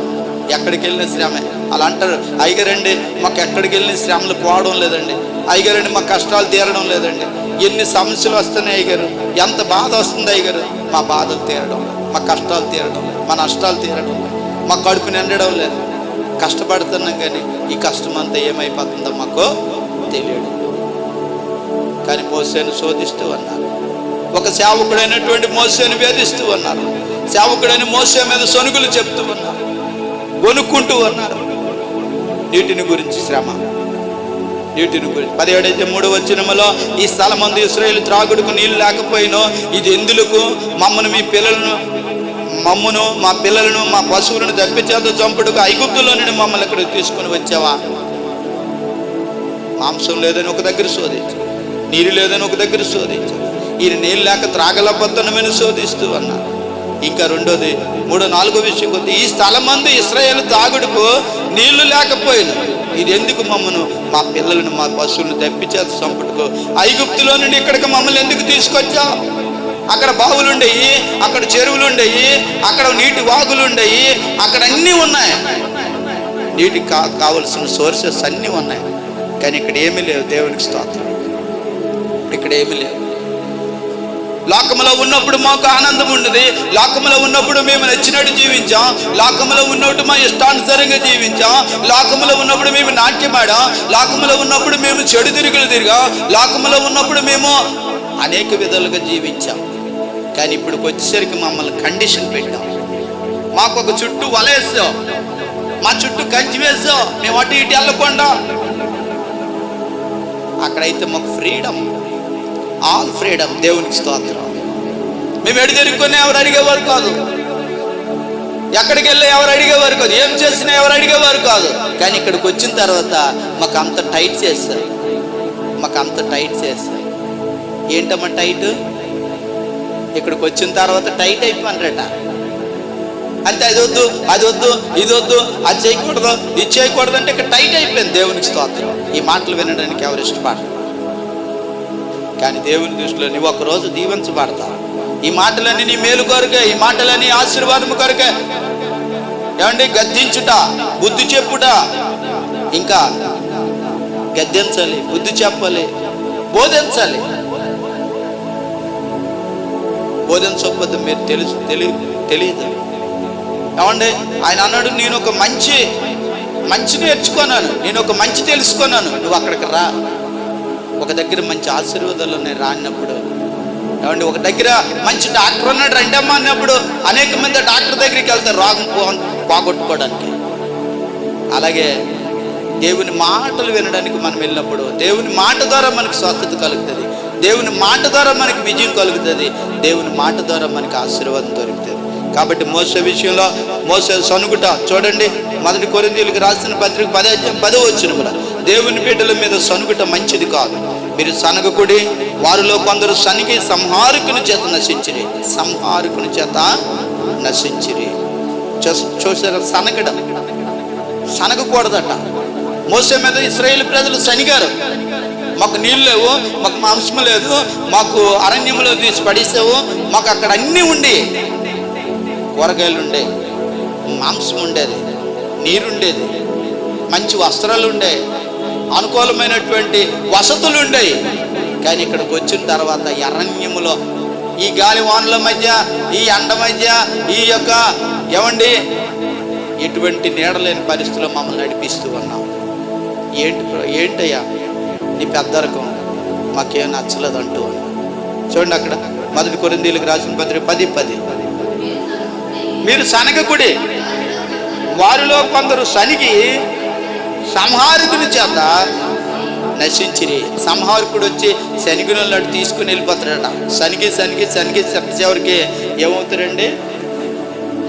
ఎక్కడికి వెళ్ళిన శ్రమే. అలా అంటారు, అయ్యగారండి మాకు ఎక్కడికి వెళ్ళిన శ్రమలు పోవడం లేదండి, అయ్యగారండి మా కష్టాలు తీరడం లేదండి, ఎన్ని సమస్యలు వస్తున్నాయి అయ్యగారు, ఎంత బాధ వస్తుంది అయ్యగారు. మా బాధలు తీరడం, మా కష్టాలు తీరడం, మా నష్టాలు తీరడం. మా కడుపు నిండడం లేదు, కష్టపడుతున్నాం కానీ ఈ కష్టం అంతా ఏమైపోతుందో మాకు తెలియదు. కానీ మోసేను శోధిస్తూ ఉన్నారు. ఒక సేవకుడైనటువంటి మోసేను వేధిస్తూ ఉన్నారు. సేవకుడైన మోసే మీద సొనుగులు చెప్తూ ఉన్నారు, కొనుక్కుంటూ ఉన్నారు. నీటిని గురించి శ్రమ, నీటిని గురించి 17:3 వచనములో, ఈ స్థలమందు ఇశ్రాయేలు త్రాగుడుకు నీళ్లు లేకపోయినో ఇది ఎందులకు? మమ్మను మీ పిల్లలను మమ్మును మా పిల్లలను మా పశువులను తప్పించేత చంపుడుకు ఐగుప్తులో నుండి మమ్మల్ని ఇక్కడికి తీసుకుని వచ్చావా? మాంసం లేదని ఒక దగ్గర శోధించు, నీరు లేదని ఒక దగ్గర శోధించు, ఈయన నీళ్ళు లేక త్రాగలబోతున్నామని శోధిస్తూ అన్నారు. ఇంకా రెండోది 3-4 విషయం కొద్ది, ఈ స్థలమందు ఇశ్రాయేలు తాగుడుకు నీళ్లు లేకపోయినా ఇది ఎందుకు? మమ్మను మా పిల్లలను మా పశువులను తప్పించేత చంపుడుకు ఐగుప్తులో నుండి ఇక్కడికి మమ్మల్ని ఎందుకు తీసుకొచ్చా? అక్కడ బావులు ఉండేవి, అక్కడ చెరువులు ఉండేవి, అక్కడ నీటి వాగులు ఉండేవి, అక్కడ అన్నీ ఉన్నాయి, నీటికి కావలసిన సోర్సెస్ అన్నీ ఉన్నాయి. కానీ ఇక్కడ ఏమీ లేవు. దేవునికి స్తోత్రం. ఇక్కడ ఏమీ లేవు. లోకములో ఉన్నప్పుడు మాకు ఆనందం ఉండదు, లోకములో ఉన్నప్పుడు మేము నచ్చినట్టు జీవించాం, లోకములో ఉన్నప్పుడు మా ఇష్టానుసారంగా జీవించాం, లోకములో ఉన్నప్పుడు మేము నాట్యమాడాం, లోకములో ఉన్నప్పుడు మేము చెడు తిరుగులు తిరిగాం, లోకములో ఉన్నప్పుడు మేము అనేక విధాలుగా జీవించాం. కానీ ఇప్పుడుకి వచ్చేసరికి మమ్మల్ని కండిషన్ పెట్టాం. మాకు ఒక చుట్టూ వలేసాం, మా చుట్టూ కంచి వేసాం, మేము అటు ఇటు వెళ్ళకుండా. అక్కడైతే మాకు ఫ్రీడమ్, ఆల్ ఫ్రీడమ్. దేవునికి స్తోత్రం. మేము ఎడు తిరుగుకుని ఎవరు అడిగేవారు కాదు, ఎక్కడికి వెళ్ళి ఎవరు అడిగేవారు కాదు, ఏం చేసినా ఎవరు అడిగేవారు కాదు. కానీ ఇక్కడికి వచ్చిన తర్వాత మాకు అంత టైట్ చేస్తారు, మాకు అంత టైట్ చేస్తారు. ఏంటమ్మా టైట్? ఇక్కడికి వచ్చిన తర్వాత టైట్ అయిపోయినరట. అంతే, అది వద్దు, అది వద్దు, ఇది వద్దు, అది చేయకూడదు, ఇది చేయకూడదు అంటే ఇక్కడ టైట్ అయిపోయింది. దేవునికి స్తోత్రం. ఈ మాటలు వినడానికి ఎవరు ఇష్టపడరు. కానీ దేవుని దృష్టిలో నువ్వు ఒకరోజు దీవించబడతావు. ఈ మాటలన్నీ నీ మేలు కొరకే, ఈ మాటలన్నీ ఆశీర్వాదం కొరకే. ఏమండి? గద్దించుట, బుద్ధి చెప్పుట, ఇంకా గద్దించాలి, బుద్ధి చెప్పాలి, బోధించాలి. బోధించకపోతే మీరు తెలియదు. ఏమండి? ఆయన అన్నాడు, నేను ఒక మంచి నేర్చుకున్నాను, నేను ఒక మంచి తెలుసుకున్నాను, నువ్వు అక్కడికి రా. ఒక దగ్గర మంచి ఆశీర్వాదాలు ఉన్నాయి రాన్నప్పుడు. ఏమండి? ఒక దగ్గర మంచి డాక్టర్ ఉన్నాడు రండమ్మా అన్నప్పుడు అనేక మంది డాక్టర్ దగ్గరికి వెళ్తారు రోగం పోగొట్టుకోవడానికి. అలాగే దేవుని మాటలు వినడానికి మనం వెళ్ళినప్పుడు దేవుని మాట ద్వారా మనకు స్వస్థత కలుగుతుంది, దేవుని మాట ద్వారా మనకి విజయం కలుగుతుంది, దేవుని మాట ద్వారా మనకి ఆశీర్వాదం దొరుకుతుంది. కాబట్టి మోసే విషయంలో మోసే సనుగుట చూడండి. 1 కొరింథీయులకు రాసిన పత్రిక 10వ వచనములో, దేవుని బిడ్డల మీద సనుగుట మంచిది కాదు, మీరు సనగకుడి. వారిలో కొందరు సనిగి సంహారకుని చేత నశించిరి, సంహారకుని చేత నశించిరి. చూసారా? సనగడం, సనగకూడదట. మోసే మీద ఇశ్రాయేలు ప్రజలు సనిగారు. మాకు నీళ్ళు లేవు, మాకు మాంసం లేదు, మాకు అరణ్యంలో తీసి పడేసావు, మాకు అక్కడ అన్నీ ఉండి, కూరగాయలు ఉండే, మాంసం ఉండేది, నీరుండేది, మంచి వస్త్రాలు ఉండే, అనుకూలమైనటువంటి వసతులు ఉండేవి. కానీ ఇక్కడికి వచ్చిన తర్వాత అరణ్యములో ఈ గాలి వానల మధ్య, ఈ ఎండ మధ్య, ఈ యొక్క ఏమండి ఎటువంటి నీడలేని పరిస్థితుల్లో మమ్మల్ని నడిపిస్తూ ఉన్నాం. ఏంటయ్యా నీ పెద్దరకం, మాకేం నచ్చలేదు అంటూ ఉన్నాం. చూడండి అక్కడ 1 కొరింథీయులకు రాసిన పత్రిక 10:10, మీరు సనగకుడి, వారిలో కొందరు సనిగి సంహారకుని చేత నశించిరి. సంహారకుడు వచ్చి శనిగులను తీసుకుని వెళ్ళిపోతాడట. సనిగి చివరికి ఏమవుతాడండి?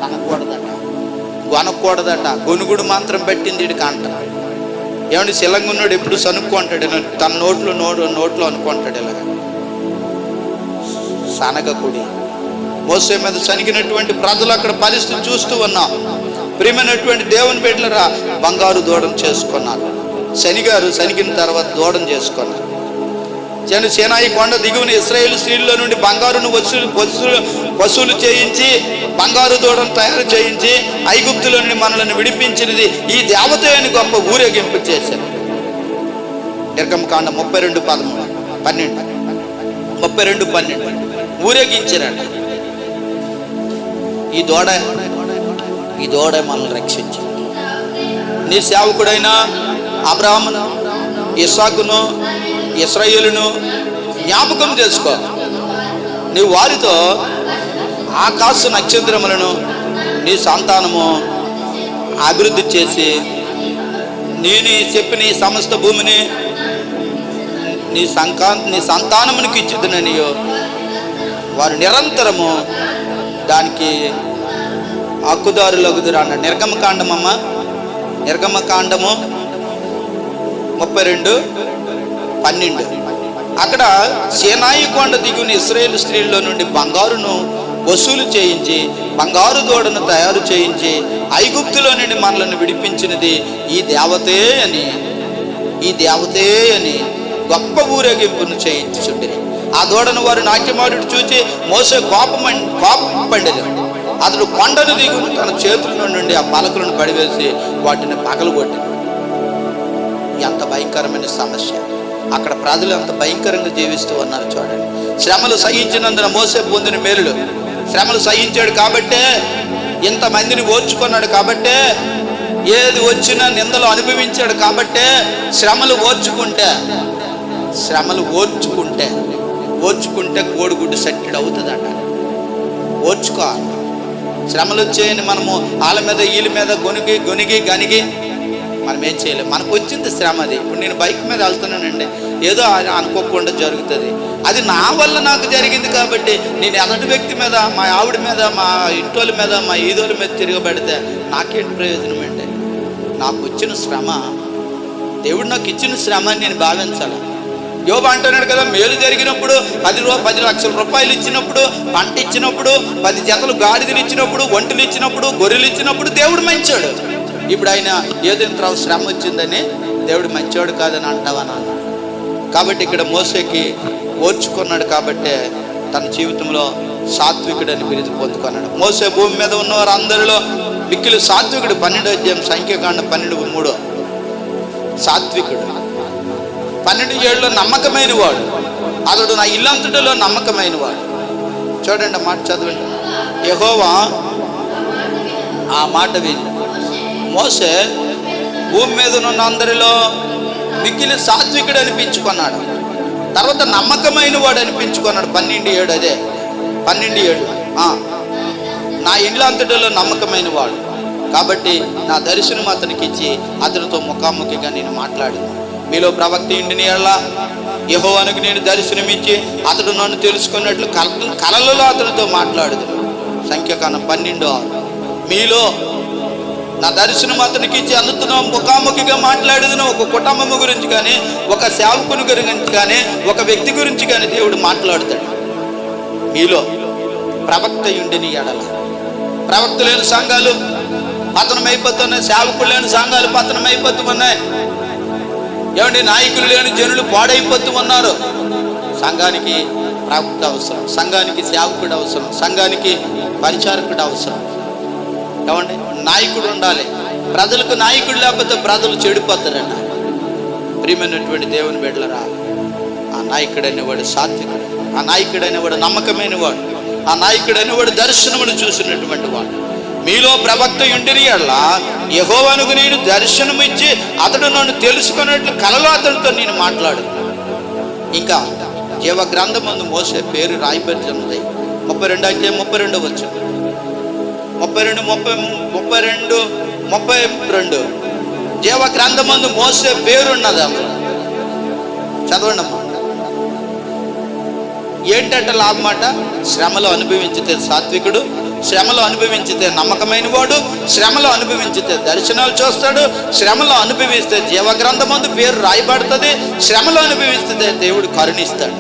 అనకూడదట, గొనకూడదట. గొనుగుడు మాత్రం పెట్టింది వీడికి అంట. ఏమంటే? శిలంగున్నాడు ఎప్పుడు సనుక్కుంటాడు, తన నోట్లో అనుకుంటాడు. ఇలాగ సనగకుడి. మోసే మీద సనిగినటువంటి ప్రజలు అక్కడ పరిస్థితి చూస్తూ ఉన్నాం. ప్రియమైనటువంటి దేవుని బిడ్డలరా, బంగారు దూడం చేసుకున్నారు. సనిగిన తర్వాత దూడం చేసుకున్నారు. సీనాయి కొండ దిగువన ఇశ్రాయేలు స్త్రీల్లో నుండి బంగారును వసూలు చేయించి బంగారు దూడను తయారు చేయించి ఐగుప్తులో నుండి మనల్ని విడిపించినది ఈ దేవత అని గొప్ప ఊరేగింపు చేశారు. నిర్గమకాండ 32:12 ఊరేగించారట. ఈ దూడ ఈ దూడే మనల్ని రక్షించింది. నీ సేవకుడైన అబ్రాహామును, ఇస్సాకును, ఇశ్రాయేలును జ్ఞాపకం చేసుకో. నీ వారితో ఆకాశ నక్షత్రములను నీ సంతానము అభివృద్ధి చేసి నేను చెప్పిన ఈ సమస్త భూమిని నీ సంతానమునికి ఇచ్చుదుననియో వారు నిరంతరము దానికి హక్కుదారులగుదురు అన్న నిర్గమకాండమమ్మ. నిర్గమకాండము 32:12. అక్కడ సీనాయి కొండ దిగుని ఇశ్రాయేలు స్త్రీల్లో నుండి బంగారును వసూలు చేయించి బంగారు దూడను తయారు చేయించి ఐగుప్తులో నుండి మనలను విడిపించినది ఈ దేవతే అని గొప్ప ఊరేగింపును చేయించుండిరి. ఆ దూడను వారు నాట్యమాడుడు చూచి మోసే కోపం పండిన. అతడు కొండను దిగుని తన చేతుల నుండి ఆ పలకలను పడివేసి వాటిని పగలగొట్టిన. ఎంత భయంకరమైన సమస్య! అక్కడ ప్రజలు అంత భయంకరంగా జీవిస్తూ ఉన్నారు. చూడండి, శ్రమలు సహించినందున మోసే పొందిన మేలులు. శ్రమలు సహించాడు కాబట్టే, ఇంతమందిని ఓర్చుకున్నాడు కాబట్టే, ఏది వచ్చినా నిందలు అనుభవించాడు కాబట్టే, శ్రమలు ఓర్చుకుంటే కోడిగుడ్డు సట్టెడు అవుతుందట. ఓర్చుకోవాలి. శ్రమలు వచ్చాయని మనము వాళ్ళ మీద వీళ్ళ మీద గొనిగి మనం ఏం చేయలేము. మనకు వచ్చింది శ్రమ. అది ఇప్పుడు నేను బైక్ మీద వెళ్తున్నానండి, ఏదో అనుకోకుండా జరుగుతుంది. అది నా వల్ల నాకు జరిగింది కాబట్టి నేను ఎలాంటి వ్యక్తి మీద, మా ఆవిడ మీద, మా ఇంటోళ్ళ మీద, మా ఈదోళ్ళ మీద తిరగబడితే నాకేంటి ప్రయోజనం అండి? నాకు వచ్చిన శ్రమ, దేవుడు నాకు ఇచ్చిన శ్రమ అని నేను భావించాలి. యోబు అంటున్నాడు కదా, మేలు జరిగినప్పుడు 10 లక్షల రూపాయలు ఇచ్చినప్పుడు, పంట ఇచ్చినప్పుడు, 10 జతలు గాడిదలు ఇచ్చినప్పుడు, ఒంటలు ఇచ్చినప్పుడు, గొర్రెలు ఇచ్చినప్పుడు దేవుడు మంచోడు. ఇప్పుడు ఆయన ఏదో ఇంత శ్రమ వచ్చిందని దేవుడు మంచోడు కాదని అంటావా నాన్న? కాబట్టి ఇక్కడ మోసేకి ఓర్చుకున్నాడు కాబట్టే తన జీవితంలో సాత్వికుడని బిరుదు పొందుకున్నాడు. మోసే భూమి మీద ఉన్నవారు అందరిలో మిక్కిలి సాత్వికుడు. 12వ అధ్యాయం సంఖ్యాకాండం 12:3. సాత్వికుడు 12:7 నమ్మకమైన వాడు. అతడు నా ఇల్లంతటిలో నమ్మకమైన వాడు. చూడండి మాట చదవండి. యెహోవా ఆ మాట విని మోసే భూమి మీద ఉన్న అందరిలో మిక్కిలి సాత్వికుడు అనిపించుకున్నాడు. తర్వాత నమ్మకమైన వాడు అనిపించుకున్నాడు. 12:7 అదే 12:7. నా ఇల్లు అంతటిలో నమ్మకమైన వాడు కాబట్టి నా దర్శనం అతనికి ఇచ్చి అతనితో ముఖాముఖిగా నేను మాట్లాడింది. మీలో ప్రవక్త ఇంటిని ఎడల యెహోవానికి నేను దర్శనమిచ్చి అతడు నన్ను తెలుసుకున్నట్లు కలలలో అతనితో మాట్లాడదు. సంఖ్యాకాండం 12:6. మీలో నా దర్శనం అతనికి ఇచ్చి అందుతున్న ముఖాముఖిగా మాట్లాడేది. ఒక కుటుంబం గురించి కానీ, ఒక సేవకుని గురించి కానీ, ఒక వ్యక్తి గురించి కానీ దేవుడు మాట్లాడుతాడు. మీలో ప్రవక్త ఉండిని ఎడల. ప్రవక్త లేని సంఘాలు పతనమైపోతున్నాయి, సేవకులు లేని సంఘాలు పతనమైపోతూ ఉన్నాయి. ఏమండి, నాయకులు లేని జనులు పాడైపోతూ ఉన్నారు. సంఘానికి ప్రవక్త అవసరం, సంఘానికి సేవకుడు అవసరం, సంఘానికి పరిచారకుడు అవసరం. ఏమండి, నాయకుడు ఉండాలి. ప్రజలకు నాయకుడు లేకపోతే ప్రజలు చెడిపోతారట. ప్రియమైనటువంటి దేవుని బిడ్డలరా, ఆ నాయకుడు అనేవాడు సాత్వికుడు, ఆ నాయకుడు అనేవాడు నమ్మకమైన వాడు, ఆ నాయకుడు అనేవాడు దర్శనమును చూసినటువంటి వాడు. మీలో ప్రవక్త ఉండిని ఎడల యెహోవాకు నేను దర్శనం ఇచ్చి అతడు నన్ను తెలుసుకున్నట్లు కలలో అతడితో నేను మాట్లాడు. ఇంకా జీవ గ్రంథమందు మోసే పేరు రాయబడి ఉన్నది. 32:32 వచ్చు. 32 జీవ గ్రంథమందు మోసే పేరున్నది. అందులో చదవండి అమ్మా. ఏంటంటే లాభమాట? శ్రమలో అనుభవించితే సాత్వికుడు, శ్రమలో అనుభవించితే నమ్మకమైన వాడు, శ్రమలో అనుభవించితే దర్శనాలు చూస్తాడు, శ్రమలో అనుభవిస్తే జీవగ్రంథమందు పేరు రాయబడుతుంది, శ్రమలో అనుభవిస్తే దేవుడు కరుణిస్తాడు.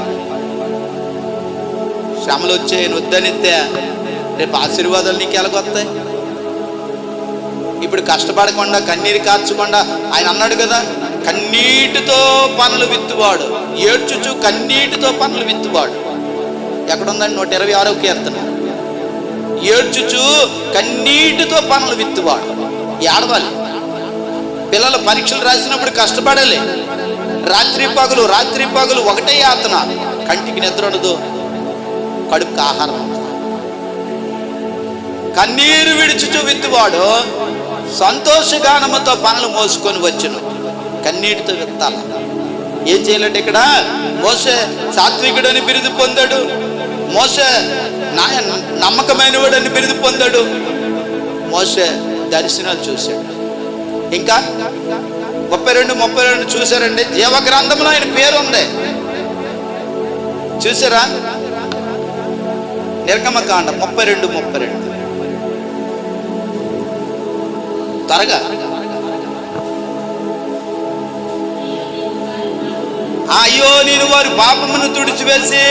శ్రమలు వచ్చే వద్దనిస్తే రేపు ఆశీర్వాదాలు నీకు ఎలాగొస్తాయి? ఇప్పుడు కష్టపడకుండా కన్నీరు కార్చకుండా ఆయన అన్నాడు కదా, కన్నీటితో పనులు విత్తువాడు, ఏడ్చుచు కన్నీటితో పనులు విత్తువాడు. ఎక్కడుందండి? 126వ కీర్తన. ఏడ్చుచు కన్నీటితో పనులు విత్తువాడు. ఏడవాలి. పిల్లలు పరీక్షలు రాసినప్పుడు కష్టపడాలి. రాత్రి పగలు ఒకటే యాతన. కంటికి నిద్ర ఉండదు, కడుపుకి ఆహారం. కన్నీరు విడిచుచు విత్తువాడు సంతోషగానముతో పనులు మోసుకొని వచ్చును. కన్నీటితో విత్తాల. ఏం చేయాలంటే ఇక్కడ మోసే సాత్వికుడని బిరుదు పొందాడు, మోసే నమ్మకమైన వాడని బిరుదు పొందాడు, మోసే దర్శనాలు చూశాడు. ఇంకా 32 చూశారండి. జీవ గ్రంథంలో ఆయన పేరు ఉంది, చూసారా? నిర్గమకాండ 32 త్వరగా. అయ్యో నేను వారి పాపమును తుడిచివేసి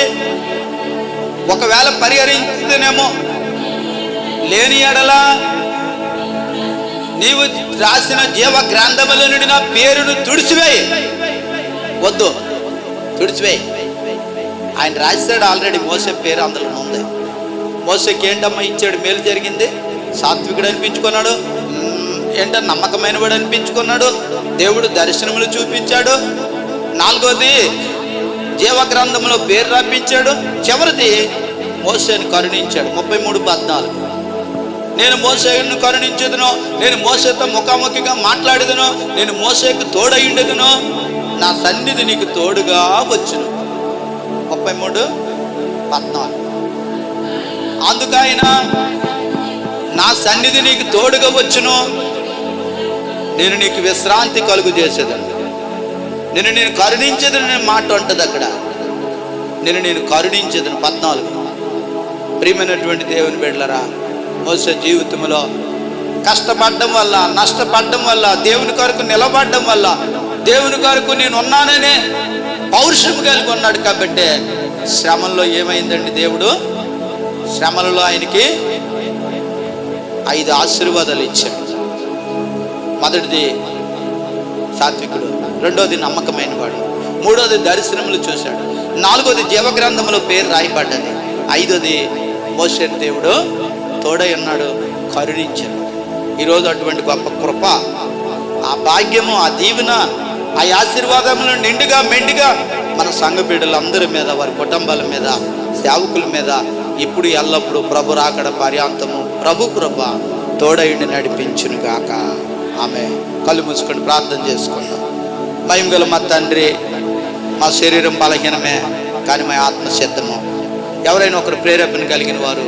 ఒకవేళ పరిహరించునేమో, లేని ఎడల నీవు రాసిన జీవ గ్రంథముల నుండి నా పేరును తుడిచివేయి. వద్దు, తుడిచివేయి. ఆయన రాశాడు ఆల్రెడీ, మోసే పేరు అందులో ఉంది. మోసేకి ఏంటమ్మా ఇచ్చాడు? మేలు జరిగింది. సాత్వికుడు అనిపించుకున్నాడు, ఏంటో నమ్మకమైన వాడు అనిపించుకున్నాడు, దేవుడు దర్శనములు చూపించాడు. 4వది జీవ గ్రంథంలో పేరు రాపించాడు. చివరిది మోసేని కరుణించాడు. 33:14 నేను మోసేను కరుణించదును, నేను మోసేతో ముఖాముఖిగా మాట్లాడేదను, నేను మోసేకు తోడయిండదును, నా సన్నిధి నీకు తోడుగా వచ్చును. 33:14 అందుకైనా నా సన్నిధి నీకు తోడుగా వచ్చును, నేను నీకు విశ్రాంతి కలుగు చేసేదను, నేను కరుణించేదని మాట ఉంటుంది అక్కడ. నేను కరుణించేదను. 14 ప్రియమైనటువంటి దేవుని బిడ్డలారా, మోసే జీవితంలో కష్టపడడం వల్ల, నష్టపడడం వల్ల, దేవుని కొరకు నిలబడడం వల్ల, దేవుని కొరకు నేను ఉన్నాననే పౌరుషం కలిగి ఉన్నాడు. కాబట్టి శ్రమల్లో ఏమైందండి? దేవుడు శ్రమలలో ఆయనకి 5 ఆశీర్వాదాలు ఇచ్చాడు. మొదటిది సాత్వికుడు, 2వది నమ్మకమైన వాడు, 3వది దర్శనములు చూశాడు, 4వది జీవగ్రంథంలో పేరు రాయబడ్డది, 5వది మోసేని దేవుడు తోడై ఉన్నాడు, కరుణించాడు. ఈరోజు అటువంటి గొప్ప కృప, ఆ భాగ్యము, ఆ దీవెన, ఆ ఆశీర్వాదములు నిండుగా మెండుగా మన సంఘ బిడ్డలందరి మీద, వారి కుటుంబాల మీద, సేవకుల మీద ఇప్పుడు ఎల్లప్పుడూ ప్రభు రాకడ పర్యాంతము ప్రభు కృప తోడైండి నడిపించును గాక. ఆమె కళ్ళు మూసుకొని ప్రార్థన చేసుకుందాం. మహిమగల మా తండ్రి, మా శరీరం బలహీనమే కానీ మా ఆత్మ సిద్ధము. ఎవరైనా ఒకరు ప్రేరేపణ కలిగిన వారు